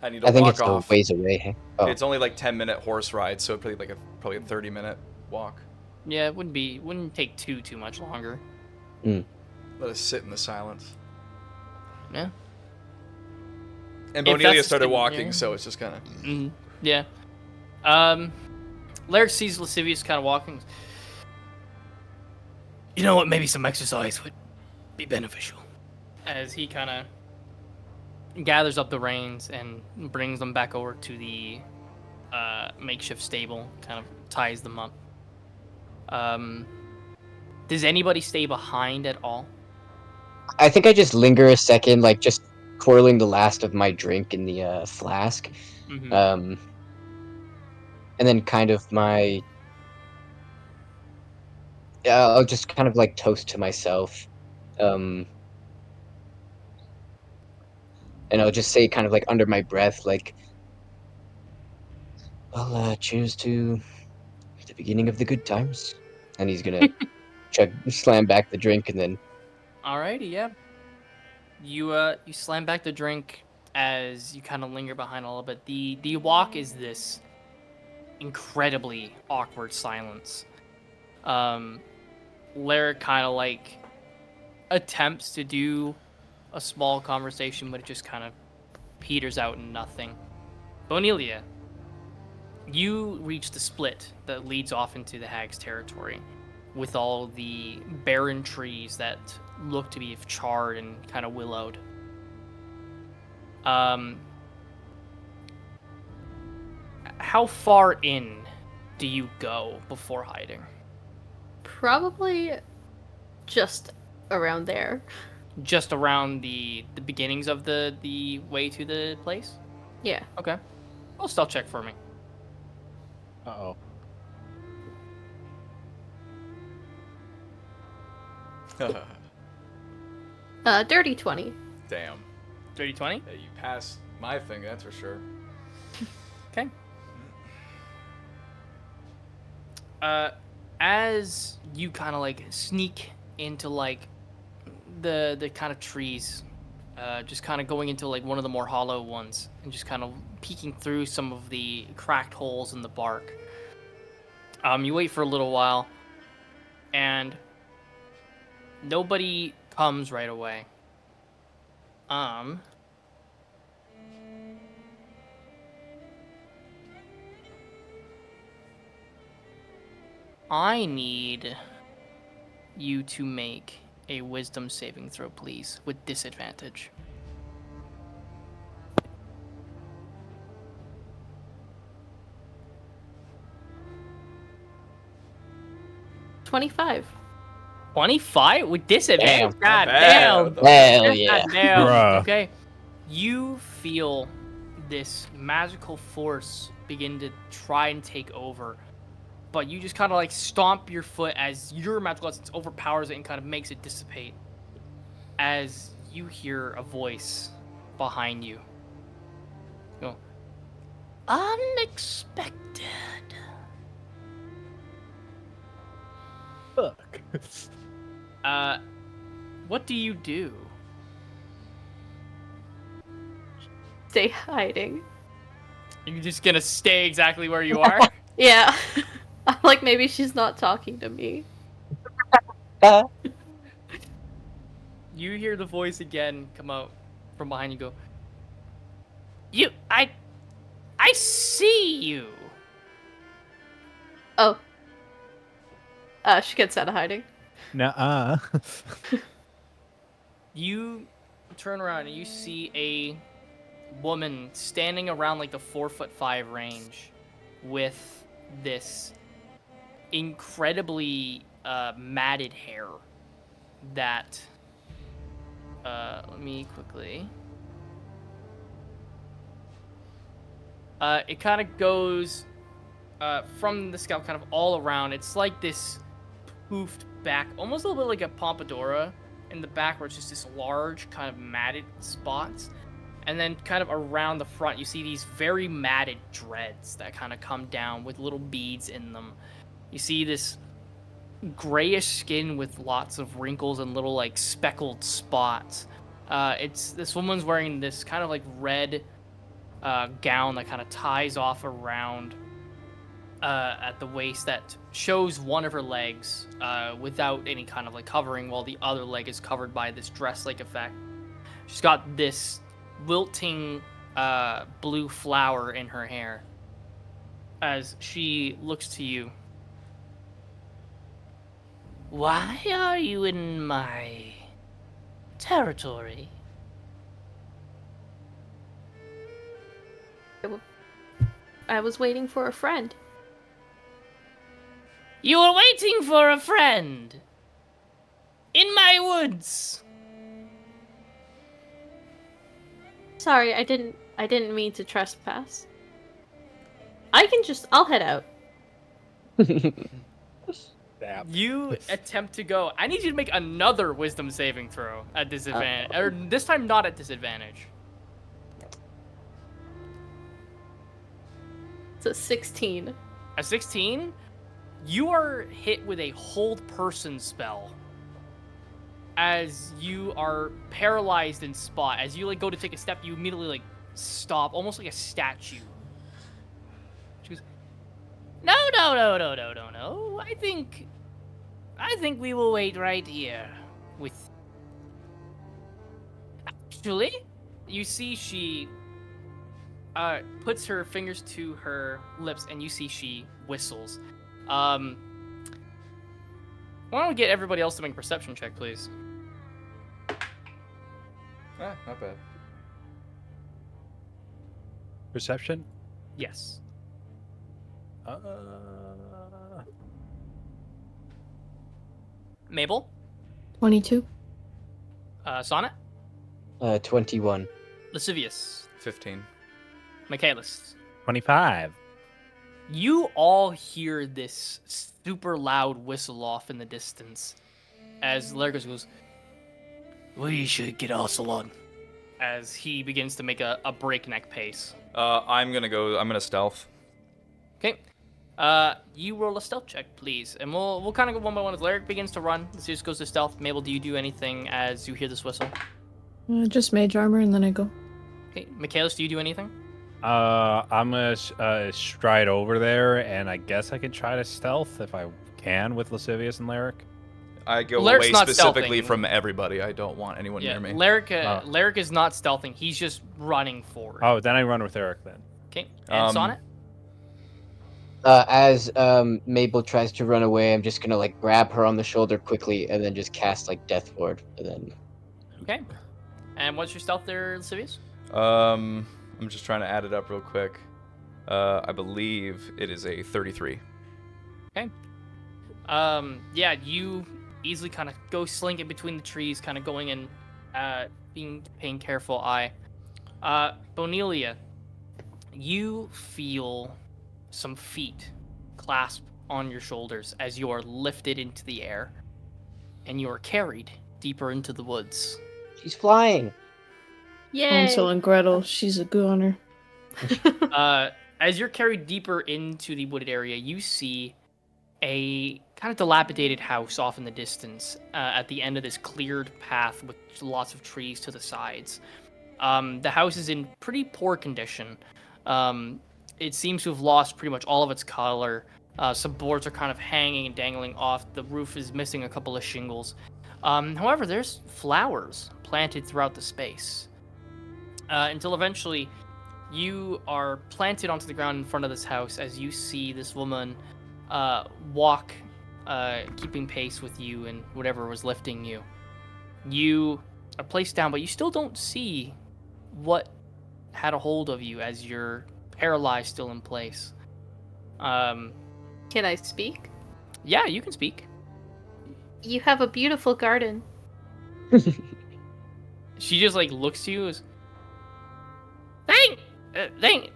I need to I think walk it's off. a ways away. Hey? Oh. It's only like 10-minute horse ride, so probably like probably a 30-minute walk. Yeah, it wouldn't take too much longer. Let us sit in the silence. Yeah. And If Bonelia that's started the- walking, yeah. so it's just kind of. Yeah. Lyric sees Lascivious kind of walking. You know what? Maybe some exercise would be beneficial. As he kind of gathers up the reins and brings them back over to the makeshift stable, kind of ties them up. Does anybody stay behind at all? I think I just linger a second, like just twirling the last of my drink in the flask. Mm-hmm. And then kind of I'll just kind of like toast to myself. And I'll just say kind of like under my breath, like, well, cheers to the beginning of the good times. And he's gonna slam back the drink and then Alrighty, yeah. You slam back the drink as you kind of linger behind a little bit. The walk is this incredibly awkward silence. Lyric kind of like attempts to do a small conversation, but it just kind of peters out in nothing. Bonelia, you reach the split that leads off into the hag's territory, with all the barren trees that look to be charred and kind of willowed. How far in do you go before hiding? Probably just around there. Just around the beginnings of the way to the place? Yeah. Okay. Well, stealth check for me. Uh-oh. Dirty 20. Damn. 30-20? Yeah, you passed my thing, that's for sure. Okay. As you kind of like sneak into like the kind of trees, just kind of going into like one of the more hollow ones and just kind of peeking through some of the cracked holes in the bark. You wait for a little while, and nobody comes right away. I need you to make a wisdom saving throw, please, with disadvantage. $25. 25 with disadvantage? Damn. God Not bad. damn. What the fuck? Hell yeah. God damn. Bruh. Okay. You feel this magical force begin to try and take over, but you just kind of like stomp your foot as your magical essence overpowers it and kind of makes it dissipate. As you hear a voice behind you. Go. Unexpected. Fuck. What do you do? Stay hiding. You're just gonna stay exactly where you are? Yeah. I'm like, maybe she's not talking to me. You hear the voice again come out from behind you. Go. I see you. Oh. She gets out of hiding. Nuh-uh. You turn around and you see a woman standing around like the 4'5" range with this incredibly matted hair that let me quickly it kind of goes from the scalp kind of all around. It's like this poofed back, almost a little bit like a pompadour in the back, where it's just this large kind of matted spots. And then kind of around the front, you see these very matted dreads that kind of come down with little beads in them. You see this grayish skin with lots of wrinkles and little like speckled spots. It's this woman's wearing this kind of like red gown that kind of ties off around at the waist that shows one of her legs without any kind of like covering, while the other leg is covered by this dress-like effect. She's got this wilting blue flower in her hair as she looks to you. Why are you in my territory? I was waiting for a friend. You were waiting for a friend in my woods. Sorry, I didn't mean to trespass. I'll head out. You attempt to go. I need you to make another wisdom saving throw at disadvantage. Or this time not at disadvantage. It's a 16. A 16? You are hit with a hold person spell. As you are paralyzed in spot. As you like go to take a step, you immediately like stop, almost like a statue. She goes, No. I think we will wait right here with. Actually, you see she puts her fingers to her lips, and you see she whistles. Why don't we get everybody else to make a perception check, please? Not bad. Perception? Yes. Mabel? 22. Sonnet? 21. Lascivious? 15. Michaelis? 25. You all hear this super loud whistle off in the distance as Largus goes, we should get our salon. As he begins to make a breakneck pace. I'm gonna stealth. Okay. You roll a stealth check, please. And we'll kind of go one by one as Lyric begins to run. This just goes to stealth. Mabel, do you do anything as you hear this whistle? Just mage armor and then I go. Okay. Michaelis, do you do anything? I'm gonna stride over there, and I guess I can try to stealth if I can with Lascivious and Lyric. I go Lyric's away not specifically stealthing. from everybody. I don't want anyone Yeah, near me. Lyric is not stealthing. He's just running forward. Oh, then I run with Eric then. Okay. And Um, Sonnet? As Mabel tries to run away, I'm just gonna like grab her on the shoulder quickly and then just cast like Death Ward, and then Okay. And what's your stealth there, Lascivious? I'm just trying to add it up real quick. I believe it is a 33. Okay. Yeah, you easily kind of go slinking between the trees, kind of going in, paying careful eye. Bonelia, you feel some feet clasp on your shoulders as you are lifted into the air, and you are carried deeper into the woods. she's flying. Yay! Hansel and Gretel, she's a goner. As you're carried deeper into the wooded area, you see a kind of dilapidated house off in the distance at the end of this cleared path with lots of trees to the sides. The house is in pretty poor condition. It seems to have lost pretty much all of its color. Some boards are kind of hanging and dangling off. The roof is missing a couple of shingles. However, there's flowers planted throughout the space. Until eventually, you are planted onto the ground in front of this house as you see this woman walk, keeping pace with you and whatever was lifting you. You are placed down, but you still don't see what had a hold of you as you're paralyzed still in place. Can I speak? Yeah, you can speak. You have a beautiful garden. She just like looks to you as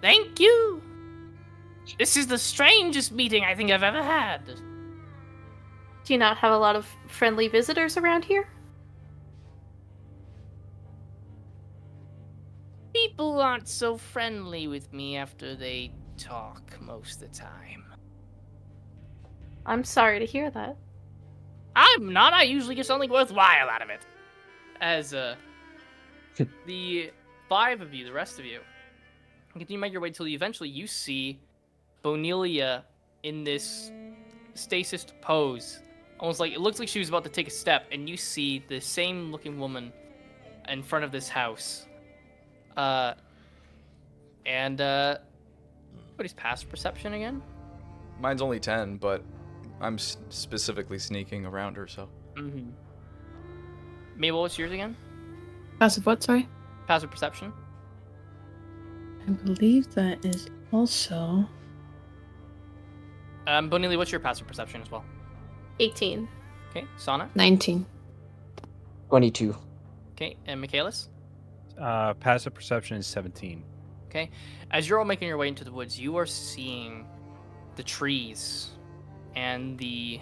thank you. This is the strangest meeting I think I've ever had. Do you not have a lot of friendly visitors around here? People aren't so friendly with me after they talk most of the time. I'm sorry to hear that. I'm not. I usually get something worthwhile out of it. As the five of you, the rest of you, continue to make your way till eventually you see Bonelia in this stasis pose. Almost like it looks like she was about to take a step, and you see the same looking woman in front of this house. What is passive perception again? Mine's only 10, but I'm specifically sneaking around her, so. Mm-hmm. Mabel, what's yours again? Passive what, sorry? Passive perception. I believe that is also... Bonelia, what's your passive perception as well? 18. Okay, Sana. 19. 22. Okay, and Michaelis. Passive perception is 17. Okay, as you're all making your way into the woods, you are seeing the trees and the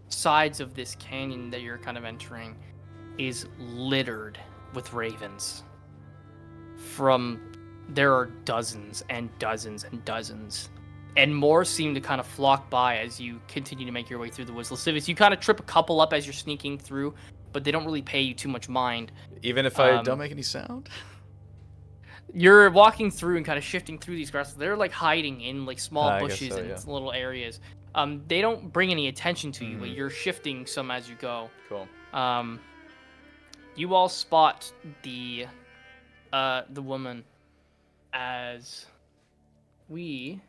sides of this canyon that you're kind of entering is littered with ravens. There are dozens and dozens and dozens. And more seem to kind of flock by as you continue to make your way through the woods. Lascivious, you kind of trip a couple up as you're sneaking through, but they don't really pay you too much mind. Even if I don't make any sound? You're walking through and kind of shifting through these grasses. They're like hiding in like small I guess bushes so, and yeah. little areas. They don't bring any attention to you, but Mhm. you're shifting some as you go. Cool. You all spot the woman as we...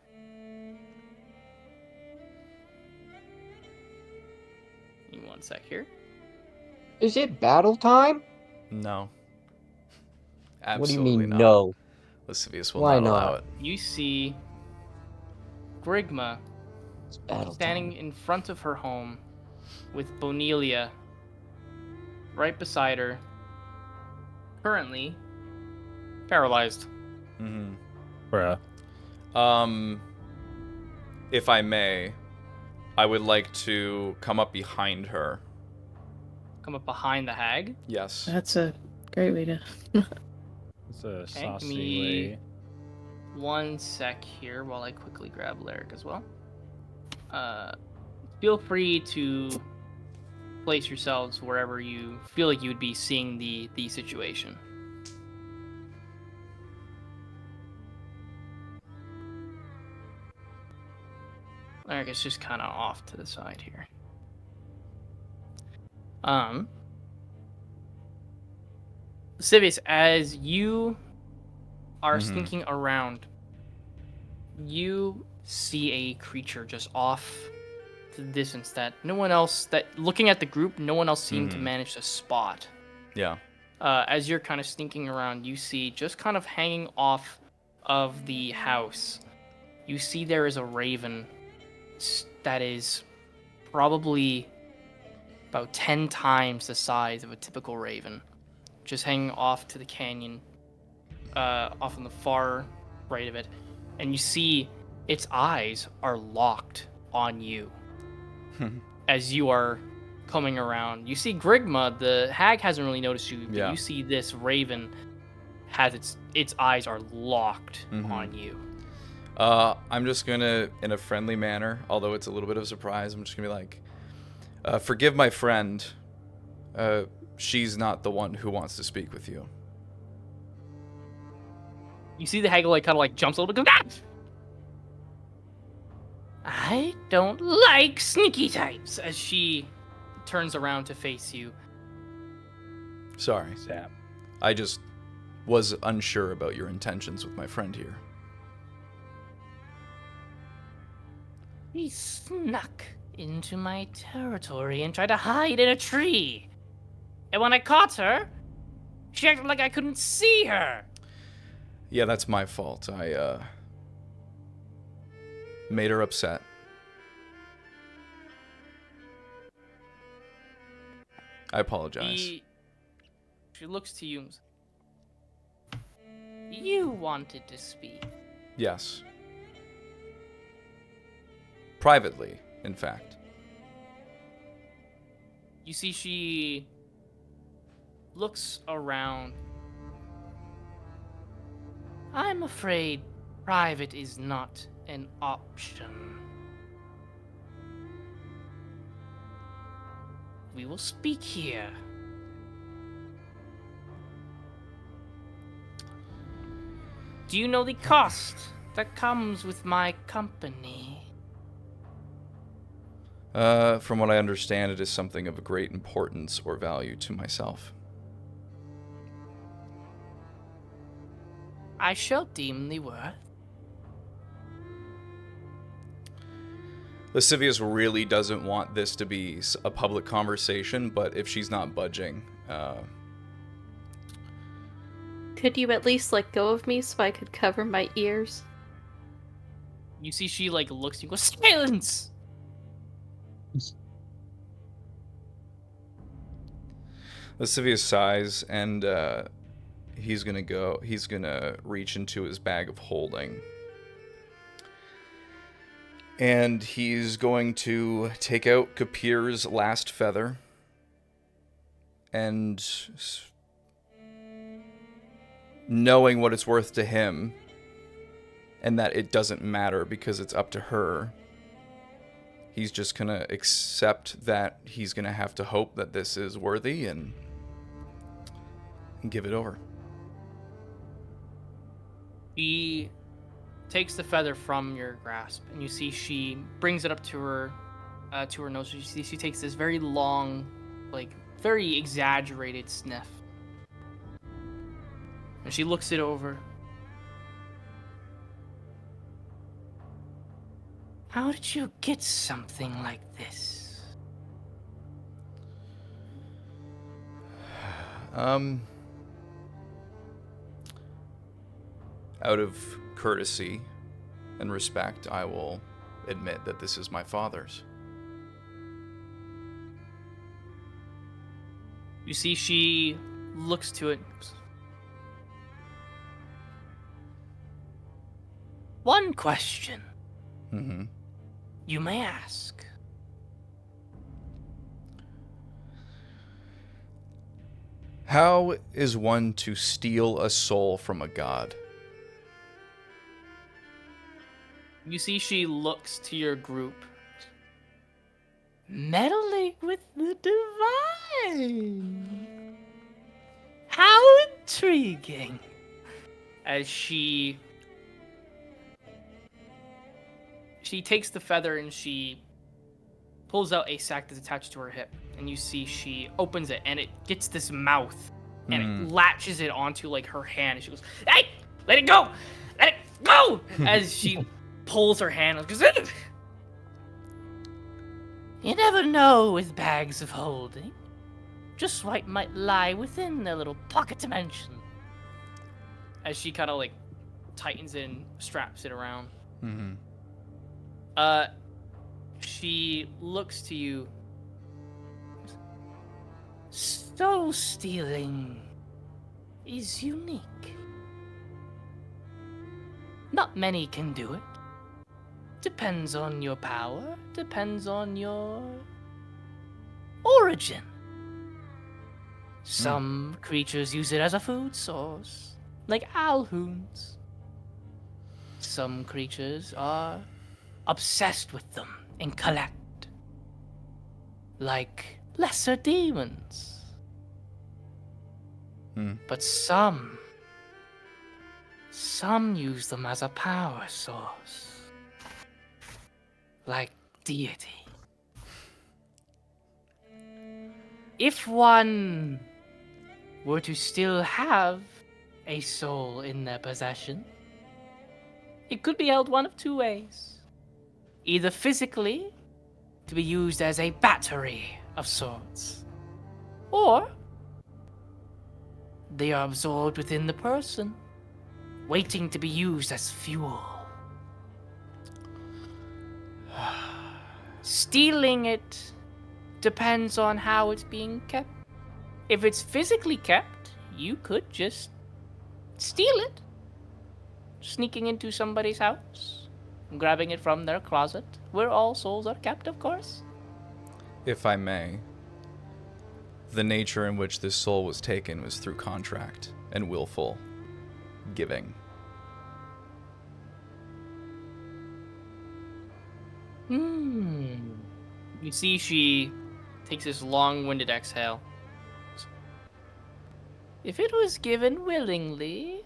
Give me one sec here. Is it battle time? No. What do Absolutely you mean not. no? Lascivious will Why not allow not? it. You see Grigma It's battle standing time. in front of her home with Bonelia right beside her, currently paralyzed. Mm-hmm. Bruh. If I may, I would like to come up behind her. Come up behind the hag. Yes. That's a great way to... It's a Okay, give saucy me way. one sec here while I quickly grab Lyric as well. Feel free to place yourselves wherever you feel like you would be seeing the situation. Lyric is just kind of off to the side here. Civius, as you are Mhm. sneaking around, you see a creature just off to the distance that no one else, that looking at the group, no one else seemed to manage to spot. Yeah. As you're kind of sneaking around, you see just kind of hanging off of the house, you see there is a raven that is probably about 10 times the size of a typical raven, just hanging off to the canyon, off on the far right of it. And you see its eyes are locked on you as you are coming around. You see Grigma, the hag hasn't really noticed you, but you see this raven has its eyes are locked on you. I'm just gonna, in a friendly manner, although it's a little bit of a surprise, I'm just gonna be like, forgive my friend. She's not the one who wants to speak with you. You see the hag like kind of like jumps a little bit, goes, "Ah!" I don't like sneaky types, as she turns around to face you. Sorry. Sap. I just was unsure about your intentions with my friend here. He snuck into my territory and tried to hide in a tree. And when I caught her, she acted like I couldn't see her. Yeah, that's my fault. I made her upset. I apologize. She looks to you and says, "You wanted to speak." Yes. Privately, in fact. You see she looks around. I'm afraid private is not an option. We will speak here. Do you know the cost that comes with my company? From what I understand, it is something of a great importance or value to myself. I shall deem the worth. Lascivious really doesn't want this to be a public conversation, but if she's not budging, Could you at least let go of me so I could cover my ears? You see she like looks at you and goes, "Silence!" Lascivious sighs, and he's gonna reach into his bag of holding. And he's going to take out Kapir's last feather. And knowing what it's worth to him, and that it doesn't matter because it's up to her, he's just gonna accept that he's gonna have to hope that this is worthy and give it over. She takes the feather from your grasp, and you see she brings it up to her nose. You see she takes this very long, like very exaggerated sniff, and she looks it over. How did you get something like this? Out of courtesy and respect, I will admit that this is my father's. You see she looks to it. One question you may ask. How is one to steal a soul from a god? You see she looks to your group. Meddling with the divine. How intriguing. As she takes the feather and she pulls out a sack that's attached to her hip. And you see she opens it and it gets this mouth. And it latches it onto like her hand. And she goes, "Hey, let it go! Let it go!" As she pulls her hand and goes, "Ugh." You never know with bags of holding. Just what might lie within their little pocket dimension. As she kind of like tightens it and straps it around. Mm-hmm. She looks to you. Soul stealing is unique. Not many can do it. Depends on your power, depends on your origin. Some creatures use it as a food source, like owlhoons. Some creatures are obsessed with them and collect, like lesser demons. But some use them as a power source, like deity. If one were to still have a soul in their possession, it could be held one of two ways. Either physically, to be used as a battery of sorts, or they are absorbed within the person, waiting to be used as fuel. Stealing it depends on how it's being kept. If it's physically kept, you could just steal it. Sneaking into somebody's house, grabbing it from their closet, where all souls are kept, of course. If I may, the nature in which this soul was taken was through contract and willful giving. You see she takes this long-winded exhale. If it was given willingly,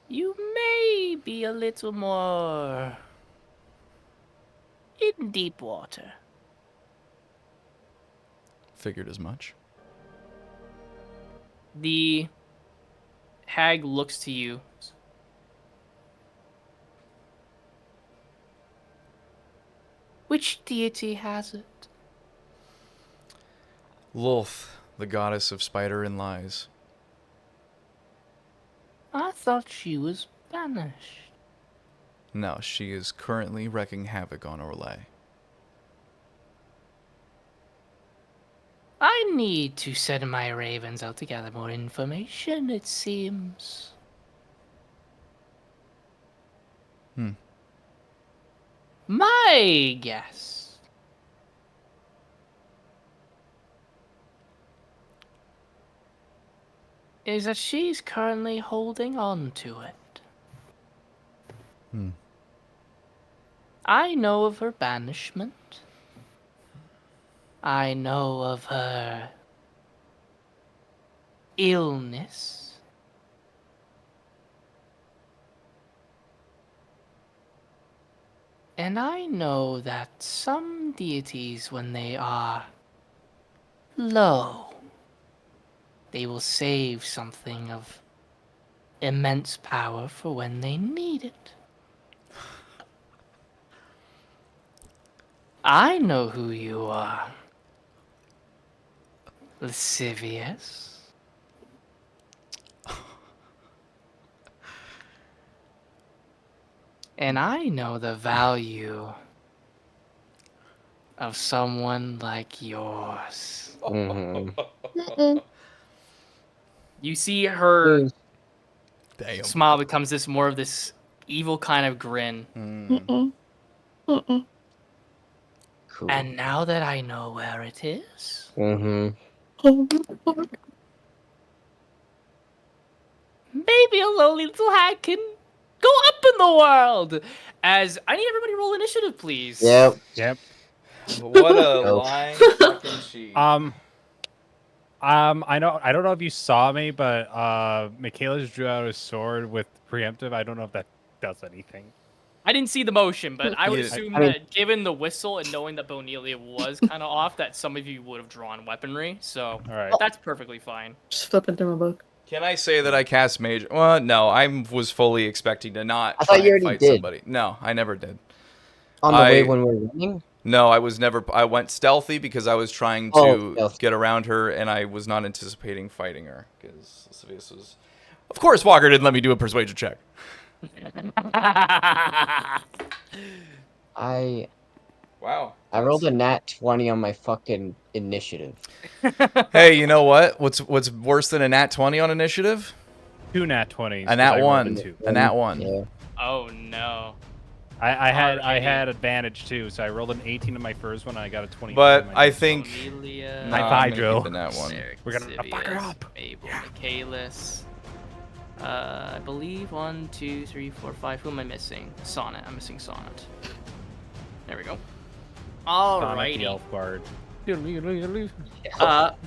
you may be a little more in deep water. Figured as much. The hag looks to you. Which deity has it? Lulth, the goddess of spider and lies. I thought she was banished. No, she is currently wreaking havoc on Orlais. I need to send my ravens out to gather more information, it seems. My guess is that she's currently holding on to it. I know of her banishment. I know of her illness. And I know that some deities, when they are low, they will save something of immense power for when they need it. I know who you are. Lascivious. And I know the value of someone like yours. You see her Damn. smile becomes this more of this evil kind of grin. Cool. And now that I know where it is, maybe a lonely little hag can go up in the world. As I need everybody to roll initiative, please. Yep. What a lying fucking cheat. I don't know if you saw me, but Michaela just drew out a sword with preemptive. I don't know if that does anything. I didn't see the motion, but I would Yeah. assume I mean- that given the whistle and knowing that Bonelia was kind of off, that some of you would have drawn weaponry. So All right. that's perfectly fine. Just flipping through my book. Can I say that I cast Mage? Well, no. I was fully expecting to not I try thought you and already fight did. somebody. No, I never did. On the way when we're running? No, I was never. I went stealthy because I was trying to stealthy. get around her, and I was not anticipating fighting her because Lascivious was. Of course, Walker didn't let me do a persuasion check. Wow. I rolled a nat 20 on my fucking initiative. Hey, you know what? What's worse than a nat 20 on initiative? 2 nat 20s. A nat I rolled 1. a 2. A nat 1. Yeah. Oh no. I Alrighty. had advantage too, so I rolled an 18 on my first one and I got a 20. But I think Cornelia, no, High I'm five, gonna Joe. keep the nat 1. We're gonna fuck her up. Mabel, Michaelis. I believe 1, 2, 3, 4, 5. Who am I missing? Sonnet. I'm missing Sonnet. There we go. Sonic the Alrighty. elf guard.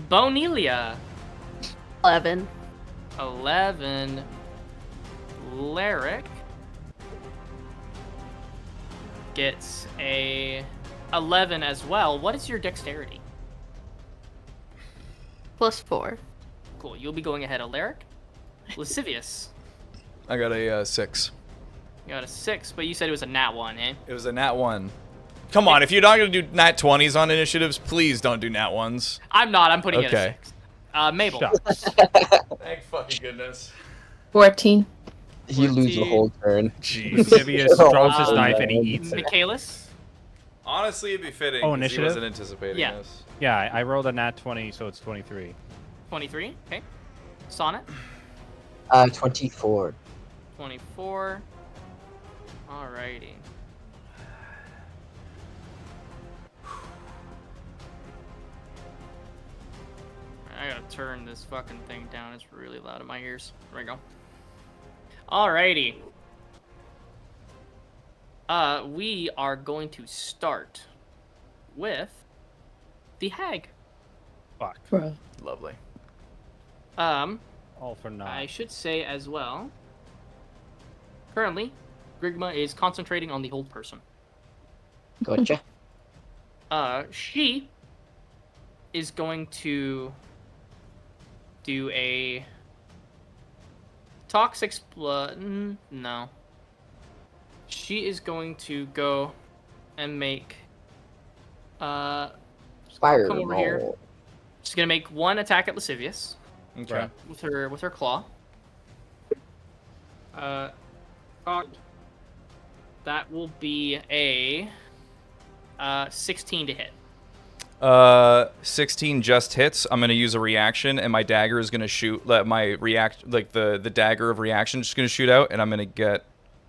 Bonelia. 11. 11. Lyric gets a 11 as well. What is your dexterity? +4. Cool. You'll be going ahead of Lyric. Lascivious. I got a 6. You got a 6, but you said it was a nat 1, eh? It was a nat 1. Come on, if you're not going to do nat 20s on initiatives, please don't do nat 1s. I'm not. I'm putting it Okay. at 6. Mabel. Shucks. Thank fucking goodness. 14. He loses the whole turn. Jeez. Lascivious drops his Oh, knife and he eats it. Michaelis. Honestly, it'd be fitting. Oh, 'cause he initiative? wasn't anticipating Yeah. this. Yeah, I rolled a nat 20, so it's 23. 23. Okay. Sonnet. 24. 24. Alrighty. I gotta turn this fucking thing down. It's really loud in my ears. There we go. Alrighty. We are going to start with the hag. Fuck. Bro. Lovely. All for naught. I should say as well. Currently, Grigma is concentrating on the old person. Gotcha. She is going to do a toxic no. She is going to go and make come over here. Fireball. She's gonna make one attack at Lascivious Okay. Right. with her claw. Cocked. That will be a 16 to hit. 16 just hits. I'm gonna use a reaction, and my dagger is gonna shoot. Let my the dagger of reaction is just gonna shoot out, and I'm gonna get.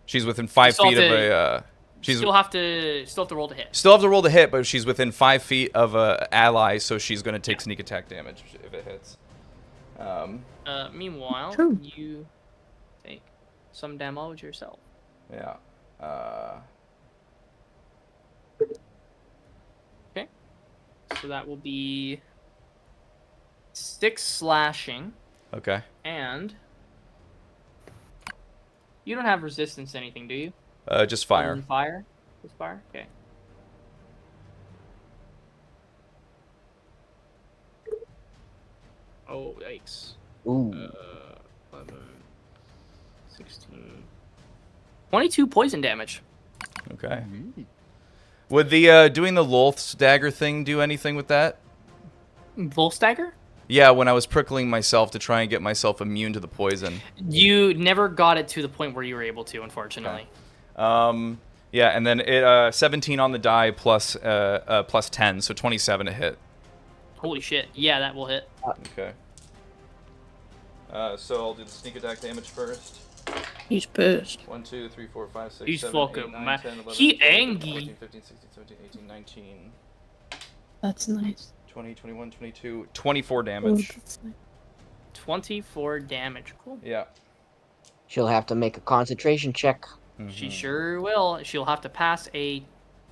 She's within 5 still feet have of to- a. She's Still have to roll to hit. still have to roll to hit, but she's within 5 feet of a ally, so she's gonna take sneak attack damage if it hits. Meanwhile, True. you take some damage yourself. Yeah. Okay. So that will be 6 slashing, Okay. and you don't have resistance to anything, do you? Just Other fire. than fire? Just fire? Okay. Oh, yikes. Ooh. 11, 16. 22 poison damage. Okay. Would the doing the Lolth's dagger thing do anything with that? Volstagger? Yeah, when I was prickling myself to try and get myself immune to the poison. You never got it to the point where you were able to, unfortunately. Yeah, and then it 17 on the die plus 10, so 27 to hit. Holy shit. Yeah, that will hit. Okay. So I'll do the sneak attack damage first. He's pissed. 1, 2, 3, 4, 5, 6, He's 7, fucking 8, 9, mad. 10, 11, He 12, 13, angry. 14, 15, 16, 17, 18, 19, That's nice. 20, 21, 22, 24 damage. Oh, that's nice. 24 damage. Cool. Yeah. She'll have to make a concentration check. She sure will. She'll have to pass a.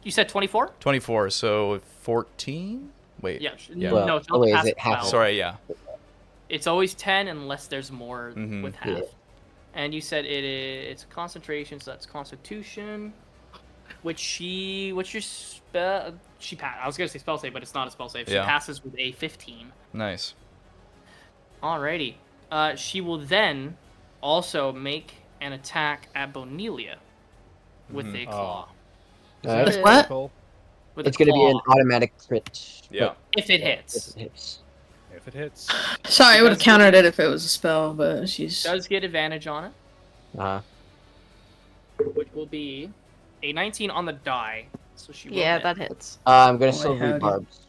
You said 24? 24, so 14? Wait. Yeah. Well, no, she'll oh, wait, have is to it pass half? 12. Sorry, yeah. It's always 10 unless there's more Mhm. with half. Yeah. And you said it's concentration, so that's Constitution. What's your spell? I was gonna say spell save, but it's not a spell save. She Yeah. passes with a 15. Nice. Alrighty. She will then also make an attack at Bonelia with a claw. Is Alright. that With what? critical? With It's a gonna be an claw, automatic crit. Yeah. if it If hits. it hits. If it hits, Sorry, I She would have does countered get- it if it was a spell, but she's. Does get advantage on it, Uh-huh. which will be a 19 on the die. So she will Yeah, hit. that hits. I'm gonna Boy, still howdy. read barbs.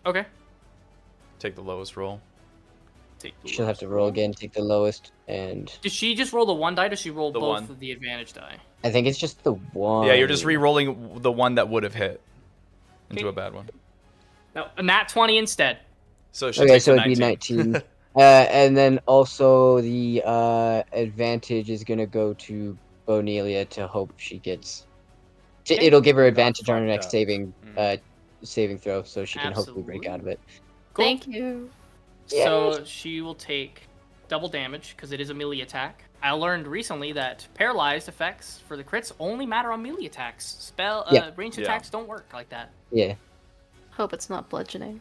Okay. Take the lowest roll. Take the She'll have lowest to roll again, take the lowest, and Does she just roll the one die? Or does she roll The both one. of the advantage die? I think it's just the one. Yeah, you're just re-rolling the one that would have hit into Okay. a bad one. No, a nat 20 instead. So she Okay, takes so a it'd be 19. 19. And then also the advantage is gonna go to Bonelia to hope she gets. Okay. It'll give her Not advantage on her fucked next up. saving throw, so she can hopefully break Absolutely. out of it. Cool. Thank you. So she will take double damage because it is a melee attack. I learned recently that paralyzed effects for the crits only matter on melee attacks. Yeah. Ranged Yeah. attacks don't work like that. Yeah. Hope it's not bludgeoning.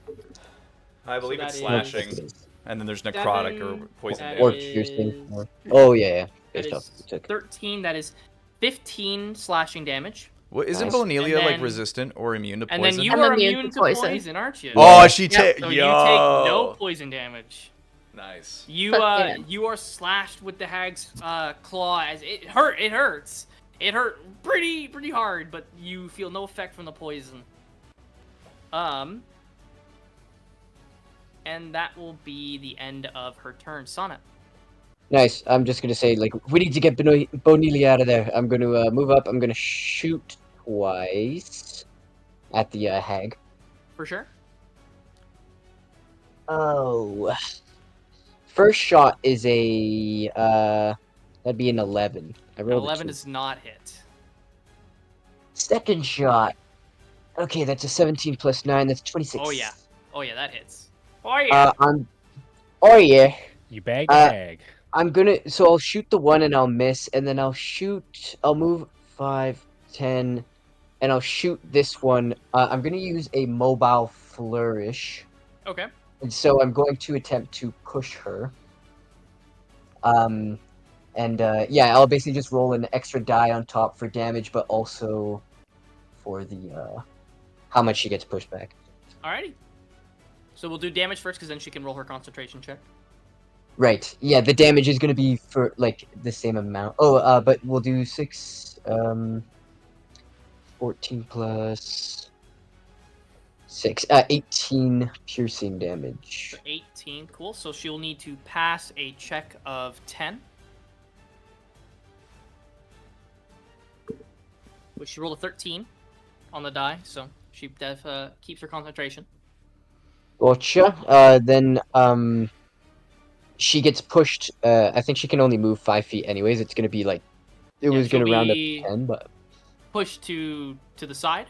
I believe So it's that is- slashing, and then there's necrotic or Seven, poison that Or damage. piercing. is- Or... Oh yeah, yeah. That Based off is what you took. 13. That is 15 slashing damage. What, isn't Nice. Bonelia And like then- resistant or immune to poison? And then you I'm are immune immune to to poison. poison, aren't you? Oh, Yeah. she Yep. takes. So you take no poison damage. Nice. You But, yeah. you are slashed with the hag's claw as it hurts. It hurt pretty hard, but you feel no effect from the poison. And that will be the end of her turn. Sonnet. Nice. I'm just gonna say like we need to get Bonelia out of there. I'm gonna move up. I'm gonna shoot twice at the hag. For sure. Oh. First shot is a that'd be an 11. I rolled 11 a 2. does not hit. Second shot. Okay, that's a 17 plus 9. That's 26. Oh yeah, that hits. Oh yeah. Oh yeah. you bag the Uh, hag. I'm gonna. So I'll shoot the one and I'll miss, and then I'll shoot. I'll move 5, 10, and I'll shoot this one. I'm gonna use a mobile flourish, Okay. and so I'm going to attempt to push her. Yeah, I'll basically just roll an extra die on top for damage, but also for the how much she gets pushed back. Alrighty. So we'll do damage first, because then she can roll her concentration check. Right. Yeah, the damage is gonna be for like the same amount. Oh, but we'll do 6. 14 plus 6. 18 piercing damage. So 18, cool. So she'll need to pass a check of 10. Which she rolled a 13 on the die, so she keeps her concentration. Gotcha. Then she gets pushed. I think she can only move 5 feet anyways. It's gonna be like it Yeah, was gonna she'll round up be- to 10, but Pushed to the side,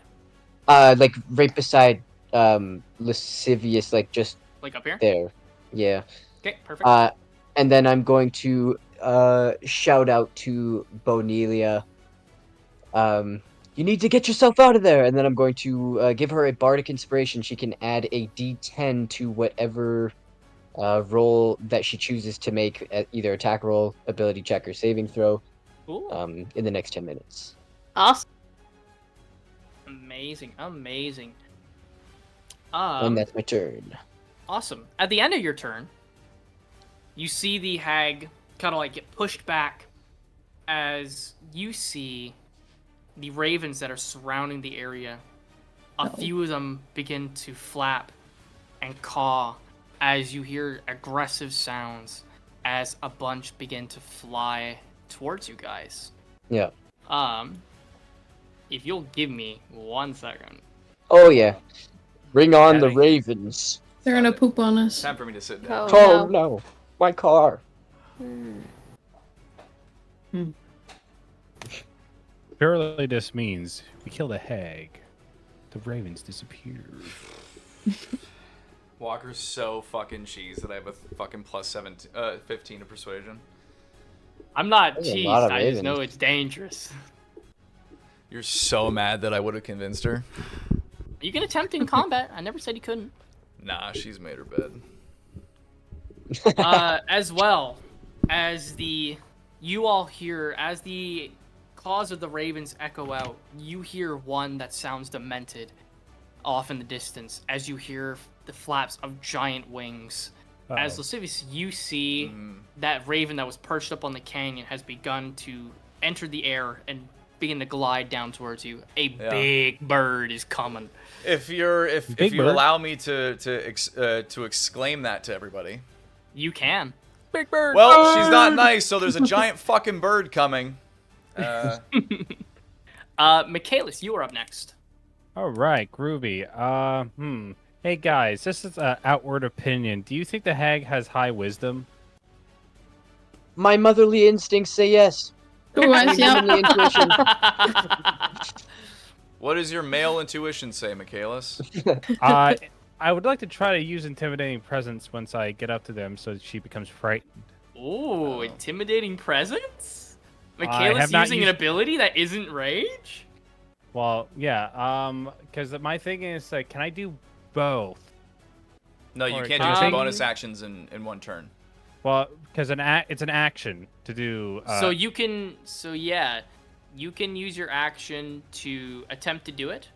like right beside lascivious, like just like up here. there. Yeah. Okay, perfect. And then I'm going to shout out to Bonelia. You need to get yourself out of there. And then I'm going to give her a bardic inspiration. She can add a D10 to whatever roll that she chooses to make, either attack roll, ability check, or saving throw. Cool. In the next 10 minutes. Awesome. Amazing. And that's my turn. Awesome. At the end of your turn, you see the hag kind of like get pushed back as you see the ravens that are surrounding the area. A few of them begin to flap and caw as you hear aggressive sounds as a bunch begin to fly towards you guys. Yeah. If you'll give me 1 second. Oh, yeah. Bring on the Having- ravens. They're gonna poop on us. Time for me to sit down. Oh, Oh, no. My car. Apparently, this means we kill the hag. The ravens disappear. Walker's so fucking cheese that I have a fucking plus 15 to persuasion. I'm not There's a cheesed, lot of I just know ravens. it's dangerous. You're so mad that I would have convinced her. You can attempt in combat. I never said you couldn't. Nah, she's made her bed. As well as you all hear as the calls of the ravens echo out, you hear one that sounds demented off in the distance as you hear the flaps of giant wings. As Lascivious, you see that raven that was perched up on the canyon has begun to enter the air and begin to glide down towards you. A big bird is coming. If you allow me to exclaim that to everybody, you can. Big bird. Well, she's not nice, so there's a giant fucking bird coming. Michaelis, you are up next. All right, groovy. Hey guys, this is an outward opinion. Do you think the hag has high wisdom? My motherly instincts say yes. Womanly intuition. What does your male intuition say, Michaelis? I would like to try to use intimidating presence once I get up to them, so that she becomes frightened. Ooh, intimidating presence? Michaelis using an ability that isn't rage? Well, yeah. Because my thing is, like, can I do both? No, you can't do bonus actions in one turn. Well, because it's an action to do. So you can use your action to attempt to do it.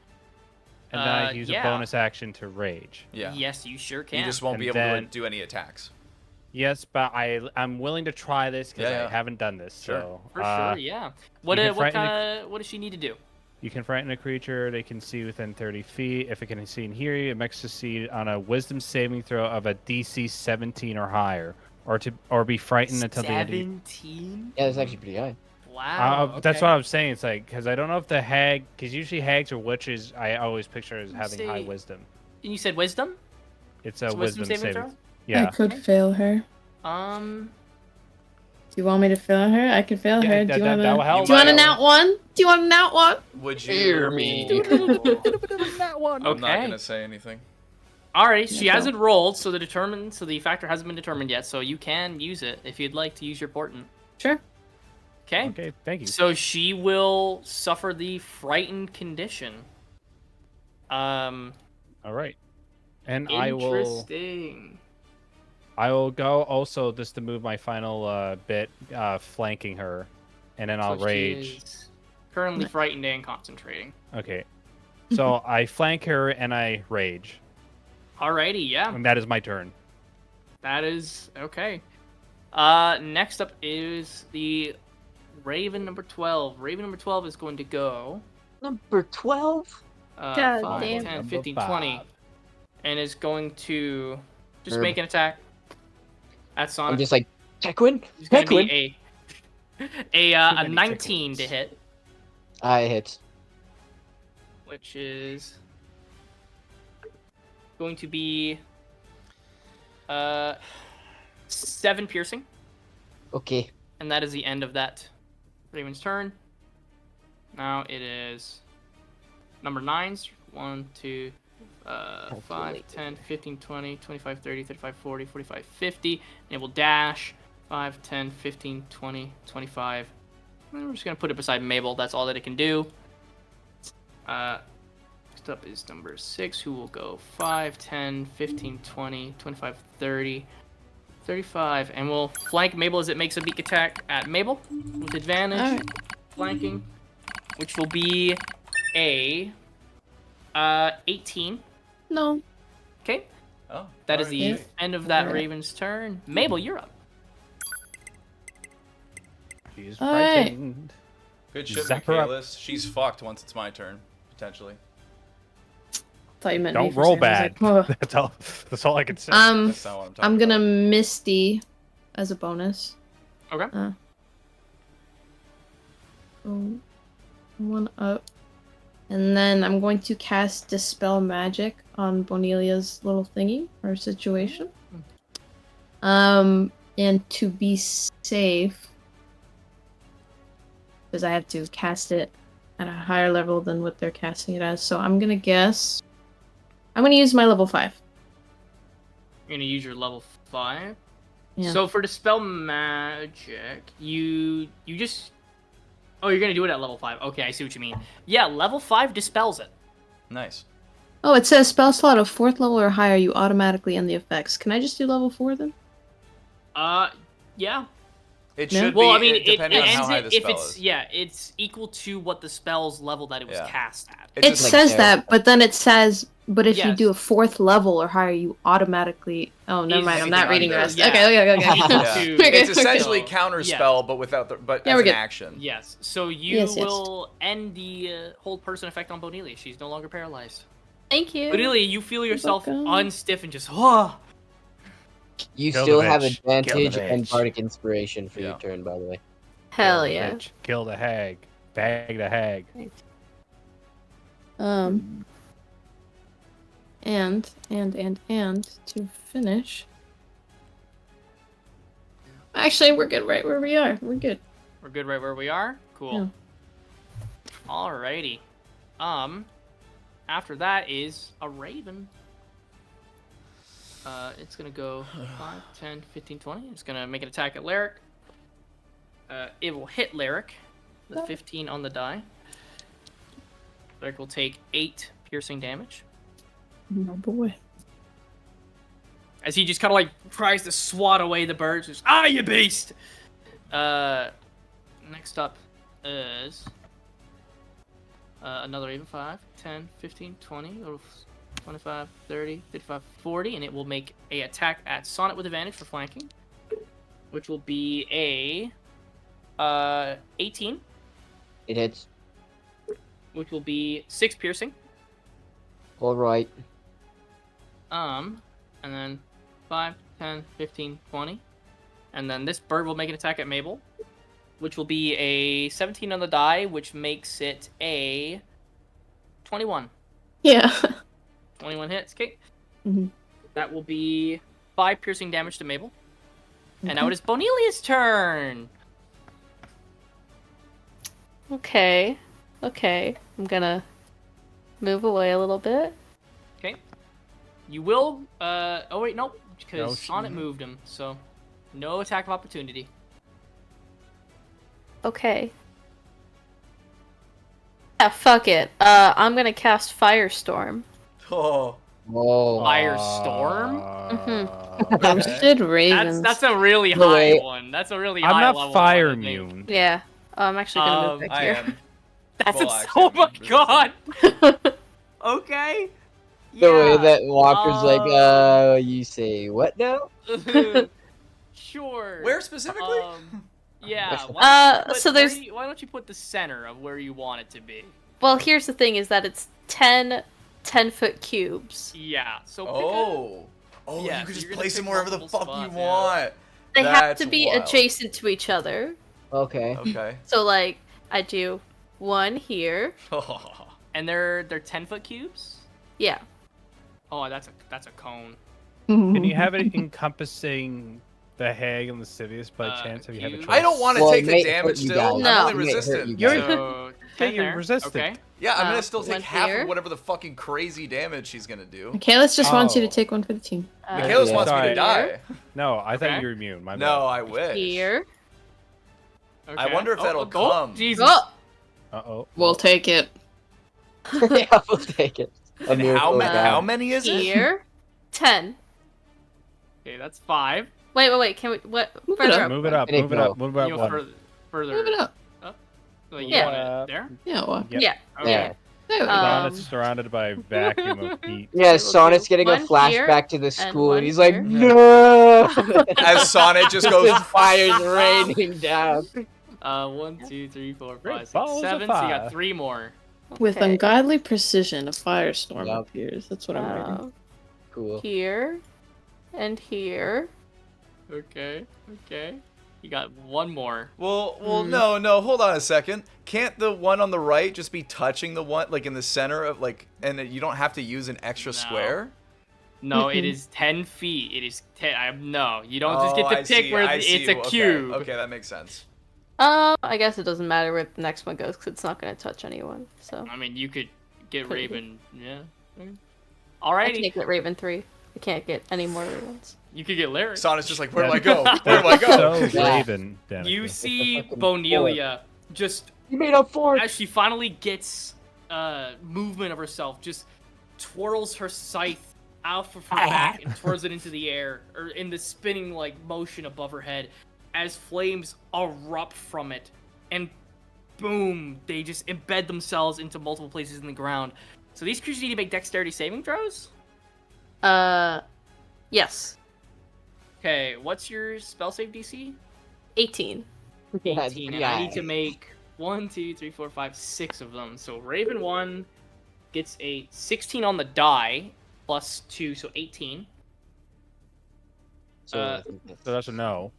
And then I use a bonus action to rage. Yeah. Yes, you sure can. You just won't be able to do any attacks. Yes, but I'm willing to try this because I haven't done this. Sure. So, for sure, yeah. What does she need to do? You can frighten a creature they can see within 30 feet. If it can see and hear you, it makes succeed on a Wisdom saving throw of a DC 17 or higher, or be frightened until the end. 17? Yeah, that's actually pretty high. Wow. That's what I'm saying. It's like, because I don't know if the hag, because usually hags or witches, I always picture as having high wisdom. And you said wisdom? It's a wisdom saving throw. I Yeah. could fail her. Do you want me to fail her? I can fail her. Do you want a nat one? Do you want a nat one? Would you? Hear me. I'm not gonna say anything. Alright, she hasn't rolled, so the factor hasn't been determined yet, so you can use it if you'd like to use your portent. Sure. Okay. Okay, thank you. So she will suffer the frightened condition. All right. And interesting. I will go also just to move my final bit, flanking her, and then I'll rage. She is currently frightened and concentrating. Okay. So I flank her and I rage. Alrighty, yeah. And that is my turn. That is okay. Next up is the Raven number 12. Raven number 12 is going to go. Number 12? 5, damn. 10, 15, 20. And is going to just Herb. make an attack at Sonic. I'm just like, Tequin? It's going to Tequin? be a many 19 tickles. to hit, I hit. which is going to be 7 piercing. Okay. And that is the end of that Raven's turn. Now it is number 9's. 1, 2, 5, 10, 15, 20, 25, 30, 35, 40, 45, 50. And it will dash 5, 10, 15, 20, 25. And we're just going to put it beside Mabel. That's all that it can do. Next up is number 6, who will go 5, 10, 15, 20, 25, 30, 35. And we'll flank Mabel as it makes a beak attack at Mabel with advantage. All right. Flanking, which will be a 18. No. Okay. Oh, That is the Yes. end of that Alright. Raven's turn. Mabel, you're up. She's All right. frightened. Good shit, Zap her up. Michaelis. She's fucked once it's my turn, potentially. Thought you meant me Don't for roll a second. I bad. was like, That's all I can say. That's not what I'm talking I'm gonna about. Misty as a bonus. Okay. So, 1 up. And then I'm going to cast Dispel Magic on Bonelia's little thingy or situation. And to be safe, because I have to cast it at a higher level than what they're casting it as. So I'm gonna use my level 5. You're gonna use your level 5. Yeah. So for Dispel Magic, you just... Oh, you're gonna do it at level 5. Okay, I see what you mean. Yeah, level 5 dispels it. Nice. Oh, it says spell slot of 4th level or higher, you automatically end the effects. Can I just do level 4 then? Yeah. It Yeah. should Well, be I mean, it depending on how ends high it the if spell it's is. it's equal to what the spell's level that it was Yeah. cast at. It's It just like says there. that, but then it says, but if you Yes. do a 4th level or higher, you automatically. Oh, never Is mind. I'm not anything reading the under. rest. Yeah. Okay. Yeah. To- Okay, It's essentially So, counter yes. spell, but without the Yeah, as we're an good. action. Yes. So you Yes, yes. will end the hold person effect on Bonelia. She's no longer paralyzed. Thank you. Bonelia, you feel yourself welcome. unstiff and just oh. You Kill the still have bitch. Kill the advantage and bitch. bardic inspiration for Yeah. your turn, by the way. Hell Kill the yeah. bitch. Kill the hag. Bag the hag. And to finish. Actually, we're good right where we are. We're good. We're good right where we are? Cool. Alrighty. After that is a raven. It's gonna go 5, 10, 15, 20. It's gonna make an attack at Lyric. It will hit Lyric with 15 on the die. Lyric will take 8 piercing damage. Oh boy. As he just kind of like tries to swat away the birds. Just, you beast! Next up is another raven. 5, 10, 15, 20, 25, 30, 35, 40, and it will make a attack at Sonnet with advantage for flanking, which will be a 18, It hits. which will be 6 piercing. All right. And then 5, 10, 15, 20. And then this bird will make an attack at Mabel, which will be a 17 on the die, which makes it a 21. Yeah. 21 hits, okay. Mhm. That will be 5 piercing damage to Mabel. And now it is Bonelia's turn. Okay. I'm gonna move away a little bit. Okay. You will, oh wait, nope, because No, Sonnet moved him, so no attack of opportunity. Okay. Yeah, fuck it. I'm gonna cast Firestorm. Oh. Oh. Firestorm? Roasted ravens. That's a really No, high wait. one. That's a really I'm high not level fire one, I think. immune. Yeah. I'm actually gonna move back I here. am. That's Well, a, actually, oh my I'm god! Okay. The way Yeah. that Walker's you say what now? Sure. Where specifically? Yeah. So why don't you put the center of where you want it to be? Well, here's the thing: is that it's 10 10-foot cubes. Yeah. So pick you yeah, could so just you're gonna place them pick wherever the multiple fuck you spots, yeah. want. They have That's to be wild. adjacent to each other. Okay. Okay. So like, I do one here. and they're 10-foot cubes. Yeah. Oh, that's a cone. Can you have it encompassing the hag and Lascivious by chance if you have a cube. choice? I don't want to Well, take it the may damage hurt you still. guys. No. I'm It only may hurt resistant. you You're- guys. So Okay, 10 you're there. resistant. Okay. Yeah, I'm Uh, gonna still take one half here. of whatever the fucking crazy damage she's gonna do. Kayla's just wants you to Oh. take one for the team. Michaelis yeah. wants me to Sorry. die. No, I thought Okay. you were immune. My No, I wish. Here. I wonder if that'll come. Jesus. Oh, bad. Uh-oh. We'll take it. Yeah, we'll take it. A And miracle is how done. many is it? here. 10. Okay, that's 5. Wait. Can we? What? Move it Further up. up. Move it up. There you Move it up. go. Move it You up know, one. further. Move it up. Like, you Yeah. want it there? Yeah, well. Okay. Yeah. Yeah. There we go. Sonnet's surrounded by a vacuum of heat. Yeah, we'll Sonnet's do getting a one here flashback to the school, one and he's like, here. no! As Sonnet just goes. The fire's raining down. 1, 2, 3, 4, Great 5, 6, balls of 7. So you got fire. 3 more. With Okay. ungodly precision, a firestorm Yup. appears. That's what I'm reading. Cool. Here. And here. Okay. You got 1 more. Well, no, hold on a second. Can't the one on the right just be touching the one, like in the center of, like, and you don't have to use an extra No. square? No, it is 10 feet. It is 10. No, you don't just get Oh, to I pick see, where I it's see. a cube. Okay, that makes sense. I guess it doesn't matter where the next one goes because it's not going to touch anyone. So I mean, you could get Could be. Raven. Yeah. I Alrighty. can't get Raven 3. I can't get any more Ravens. You could get Lyric. Sonnet's just like, where do I go? Where do I go? So Yeah. Raven. Danica. You see fucking Bonelia just You made up for it! as she finally gets movement of herself, just twirls her scythe Alpha from back and throws it into the air, or in the spinning like motion above her head, as flames erupt from it, and boom, they just embed themselves into multiple places in the ground. So these creatures need to make dexterity saving throws? Yes. Okay, what's your spell save DC? 18. Yeah, it's 18, pretty and I need high. to make 1, 2, 3, 4, 5, 6 of them. So Raven 1 gets a 16 on the die, plus 2, so 18. So, I think So that's a no.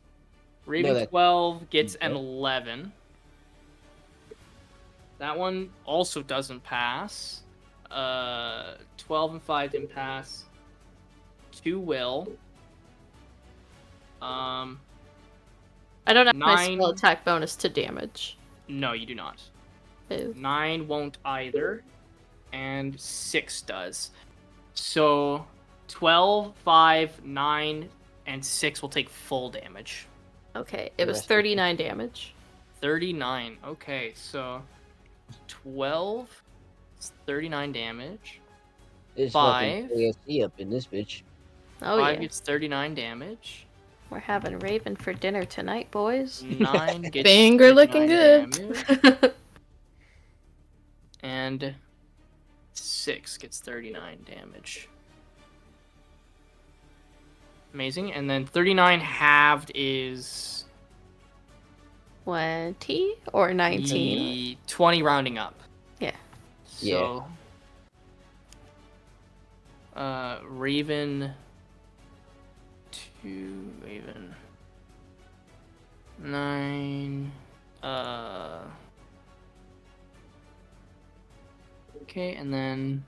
Raven that- 12 gets an Okay. 11. That one also doesn't pass. 12 and 5 didn't pass. 2 will. I don't have my spell 9. attack bonus to damage. No, you do not. Ew. 9 won't either. And 6 does. So 12, 5, 9, and 6 will take full damage. Okay, it was Rest of- 39 damage. 39. Okay, so 12 is 39 damage. There's 5. fucking ASC up in this bitch. Oh 5 yeah, gets 39 damage. we're having Raven for dinner tonight, boys. 9 gets Banger looking 39 good. damage. And 6 gets 39 damage. Amazing. And then 39 halved is 20 or 19? 20 rounding up. Yeah. So, Raven 2, Raven 9, okay, and then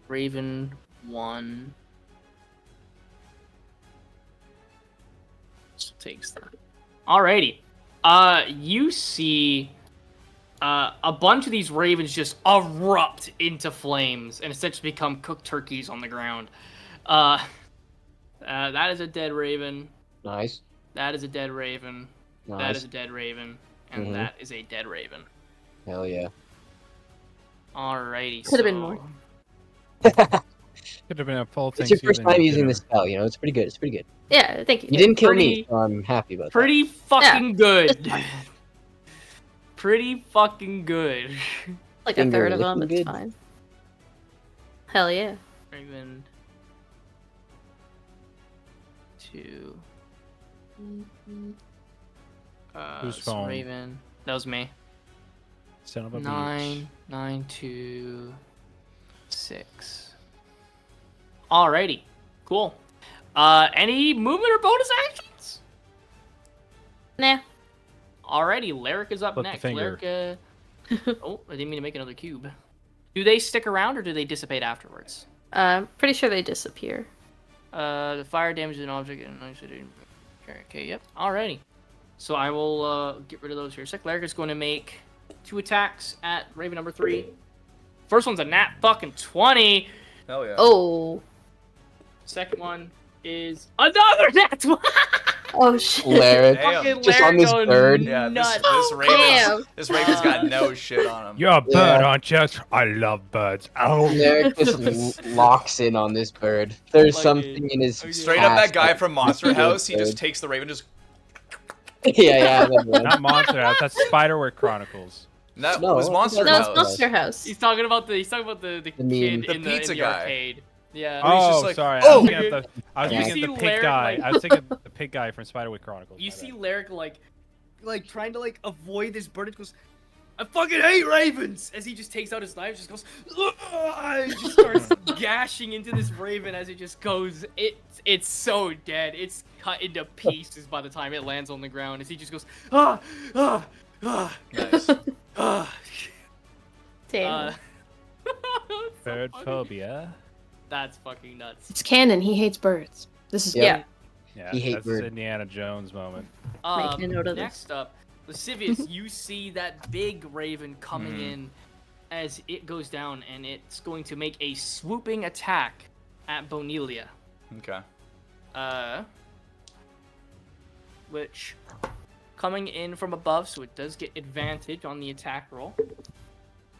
Raven 1 just takes that. Alrighty. You see a bunch of these ravens just erupt into flames and essentially become cooked turkeys on the ground. That is a dead raven. Nice. That is a dead raven. That Nice. is a dead raven. And Mhm. that is a dead raven. Hell yeah. Alrighty. Could have been more. Could have been a full It's your first Thanksgiving time using dinner. the spell, you know, it's pretty good. It's pretty good. Yeah, thank you. You didn't kill Pretty- me, so I'm happy about Pretty fucking good. fine. Pretty fucking good. Like Finger a third of them, licking it's good. fine. Hell yeah. Raven 2. Whose so phone? Raven. That was me. Son of a 9, 9, 2, 6. Alrighty. Cool. Any movement or bonus actions? Nah. Alrighty, Lyric is up Flip the next. finger. Lyric, oh, I didn't mean to make another cube. Do they stick around or do they dissipate afterwards? Pretty sure they disappear. The fire damages an object and okay, yep. Alrighty. So I will get rid of those here. Sec Lyric is going to make 2 attacks at Raven number 3. First one's a nat fucking 20. Hell yeah. Oh. Second one is another nat 20. Oh shit. Larry, Damn. Fucking Just on Lyric this going bird? Yeah, nuts. Damn. this Raven's got no shit on him. You're a bird, Yeah. aren't you? I love birds. Oh, Larry just locks in on this bird. There's Fucking- something in his okay. Straight up, that past guy from Monster Good House, he just bird. takes the Raven, just yeah, that one. not Monster House. That's Spiderwork Chronicles. that No, was Monster No, it's House. Monster House. He's talking about the kid The in the pizza in the guy. arcade. Yeah. Oh, he's just Oh, like, sorry. "Oh!" I was thinking of You the see pig Larry, guy. like- I was thinking of the pig guy from Spiderwick Chronicles. You my see bad. Lyric like trying to like avoid this bird. It goes, I fucking hate ravens! As he just takes out his knife, just goes, "Ugh," and just starts gashing into this raven as it just goes. It's so dead. It's cut into pieces by the time it lands on the ground. As he just goes, ah, ah, ah, Nice. ah. Damn. So Bird fucking- phobia. That's fucking nuts. It's canon. He hates birds. This is Yeah. good. Yeah, He hate that's bird. his Indiana Jones moment. Making a note of this. Next up, Lascivious, you see that big raven coming in as it goes down, and it's going to make a swooping attack at Bonelia. Okay. Which, coming in from above, so it does get advantage on the attack roll,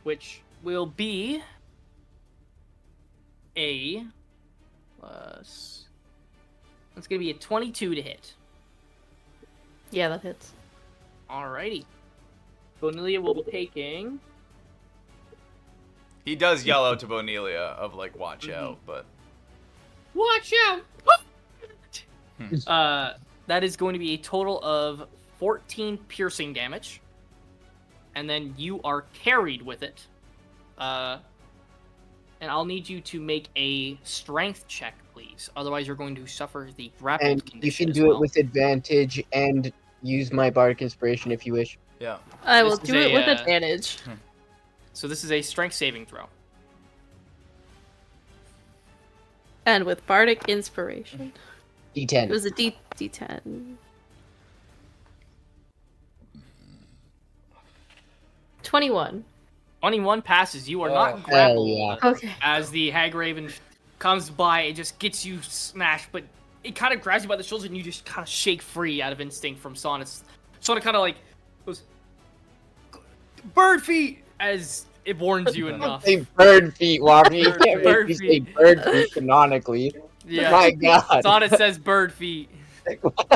which will be a plus. It's gonna be a 22 to hit. Yeah, that hits. Alrighty. Bonelia will be taking. He does yell out to Bonelia of like, watch Mm-hmm. out, but Watch out! That is going to be a total of 14 piercing damage. And then you are carried with it. And I'll need you to make a strength check, please. Otherwise, you're going to suffer the grappled And condition you can as do well. it with advantage and use my bardic inspiration if you wish. yeah. I will This is do it a, with uh, advantage. So this is a strength saving throw. And with bardic inspiration. It D10. was a D10. 21. 21 passes. You are Oh, not hell grappled. yeah. Okay. As the hag raven comes by, it just gets you smashed, but it kind of grabs you by the shoulders and you just kind of shake free out of instinct from Sonnet. Sonnet kind of like goes, bird feet, as it warns you enough. Say bird feet, Wappy. You Bird can't feet. make me say bird feet canonically. Yeah, My God. Sonnet says bird feet.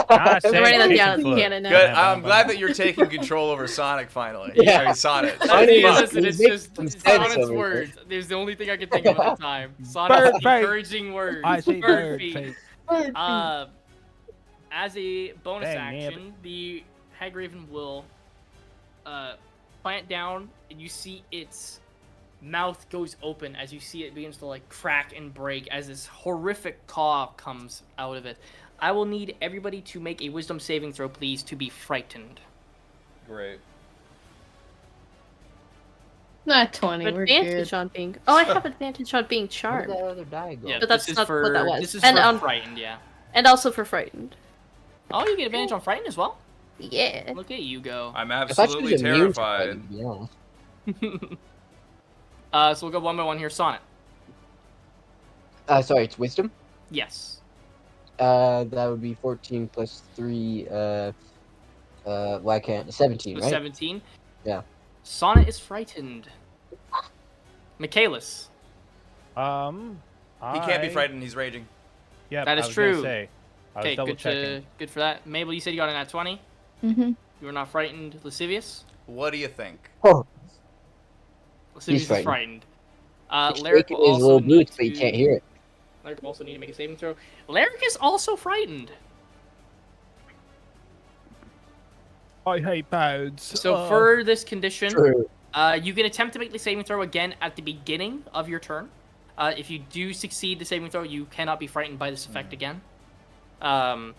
Ah, say I'm writing that chicken down in foot. canon now. Good. I'm glad that you're taking control over Sonic finally. Yeah. I mean, Sonic. I mean, Yeah, fuck, listen, it's it makes just some sense Sonnet's over words. There's the only thing I can think of at the time. Sonnet's Bird feet. encouraging words. I say bird bird feet. feet. As a bonus Dang, nib. action, the hag raven will plant down, and you see its mouth goes open as you see it begins to like crack and break as this horrific caw comes out of it. I will need everybody to make a wisdom saving throw, please, to be frightened. Great. Not 20. We're Advantage good. on being. Oh, I have advantage on being Where did charmed. that other die go? Yeah, But that's this is not for what that was. this is And, for um, frightened. Yeah. And also for frightened. Oh, you get advantage on frightened as well. Yeah. Look at you go. I'm I thought she absolutely was immune to terrified. fighting, to be honest. So we'll go one by one here. Sonnet. Sorry, it's wisdom? Yes. That would be 14 plus 3, why can't 17, So right? 17. Yeah. Sonnet is frightened. Michaelis. He can't be frightened. He's raging. Yeah, That is I was gonna true. say. I was Okay, double good checking. good for that. Mabel, you said you got in at 20. Mm-hmm. You were not frightened. Lascivious. What do you think? Oh, Lascivious is frightened. frightened. he's Lyric shaking will his also little need boots, but you to- can't hear it. Lyric will also need to make a saving throw. Lyric is also frightened. I hate bows. So for this condition, True. you can attempt to make the saving throw again at the beginning of your turn. If you do succeed the saving throw, you cannot be frightened by this effect again. And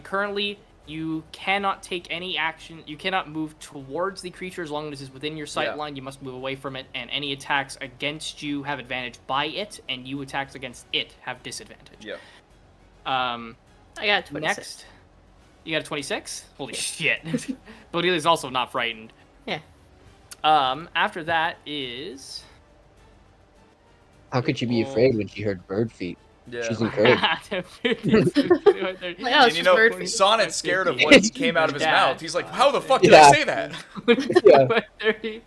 currently, you cannot take any action. You cannot move towards the creature as long as it's within your sight Yeah. line. You must move away from it, and any attacks against you have advantage by it, and you attacks against it have disadvantage. Yeah. Um, I got 26. next, you got a 26. Holy shit! Bodelia's also not frightened. Yeah. After that is. How could she be afraid when she heard bird feet? Yeah. She's encouraged. Like, oh, And it's just bird feet. Sonnet's scared of what came out of his Yeah. mouth. He's like, how the fuck did Yeah. I say that? Yeah. 30,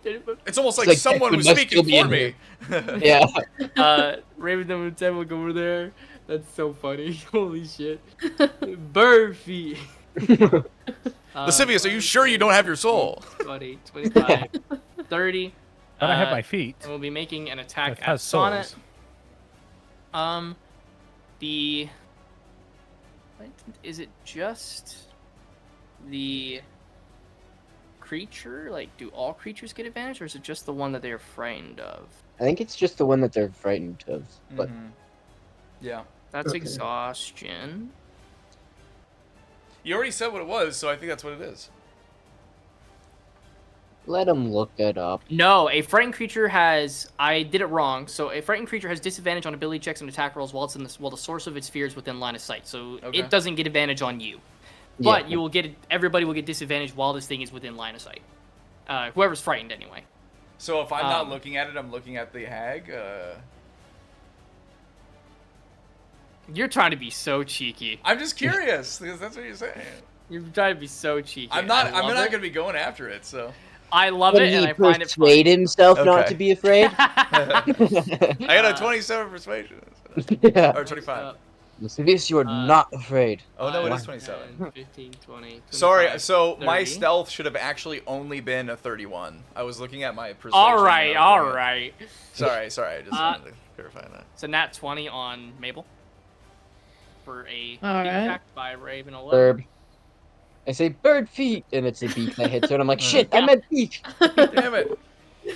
It's almost like like, someone we was must speaking still be for in me. Yeah. Raven number 10 will go over there. That's so funny. Holy shit. Bird feet. Lascivious, are you sure you don't have your soul? 20, 25, 30. But I have my feet. And we'll be making an attack It at has Sonnet. souls. The... what? Is it just the creature? Like, do all creatures get advantage, or is it just the one that they're frightened of? I think it's just the one that they're frightened of. But Mhm. Yeah. That's Okay. exhaustion. You already said what it was, so I think that's what it is. let them look it up. No, a frightened creature has. I did it wrong. So a frightened creature has disadvantage on ability checks and attack rolls while it's in this, while the source of its fear is within line of sight. So Okay. it doesn't get advantage on you, but Yeah. you will get. Everybody will get disadvantage while this thing is within line of sight. Whoever's frightened, anyway. So if I'm not Um, looking at it, I'm looking at the hag. You're trying to be so cheeky. I'm just curious because that's what you're saying. You're trying to be so cheeky. I'm not. I I'm love not it. gonna be going after it. So I love Can it, and he I find it persuade funny. himself not Okay. to be afraid? I got a 27 persuasion. Yeah. Or 25. Lascivious, you are not afraid. Oh no, it is 5, 27. 10, 15, 20, Sorry, 25, so my 30. stealth should have actually only been a 31. I was looking at my persuasion. All when right, I was all doing it. right. Sorry. I just wanted to clarify that. So nat 20 on Mabel. For a All beak right. attack by Raven 11. Bird. I say bird feet, and it's a beak that hits her, and I'm like, shit, I Yeah. meant beak. Damn it.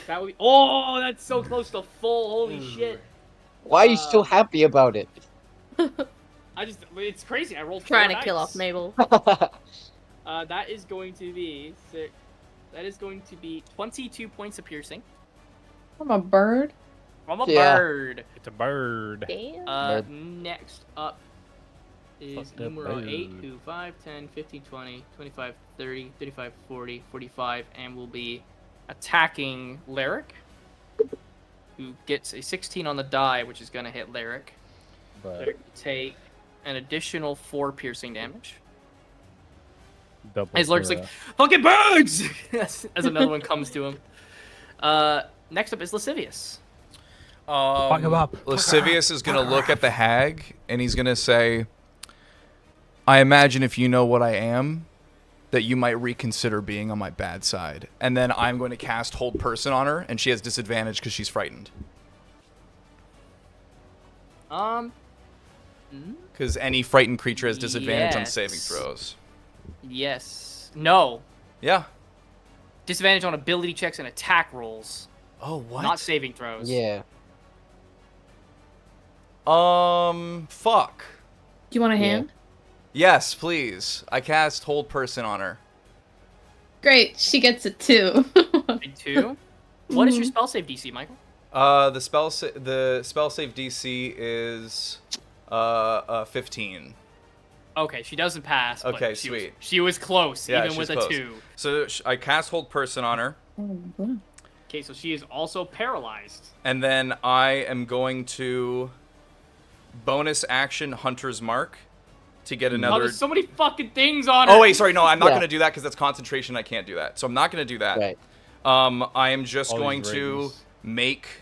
That would be, oh, that's so close to full. Holy shit. Why are you so happy about it? It's crazy. I rolled Trying 4 to kill dice. off Mabel. That is going to be 22 points of piercing I'm a bird. from a Yeah. bird. It's a bird. Damn. Bird. Next up is Fuck that numero 8, bird. who 5, 10, 15, 20, 25, 30, 35, 40, 45, and will be attacking Lyric, who gets a 16 on the die, which is going to hit Lyric. But Lyric will take an additional 4 piercing damage. double His Lurk's for, like, fucking birds! as another one comes to him. Next up is Lascivious. Fuck him up. Lascivious is gonna look at the hag and he's gonna say, I imagine if you know what I am, that you might reconsider being on my bad side. And then I'm going to cast Hold Person on her, and she has disadvantage because she's frightened. Because any frightened creature has disadvantage on saving Yes. throws. Yes. No. Yeah. Disadvantage on ability checks and attack rolls, Oh, what? not saving throws. Yeah. Fuck. Do you want a Yeah. hand? Yes, please. I cast Hold Person on her. Great, she gets it too. And 2. What is your spell save DC, Michael? The spell save DC is 15. Okay, she doesn't pass. But Okay, she sweet. she was close, Yeah, even she's with close. a 2. So I cast Hold Person on her, Okay, so she is also paralyzed. and then I am going to bonus action Hunter's Mark to get Oh, another. there's so many fucking things on her. Oh wait, sorry, no, I'm not Yeah. gonna do that because that's concentration. I can't do that, so I'm not gonna do that. Right. I am just All these going to rings.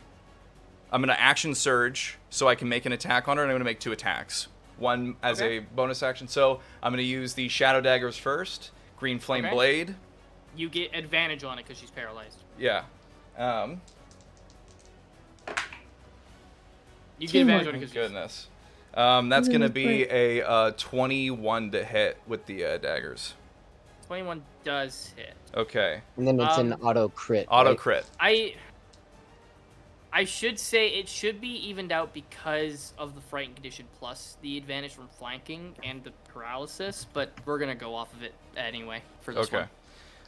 I'm gonna action surge so I can make an attack on her, and I'm gonna make 2 attacks. One as Okay. a bonus action. So I'm gonna use the Shadow Daggers first. Green Flame Okay. Blade. You get advantage on it because she's paralyzed. Yeah. You get advantage on it Thank because goodness. That's gonna be a 21 to hit with the daggers. 21 does hit. Okay. And then it's an Um, auto crit. Auto right? crit. I should say it should be evened out because of the frightened condition plus the advantage from flanking and the paralysis, but we're gonna go off of it anyway for this Okay.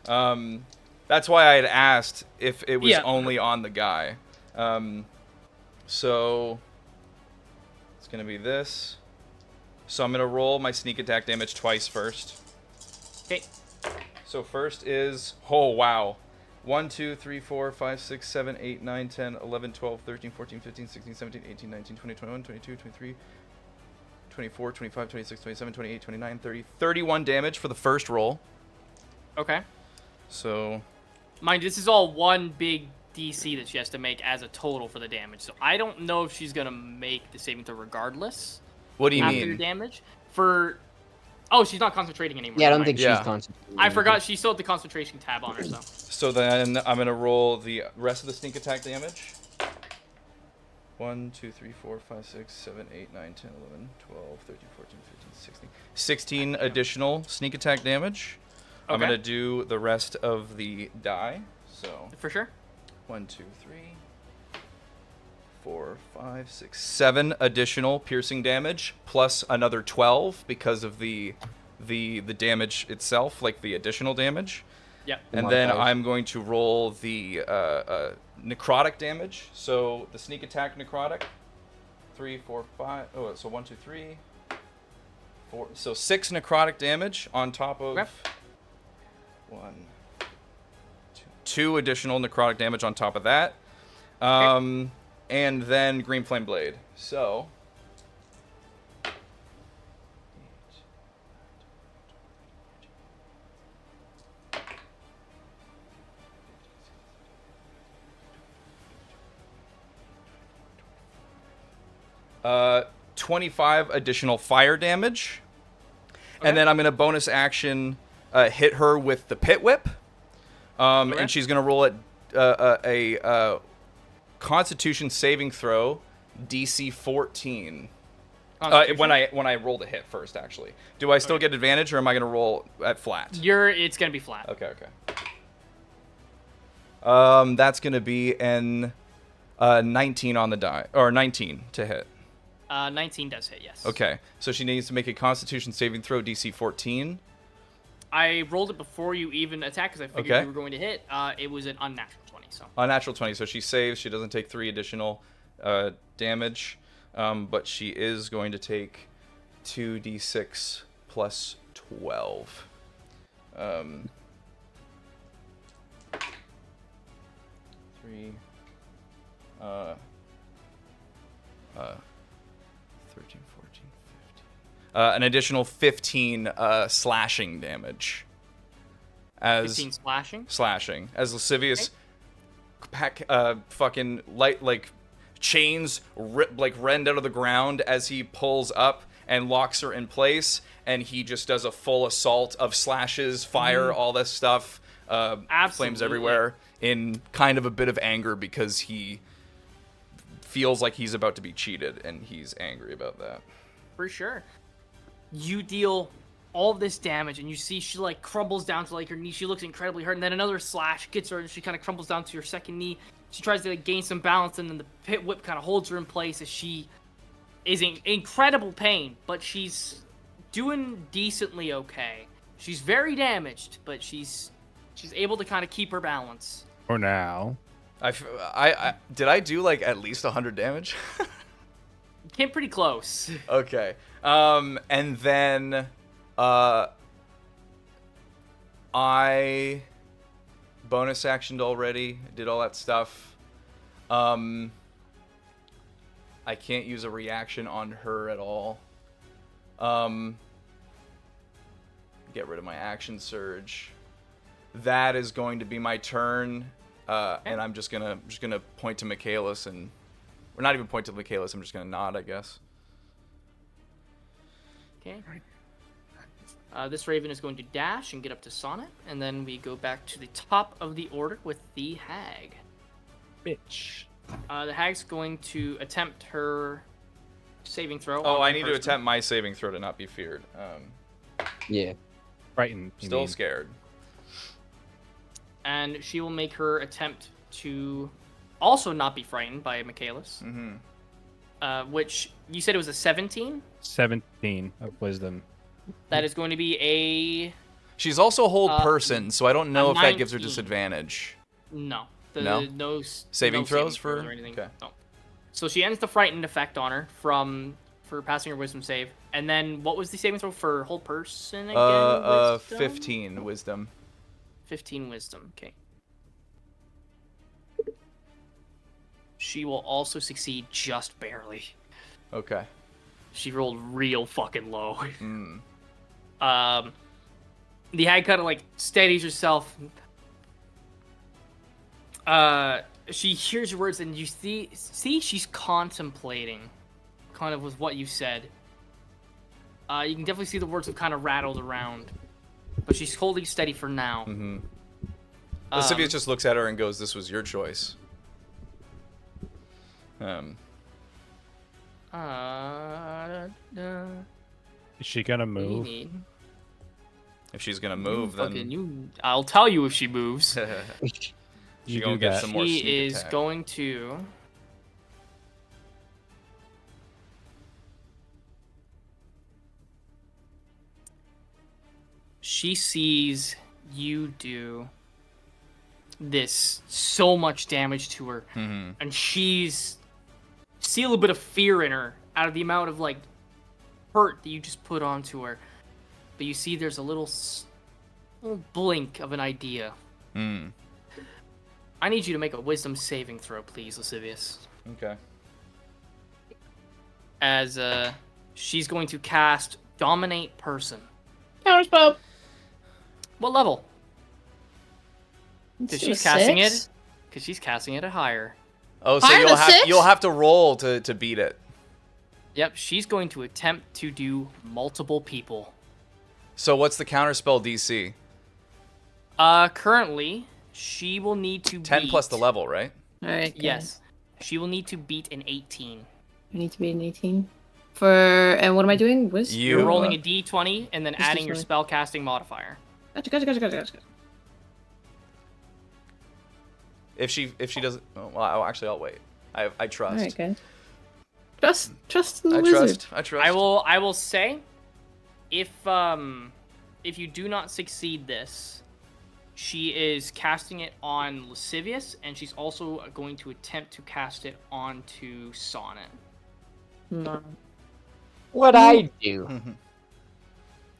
one. That's why I had asked if it was Yeah. only on the guy. So it's gonna be this. So I'm gonna roll my sneak attack damage twice first. Okay. So first is, oh wow. 1, 2, 3, 4, 5, 6, 7, 8, 9, 10, 11, 12, 13, 14, 15, 16, 17, 18, 19, 20, 21, 22, 23, 24, 25, 26, 27, 28, 29, 30. 31 damage for the first roll. Okay. So Mind you, this is all one big DC that she has to make as a total for the damage. So I don't know if she's gonna make the saving throw regardless. what do you after your mean? damage. Oh, she's not concentrating anymore. Yeah, I don't never think mind. Yeah. she's concentrating. I forgot she still had the concentration tab on her, so. So then I'm going to roll the rest of the sneak attack damage. 1, 2, 3, 4, 5, 6, 7, 8, 9, 10, 11, 12, 13, 14, 15, 16. 16 additional sneak attack damage. I'm Okay. going to do the rest of the die. So For sure. 1, 2, 3, 4, 5, 6, 7 additional piercing damage, plus another 12 because of the damage itself, like the additional damage. Yep. And then modifiers. I'm going to roll the necrotic damage. So the sneak attack necrotic. 3, 4, 5. Oh, so 1, 2, 3, 4. So 6 necrotic damage on top of Okay. 1, 2 additional necrotic damage on top of that. And then Green Flame Blade. So. 25 additional fire damage. Okay. And then I'm going to bonus action hit her with the Pit Whip. And she's going to roll a Constitution saving throw, DC 14. When I roll the hit first, actually. Do I still get advantage, or am I going to roll at flat? It's going to be flat. Okay. That's going to be an 19 on the die, or 19 to hit. 19 does hit, yes. Okay, so she needs to make a Constitution saving throw, DC 14. I rolled it before you even attacked because I figured you were going to hit. It was an unnatural 20, so. Unnatural 20, so she saves. She doesn't take 3 additional damage, but she is going to take 2d6 plus 12. 3, 13, 14, 15. An additional 15 slashing damage. As 15 slashing? Slashing. As Lascivious fucking light, like, chains rend out of the ground as he pulls up and locks her in place, and he just does a full assault of slashes, fire, all this stuff, flames everywhere, in kind of a bit of anger because he feels like he's about to be cheated, and he's angry about that. For sure. You deal all of this damage, and you see she, like, crumbles down to, like, her knee. She looks incredibly hurt, and then another slash gets her, and she kind of crumbles down to her second knee. She tries to, like, gain some balance, and then the Pit Whip kind of holds her in place as she is in incredible pain, but she's doing decently okay. She's very damaged, but she's able to kind of keep her balance. For now. I did I do, like, at least 100 damage? Came pretty close. Okay. And then I bonus actioned already, did all that stuff. I can't use a reaction on her at all. Get rid of my action surge. That is going to be my turn, and I'm just gonna point to Michaelis, and or not even point to Michaelis. I'm just gonna nod, I guess. Okay. This Raven is going to dash and get up to Sonnet, and then we go back to the top of the order with the Hag. Bitch. The Hag's going to attempt her saving throw. Oh, on I the need to person. attempt my saving throw to not be feared. Yeah. Frightened. Still scared. And she will make her attempt to also not be frightened by Michaelis. Mm-hmm. Which, you said it was a 17? 17 of wisdom. That is going to be a... She's also hold person, so I don't know if that gives her 19. disadvantage. No. No? Saving Saving throws for... or anything. Okay. No. So she ends the frightened effect on her for passing her wisdom save. And then what was the saving throw for whole person again? Wisdom? 15 wisdom. 15 wisdom. Okay. She will also succeed just barely. Okay. She rolled real fucking low. Mm. The hag kind of like steadies herself. She hears your words, and you see she's contemplating, kind of with what you said. You can definitely see the words have kind of rattled around, but she's holding steady for now. Mm-hmm. Lascivious just looks at her and goes, "This was your choice." Is she gonna What do you move? need? If she's gonna move, then I'll tell you if she moves. she You gonna do get that. some more She sneak is attack. going to. She sees you do this so much damage to her, Mhm. and she's see a little bit of fear in her out of the amount of like hurt that you just put onto her. But you see, there's a little blink of an idea. Mm. I need you to make a wisdom saving throw, please, Lascivious. Okay. As she's going to cast Dominate Person. Counterspell. What level? Let's Because do she's a casting 6. it. Because she's casting it at higher. Oh, so Higher than 6? you'll have to roll to beat it. Yep, she's going to attempt to do multiple people. So what's the counterspell DC? Currently, she will need to 10 beat... plus the level, right? All right. Good. Yes. She will need to beat an 18. I need to be an 18. And what am I doing? Wisdom? You're rolling a d20 and then Just adding your D20. spellcasting modifier. Gotcha. If she doesn't, well, actually, I'll wait. I trust. All right, good. Trust in the I wizard. trust. I will say, if you do not succeed this, she is casting it on Lascivious, and she's also going to attempt to cast it onto Sonnet. No. What I do?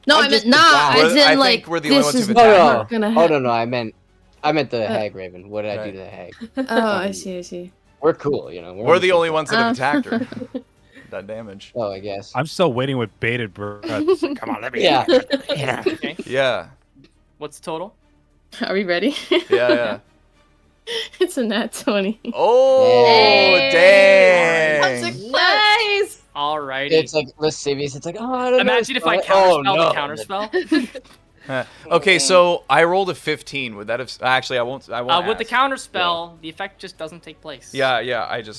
No, I'm I meant just a nah. guy. As I in think like we're the only this ones is who've not attacked her. gonna Oh happen. no, I meant the hag raven. What did I do to the hag? Oh, I see. We're cool, you know. We're on the same only side. ones that have attacked her. That damage. Oh, I guess. I'm still waiting with bated breath. Come on, let me. Yeah. Okay. Yeah. What's the total? Are we ready? Yeah. It's a nat 20. Oh, Hey. dang. Nice. Alrighty. It's like lascivious. It's like, oh, I don't know. Imagine if I Oh, counterspell no. the counterspell. Okay, so I rolled a 15. Would that have? Actually, I won't. With the ask. counterspell, the effect just doesn't take place. Yeah.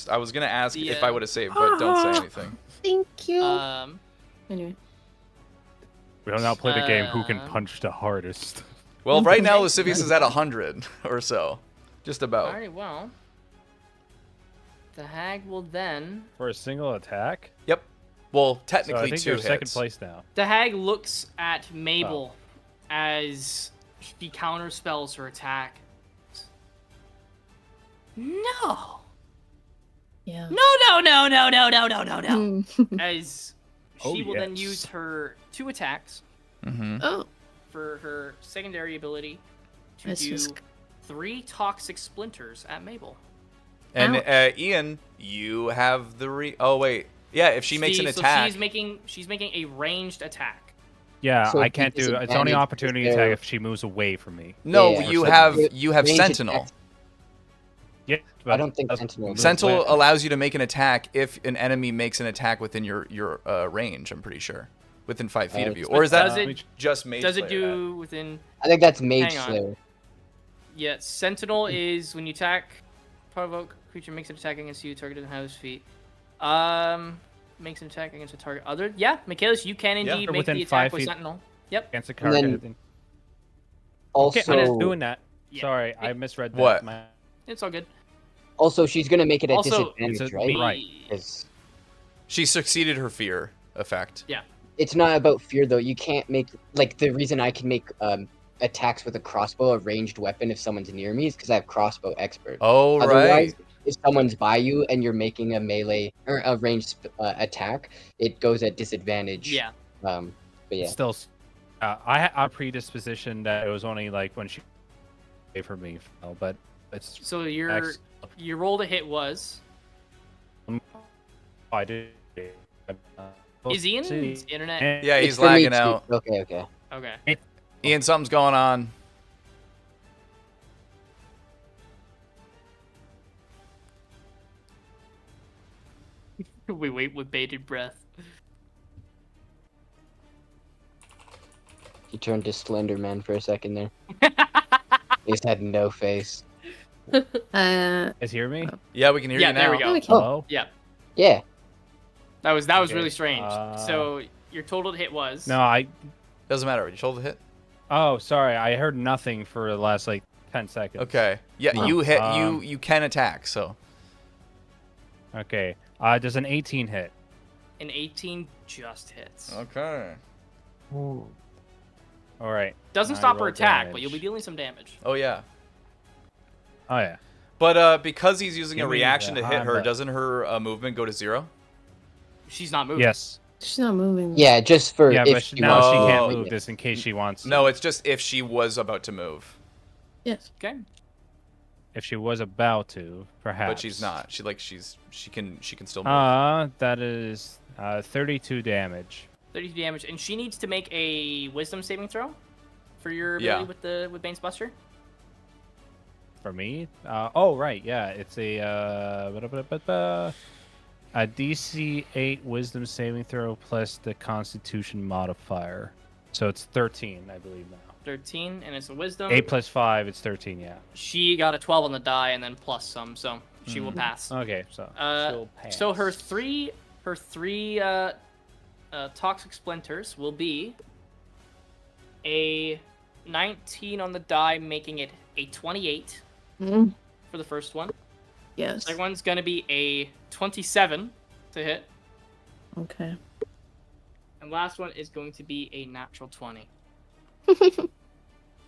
I was gonna ask The, if I would have saved, but don't say anything. Thank you. Anyway. We don't now play the game. Who can punch the hardest? Well, right now Lascivious is at 100 or so, just about. Alright, well. The hag will then... For a single attack? Yep. Well, So I technically think 2 you're hits. second place now. The hag looks at Mabel as she counterspells her attack. No! Yeah. No. As Oh, she will then yes. use her 2 attacks Mm-hmm. Oh, for her secondary ability to That's do just- 3 toxic splinters at Mabel. And Ouch. Ian, you have the Oh wait, yeah. If she makes an attack, she's making a ranged attack. Yeah, So I if can't you do. It's only disadvantage opportunity is attack there- if she moves away from me. no, Yeah, you so have the range Sentinel. attack- Yeah, I don't think doesn't Sentinel- move Sentinel away. allows you to make an attack if an enemy makes an attack within your range. I'm pretty sure, within 5 feet of you. But Or is that does it- just Mage Does it Slayer do within... I think that's Mage Hang on. Slayer. Yeah, Sentinel is when you attack, provoke creature makes an attack against you, targeted in house feet. Makes an attack against a target other. Yeah, Michaelis, you can Yeah. indeed make Within the 5 attack with feet. Sentinel. Yep. Against a And card. then- Okay, Also, I'm just doing that. Yeah. Sorry, I misread that. What? It's all good. also, she's gonna make it at Also, disadvantage, it's a- right? right. 'Cause She succeeded her fear effect. Yeah. it's not about fear though. You can't make like the reason I can make attacks with a crossbow a ranged weapon if someone's near me is because I have crossbow expert. Oh Otherwise, right. if someone's by you and you're making a melee or a ranged attack, it goes at disadvantage. Yeah. But yeah. Still, I had a predisposition that it was only like when she gave for me, but it's. So your roll to hit was... I did. Is Ian's See. internet... Yeah, It's he's for me lagging too. out. Okay. Okay. Ian, something's going on. We wait with bated breath. He turned to Slender Man for a second there. He just had no face. Guys, hear me? Yeah, we can hear Yeah, you now. there we go. Oh, we can- Hello. Yeah. Yeah. That was Okay, really strange. uh, So your total hit was... No, I. Doesn't matter. You told the hit. Oh, sorry. I heard nothing for the last like 10 seconds. Okay. Yeah, Huh. you hit. Um, You can attack. So Okay. Does an 18 hit? An 18 just hits. okay. All right. Doesn't I stop her roll attack, damage. but you'll be dealing some damage. Oh yeah. Oh yeah. But because he's using Give a me reaction the to hit her, Honda. doesn't her movement go to 0? She's not moving. Yes. she's not moving. Yeah, just for Yeah, if but she now wants she to. can't Oh, move yeah. this in case she wants to. No, it's just if she was about to move, Yes. Okay. If she was about to, perhaps. but she's not. She can still move. That is 32 damage. 32 damage, and she needs to make a Wisdom saving throw for your ability with Bane's Buster. For me? Oh, right. Yeah. It's a. A DC 8 Wisdom saving throw plus the Constitution modifier. So it's 13, I believe now. 13, and it's a wisdom. 8 plus 5, it's 13, yeah. She got a 12 on the die and then plus some, so she will pass. Okay, so she'll pass. So her three toxic splinters will be a 19 on the die, making it a 28 for the first one. Yes. Second one's gonna be a 27 to hit, Okay. and last one is going to be a natural 20.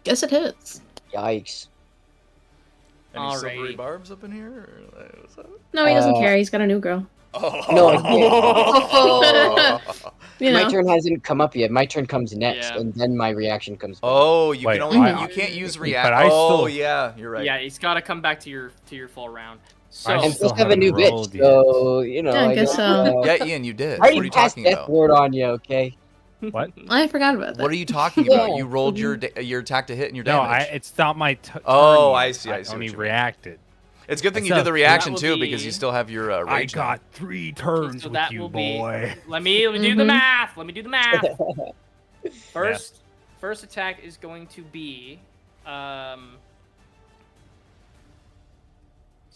Guess it hits. Yikes. Any silvery Alrighty. barbs up in here? Or, what's that? No, he doesn't care. He's got a new girl. No, I You My know. turn hasn't come up yet. My turn comes next, Yeah. and then my reaction comes back. Oh, you Wait, can only I- you can't use but react. I Oh still- yeah, you're right. Yeah, it's gotta come back to your full round. So I And still plus, I have a new haven't bitch, rolled yet. so you know. Yeah, I guess so. Yeah, Ian, you did. I What are you didn't cast talking Death about? Ward on you, okay? What? I forgot about that. What are you talking about? Yeah. You rolled your attack to hit and your No, damage. it's not my turn. Oh, yet. I see what only you mean. reacted. It's a good thing It's you did a- the reaction that too, will because you be- still have your I rage. now. got 3 turns so with that you, will be. boy. Let me do the Mhm. math. Let me do the math. First attack is going to be, so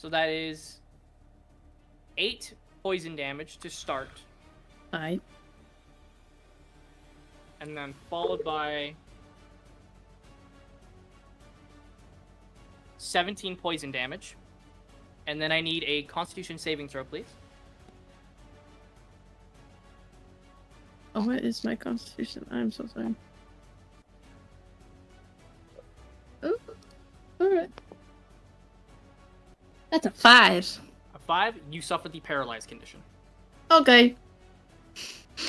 that is 8 poison damage to start, Alright. and then followed by 17 poison damage, and then I need a Constitution saving throw, please. Oh, what is my constitution? I'm so sorry. Oh, alright. That's a 5. A 5, you suffer the paralyzed condition. Okay.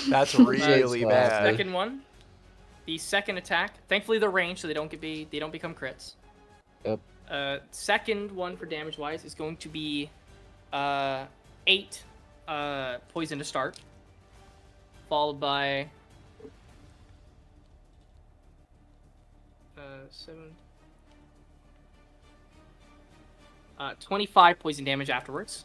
That's really Nice, bad. Second one, the second attack. Thankfully, they're ranged, so they don't become crits. Yep. Second one for damage wise is going to be 8 poison to start, followed by 25 poison damage afterwards.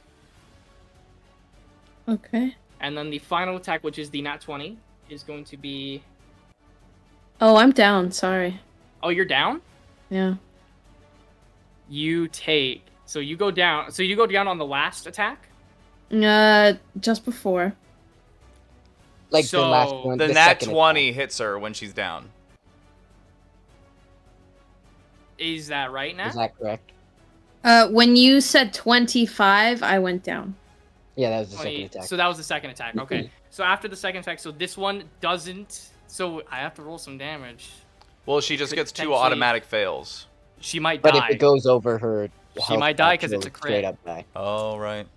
Okay. And then the final attack, which is the nat 20, is going to be. Oh, I'm down. Sorry. Oh, you're down? Yeah. You take. So you go down. So you go down on the last attack? Just before. Like the last So, one. The the nat second 20 hits her when she's down. Is that right, attack. Nat? Is that correct? When you said 25, I went down. Yeah, that was the 20 second attack. So that was the second attack. Okay. So after the second attack, so this one doesn't. So I have to roll some damage. Well, she just Could gets 2 potentially- automatic fails. She might But die. if it goes over her, She health might die cap, 'cause it's she'll a crit. Straight up die. Oh, right.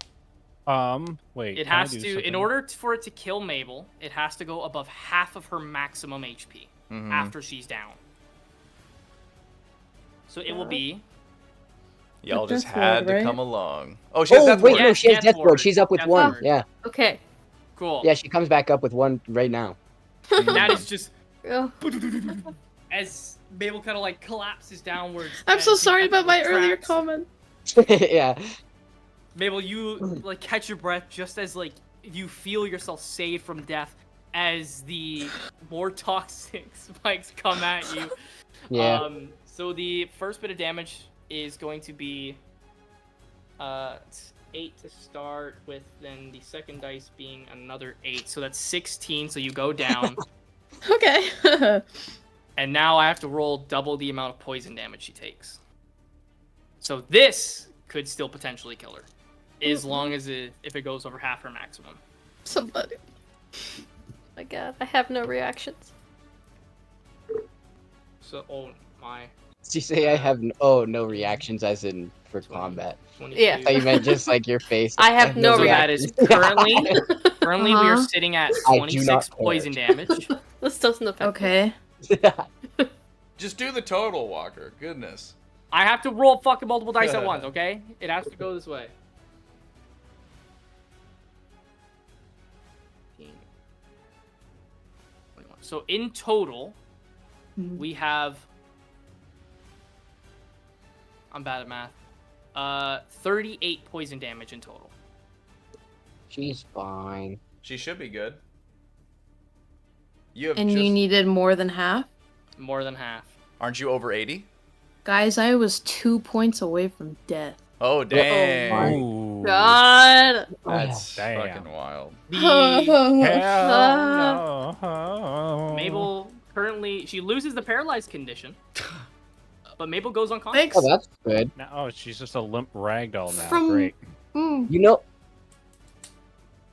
Wait. It can I has do to, in something? order for it to kill Mabel, it has to go above half of her maximum HP Mhm. after she's down. So it will be. Y'all But just Death had Ward, to right? come along. Oh, she has Oh Death wait, Ward. no, Yes, she has Death Death Ward. Ward. She's up with Death 1. Ward. Yeah, Okay. Cool. yeah, she comes back up with 1 right now. That is just Oh, as Mabel kind of like collapses downwards. I'm as so you sorry enter about my the earlier tracks. comment. Yeah. Mabel, you like catch your breath just as like you feel yourself saved from death as the more toxic spikes come at you. Yeah. So the first bit of damage is going to be 8 to start with, then the second dice being another 8. So that's 16. So you go down, Okay. and now I have to roll double the amount of poison damage she takes. So this could still potentially kill her, as long as if it goes over half her maximum. Somebody. my god. I have no reactions. So oh my. Did you say I have no reactions as in for 20. combat? 22. Yeah. I thought you meant just like your face. I have no So that is reactions. currently we are Uh-huh. sitting at I do 26 not care. poison damage. This doesn't affect me. Okay. Just do the total, Walker. Goodness. I have to roll fucking multiple dice at once, okay? It has to go this way. 15, 21. So in total, we have. I'm bad at math. 38 poison damage in total. She's fine. She should be good. You have And just... you needed more than half? More than half. Aren't you over 80? Guys, I was 2 points away from death. Oh, dang. Ooh. God. That's Damn. fucking wild. The Hell no. Mabel currently she loses the paralyzed condition, but Mabel goes unconscious. Thanks. Oh, that's good. No, oh, she's just a limp ragdoll now. From- Great. Mm. You know,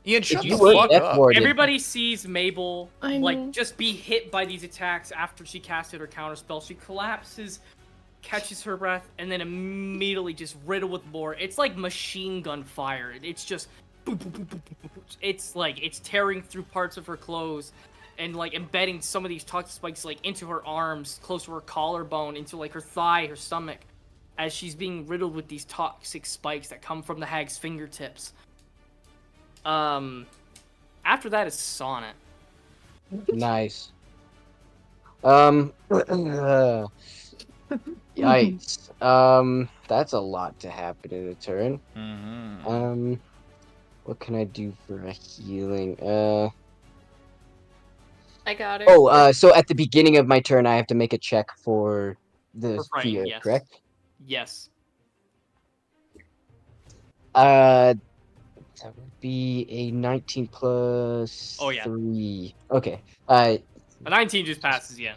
Ian, shut you the were fuck death up. warded. Everybody sees Mabel I know. like just be hit by these attacks after she casted her counterspell. She collapses, catches her breath, and then immediately just riddled with more. It's like machine gun fire. It's just boop, boop, boop, boop, boop, boop. It's like it's tearing through parts of her clothes and like embedding some of these toxic spikes like into her arms, close to her collarbone, into like her thigh, her stomach, as she's being riddled with these toxic spikes that come from the hag's fingertips. After that is Sonnet. Nice. Yikes. That's a lot to happen in a turn. Mm-hmm. What can I do for a healing? I got it. So at the beginning of my turn, I have to make a check for the For frighten, fear, yes. correct? Yes. That would be a 19 plus Oh, yeah. 3. Okay. A 19 just passes, yeah.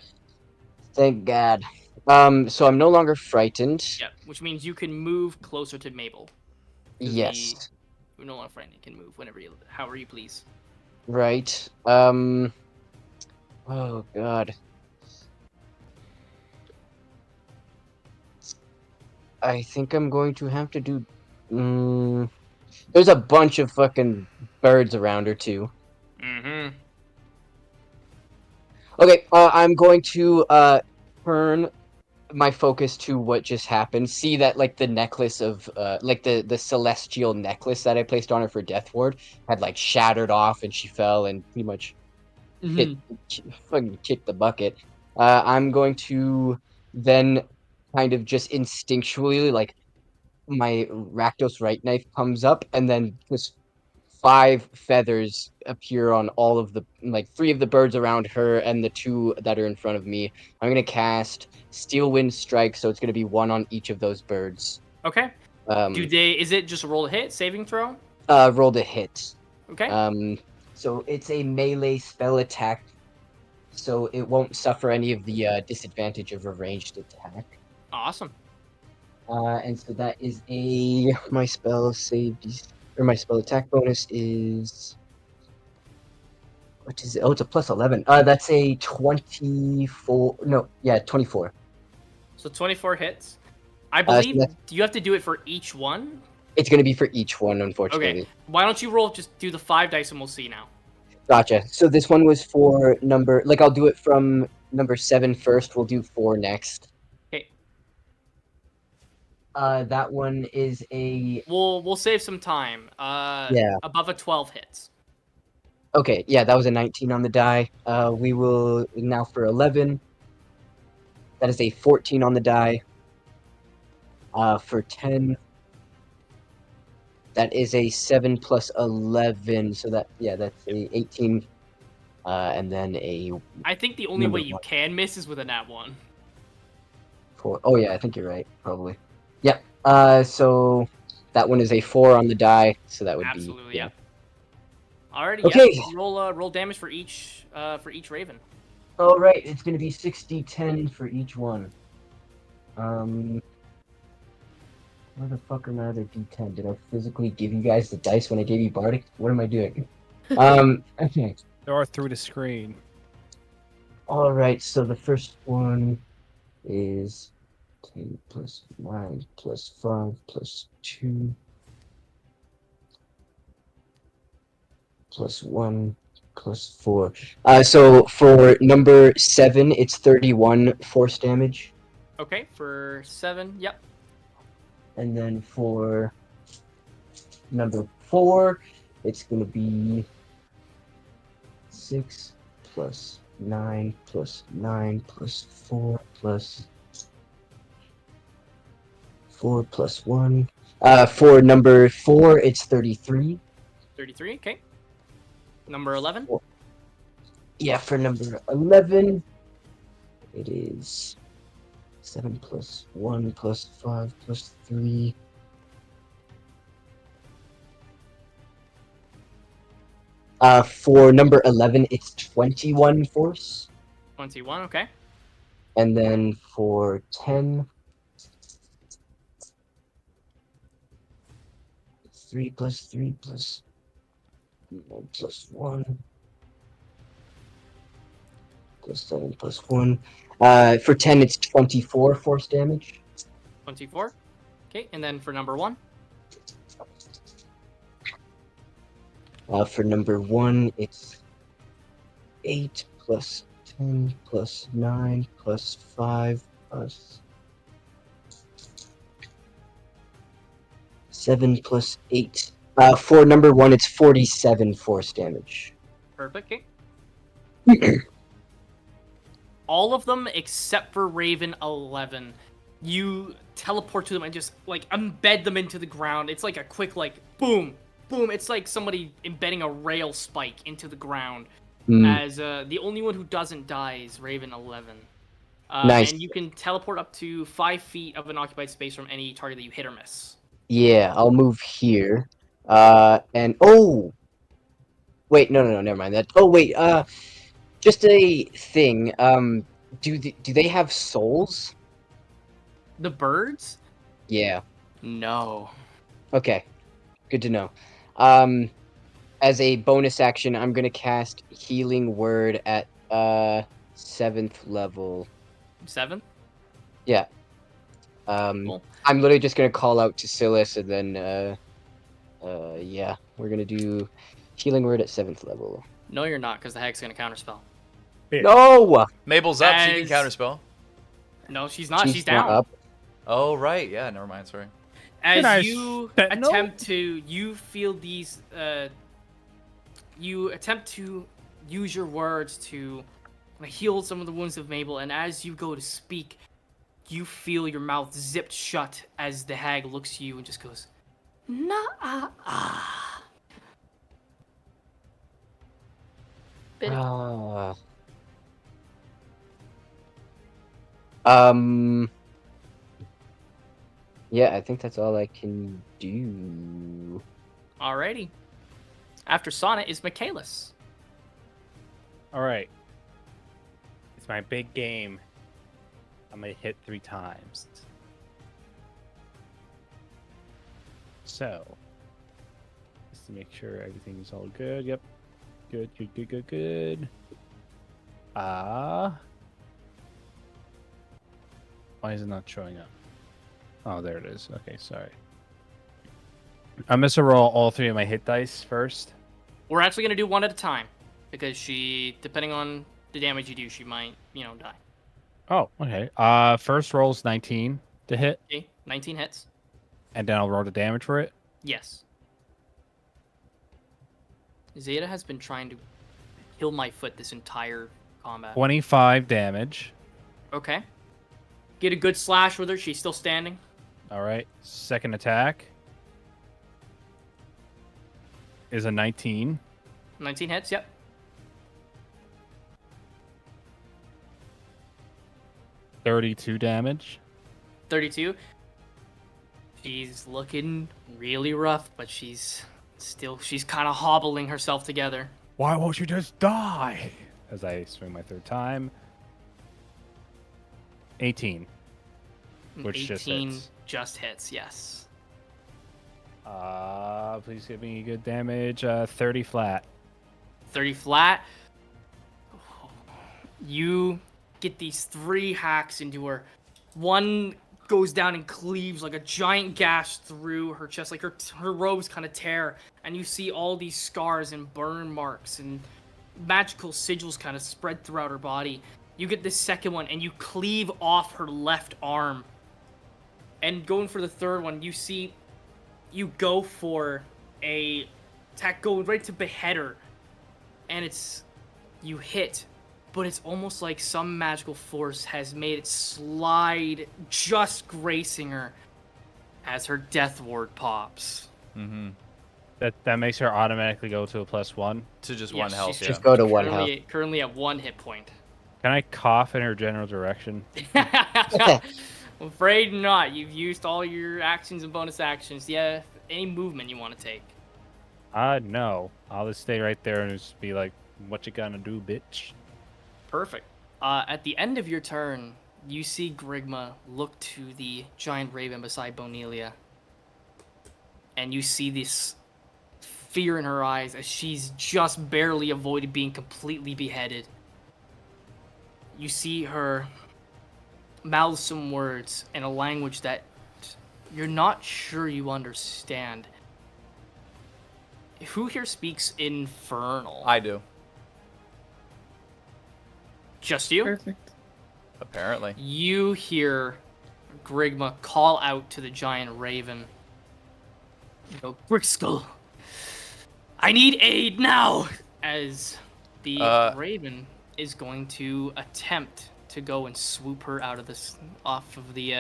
Thank God. So I'm no longer frightened. Yeah, which means you can move closer to Mabel. Yes. You're no longer frightened. You can move however you please. Right. Oh God. I think I'm going to have to do. There's a bunch of fucking birds around her too. Mm-hmm. Okay. I'm going to turn my focus to what just happened. See that like the necklace of like the celestial necklace that I placed on her for Death Ward had like shattered off and she fell and pretty much fucking kicked the bucket. I'm going to then kind of just instinctually like my Rakdos right knife comes up and then just 5 feathers appear on all of the like 3 of the birds around her and the 2 that are in front of me. I'm gonna cast Steel Wind Strike, so it's gonna be 1 on each of those birds. Okay. Is it just a roll to hit, saving throw? Roll to hit. Okay. So it's a melee spell attack, so it won't suffer any of the disadvantage of a ranged attack. Awesome. And so that is my spell save or my spell attack bonus is what is it? Oh, it's a plus 11. That's a 24. No, yeah, 24. So 24 hits. I so believe that's- you have to do it for each one. It's gonna be for each one, unfortunately. Okay. Why don't you roll? Just do the 5 dice and we'll see now. Gotcha. So this one was for number. Like I'll do it from number 7 first. We'll do 4 next. Okay. That one is a. We'll save some time. Yeah. Above a 12 hits. Okay, yeah, that was a 19 on the die. We will now for 11. That is a 14 on the die. For 10, that is a 7 plus 11. So that's a 18. And then a I think the only Number way you 1. can miss is with a nat 1. 4. Oh yeah, I think you're right, probably. Yep. So that one is a 4 on the die. So that would Absolutely, be yeah. Alrighty, Okay. yeah. Roll damage for each raven. All right, it's gonna be 60-10 for each one. Where the fuck are my other D10? Did I physically give you guys the dice when I gave you Bardic? What am I doing? Okay. They are through the screen. All right, so the first one is 10 plus 9 plus 5 plus 2 plus 1 plus 4. So for number 7, it's 31 force damage. Okay, for 7, yep. And then for number 4, it's going to be 6 plus 9 plus 9 plus 4 plus 4 plus 1. For number 4, it's 33. 33. Okay. Number 11. Yeah, for number 11, it is 7 plus 1 plus 5 plus 3. For number 11, it's 21 force. 21. Okay. And then for 10, 3 plus 3 plus 1 plus 1 plus 7 plus 1. For 10, it's 24 force damage. 24. Okay. And then for number 1. For number 1, it's 8 plus 10 plus 9 plus 5 plus 7 plus 8. For number 1, it's 47 force damage. Perfect. Okay. All of them except for Raven 11. You teleport to them and just like embed them into the ground. It's like a quick like boom, boom. It's like somebody embedding a rail spike into the ground. As the only one who doesn't die is Raven 11. Nice. And you can teleport up to 5 feet of an occupied space from any target that you hit or miss. Yeah, I'll move here. And oh, wait, no, never mind that. Oh wait, just a thing. Do they have souls? The birds? Yeah. No. Okay. Good to know. As a bonus action, I'm gonna cast Healing Word at 7th level. 7? Yeah. Cool. I'm literally just gonna call out to Silas, and then yeah, we're gonna do Healing Word at 7th level. No, you're not, because the hag's gonna counterspell. Yeah. No. Mabel's up. She can As- counterspell. No, she's not. She's not down. up. Oh right, yeah. Never mind. Sorry. Can I As you sentinel? attempt to, you feel these. You attempt to use your words to heal some of the wounds of Mabel, and as you go to speak, you feel your mouth zipped shut as the hag looks at you and just goes, "Nah." Bit of Yeah, I think that's all I can do. Alrighty. After Sonnet is Michaelis. All right. It's my big game. I'm gonna hit 3 times. So, just to make sure everything's all good. Yep. Good. Why is it not showing up? Oh, there it is. Okay, sorry. I'm gonna roll all 3 of my hit dice first. We're actually gonna do one at a time because she, depending on the damage you do, she might, die. Oh, okay. First roll's 19 to hit, Okay, 19 hits. and then I'll roll the damage for it. Yes. Zeta has been trying to kill my foot this entire combat. 25 damage. Okay. Get a good slash with her. She's still standing. All right. Second attack is a 19. 19 hits, yep. 32 damage. 32. She's looking really rough, but she's kind of hobbling herself together. Why won't you just die? As I swing my 3rd time. 18. Which just 18 hits. just hits, yes. Please give me good damage. 30 flat. 30 flat. You get these 3 hacks into her. One goes down and cleaves like a giant gash through her chest, like her robes kind of tear, and you see all these scars and burn marks and magical sigils kind of spread throughout her body. You get this second one and you cleave off her left arm. And going for the third one, you go for a attack going right to behead her, and you hit, but it's almost like some magical force has made it slide, just gracing her as her death ward pops. Mm-hmm. That makes her automatically go to a +1. To just Yeah, one health, she's yeah. Just go to one health. currently at 1 hit point. Can I cough in her general direction? I'm afraid not. You've used all your actions and bonus actions. Yeah, any movement you want to take. No. I'll just stay right there and just be like, what you gonna do, bitch? Perfect. At the end of your turn, you see Grigma look to the giant raven beside Bonelia. And you see this fear in her eyes as she's just barely avoided being completely beheaded. You see her mouth some words in a language that you're not sure you understand. Who here speaks Infernal? I do. Just you? Perfect. Apparently. You hear Grigma call out to the giant raven. You go, Grixkull, I need aid now! As the raven is going to attempt to go and swoop her out of this, off of the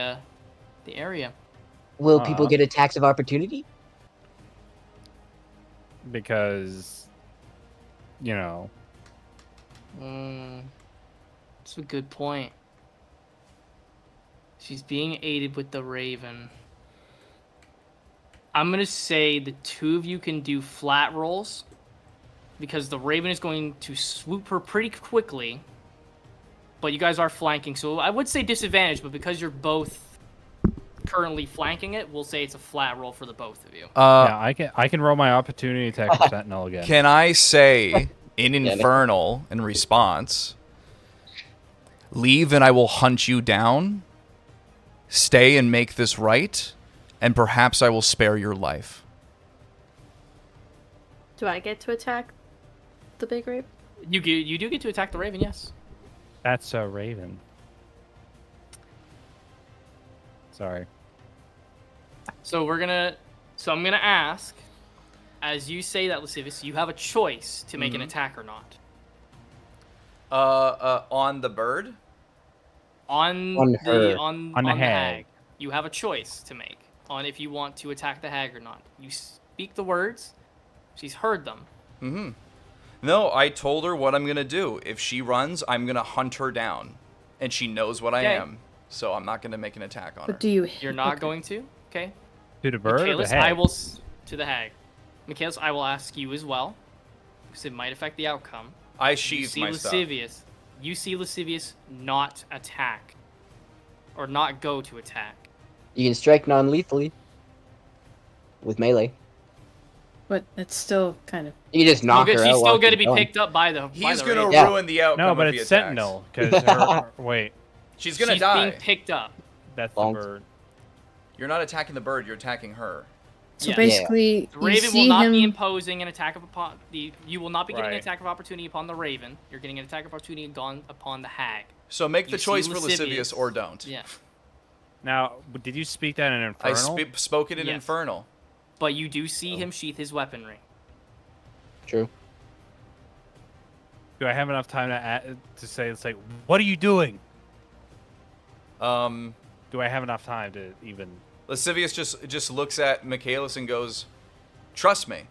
area. Will people get attacks of opportunity? Because, you know, That's a good point. She's being aided with the raven. I'm gonna say the two of you can do flat rolls because the raven is going to swoop her pretty quickly. But you guys are flanking, so I would say disadvantage, but because you're both currently flanking it, we'll say it's a flat roll for the both of you. yeah, I can roll my opportunity attack for Sentinel again. Can I say in Infernal in response, leave and I will hunt you down, stay and make this right, and perhaps I will spare your life. Do I get to attack the big rape? You do get to attack the raven, yes. That's a raven. Sorry. So I'm gonna ask, as you say that, Lascivious, you have a choice to make an attack or not. On the bird? On the hag. hag. You have a choice to make on if you want to attack the hag or not. You speak the words. She's heard them. Mm-hmm. No, I told her what I'm gonna do. If she runs, I'm gonna hunt her down. And she knows what I am. So I'm not gonna make an attack on her. But do you? You're not okay. going to? Okay. To the bird or the Michaelis, hag? to the hag. Michaelis, I will ask you as well, because it might affect the outcome. I sheathed my Lascivious. stuff. You see Lascivious not attack. Or not go to attack. You can strike non-lethally with melee. But it's still kind of. You just knock her out. She's still while going to she's be going. picked up by the. He's by the gonna raven. ruin the outcome. No, but if he it's attacks. Sentinel. Because wait, She's gonna She's die. being picked up. that's Bonk. the bird. You're not attacking the bird. You're attacking her. So Yeah. basically, The you raven see will not him. be imposing an attack upon the. You will not be getting an Right. attack of opportunity upon the raven. You're getting an attack of opportunity upon the hag. So make the You see choice for Lascivious. Lascivious or don't. Yeah. Now, did you speak that in I Infernal? spoke it in Yes. Infernal. But you do see him sheath his weaponry. True. Do I have enough time to say it's like, what are you doing? Do I have enough time to even? Lascivious just looks at Michaelis and goes, "Trust me."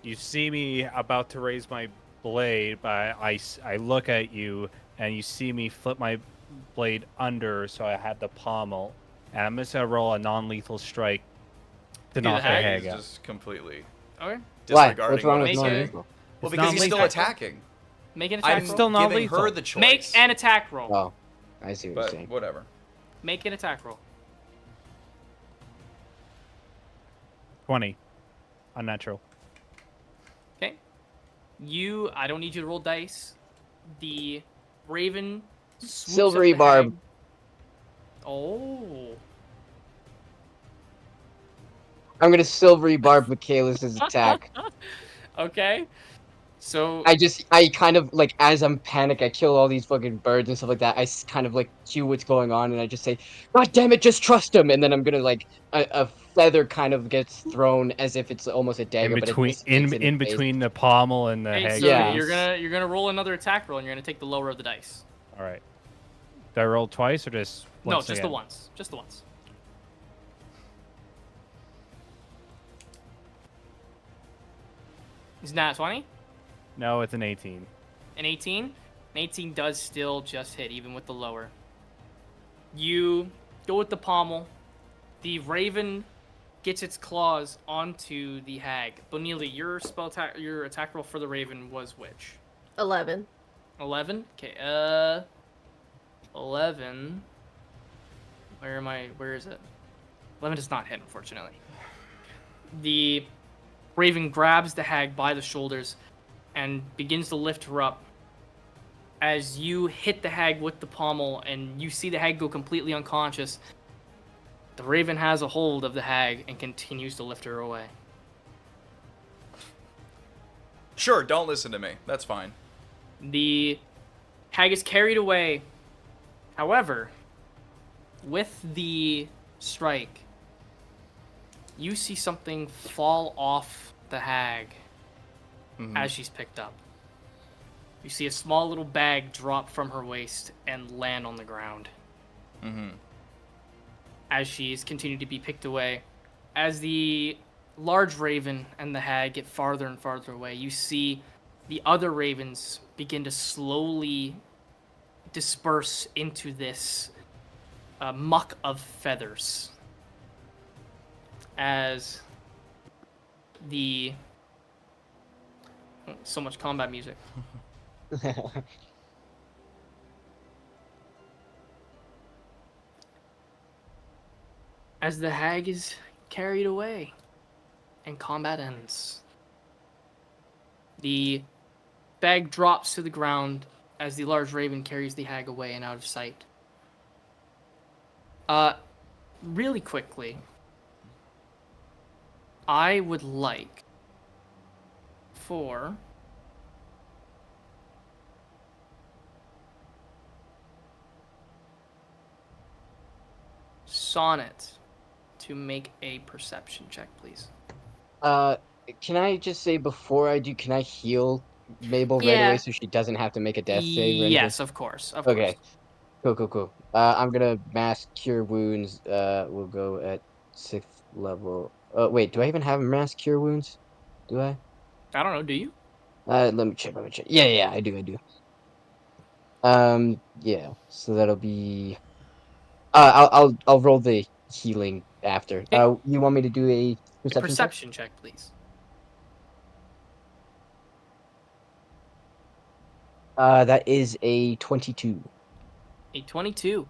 You see me about to raise my blade, but I look at you and you see me flip my blade under so I have the pommel, and I'm just gonna roll a non-lethal strike to knock the hag hag He's out. just completely Why? Okay. disregarding What's wrong what with I'm Make saying. it- non-lethal? Well, It's because he's still non-lethal. attacking. Make an attack I'm roll. still not giving lethal. her the choice. Make an attack roll. Oh, I see what you're But saying. whatever. Make an attack roll. 20, unnatural. Okay. I don't need you to roll dice. The raven swoops at Silvery the barb. hag. Oh. I'm gonna silvery barb Michaelis' attack. Okay. So I kind of, like, as I'm panicked, I kill all these fucking birds and stuff like that. I kind of, like, cue what's going on, and I just say, God damn it, just trust him! And then I'm gonna, like, a feather kind of gets thrown as if it's almost a dagger, In but between, it just hits it in the face. between the pommel and the okay, hag. so Yeah. you're gonna roll another attack roll, and you're gonna take the lower of the dice. All right. Do I roll twice or just No, once just again? the once. Just the once. Is that 20? No, it's an 18. An 18? An 18 does still just hit, even with the lower. You go with the pommel. The raven gets its claws onto the hag. Bonilla, your your attack roll for the raven was which? 11. 11? Okay, 11. Where is it? 11 does not hit, unfortunately. The raven grabs the hag by the shoulders and begins to lift her up. As you hit the hag with the pommel and you see the hag go completely unconscious, the raven has a hold of the hag and continues to lift her away. Sure, don't listen to me. That's fine. The hag is carried away. However, with the strike, you see something fall off the hag as she's picked up. You see a small little bag drop from her waist and land on the ground. As she's continued to be picked away. As the large raven and the hag get farther and farther away, you see the other ravens begin to slowly disperse into this muck of feathers. As the... So much combat music. As the hag is carried away and combat ends. The bag drops to the ground as the large raven carries the hag away and out of sight. Really quickly, I would like for Sonnet to make a perception check, please. Can I just say before I do, can I heal Mabel right Yeah. away so she doesn't have to make a death save or anything? Yes, of course. Of Okay. course. Cool. I'm gonna mass cure wounds. We'll go at 6th level. Wait, do I even have mass cure wounds? Do I? I don't know, do you? Let me check. Yeah, I do. Yeah. So that'll be. I'll roll the healing after. Okay. You want me to do a A perception check? perception check, please. That is a 22. A 22.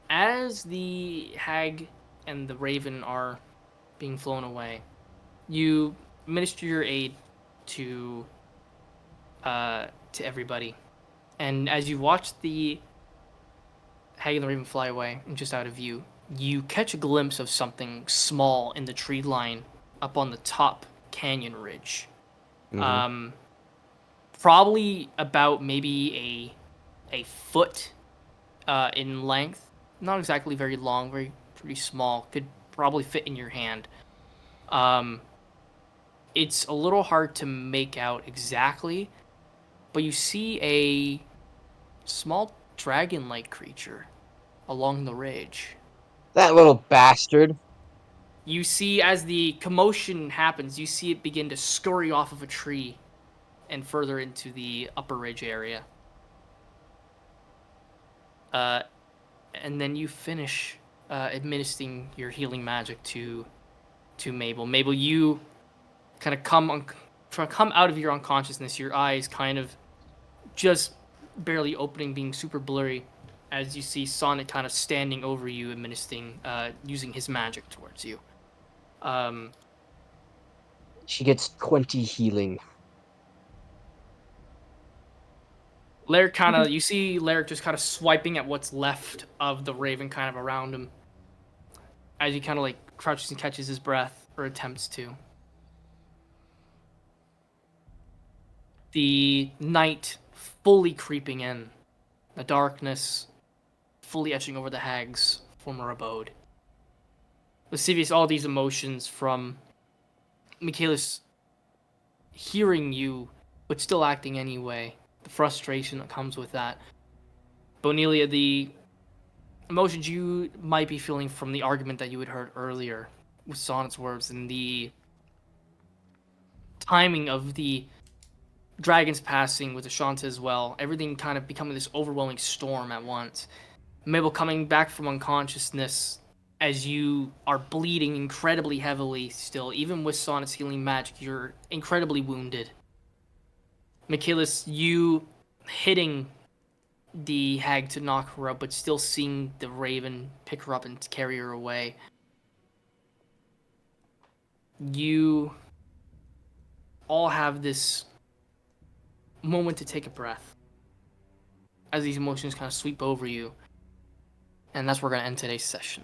As the hag and the raven are being flown away, you minister your aid to everybody. And as you watch the hag and the raven fly away and just out of view, you catch a glimpse of something small in the tree line up on the top canyon ridge. Mhm. Probably about maybe a foot in length. Not exactly very long, pretty small. Could probably fit in your hand. It's a little hard to make out exactly, but you see a small dragon-like creature along the ridge. That little bastard. You see, as the commotion happens, you see it begin to scurry off of a tree and further into the upper ridge area. And then you finish administering your healing magic to Mabel. Mabel, you kind of come out of your unconsciousness. Your eyes kind of just barely opening, being super blurry, as you see Sonnet kind of standing over you, administering, using his magic towards you. She gets 20 healing. You see Laird just kind of swiping at what's left of the raven kind of around him, as he kind of like crouches and catches his breath, or attempts to. The night fully creeping in, the darkness fully etching over the hag's former abode. Lascivious, all these emotions from Michaelis hearing you, but still acting anyway, the frustration that comes with that. Bonelia, the emotions you might be feeling from the argument that you had heard earlier with Sonnet's words and the timing of the dragons passing with Ashanta as well, everything kind of becoming this overwhelming storm at once. Mabel coming back from unconsciousness as you are bleeding incredibly heavily still. Even with Sonnet's healing magic, you're incredibly wounded. Michaelis, you hitting the hag to knock her up, but still seeing the raven pick her up and carry her away. You all have this moment to take a breath as these emotions kind of sweep over you. And that's where we're going to end today's session.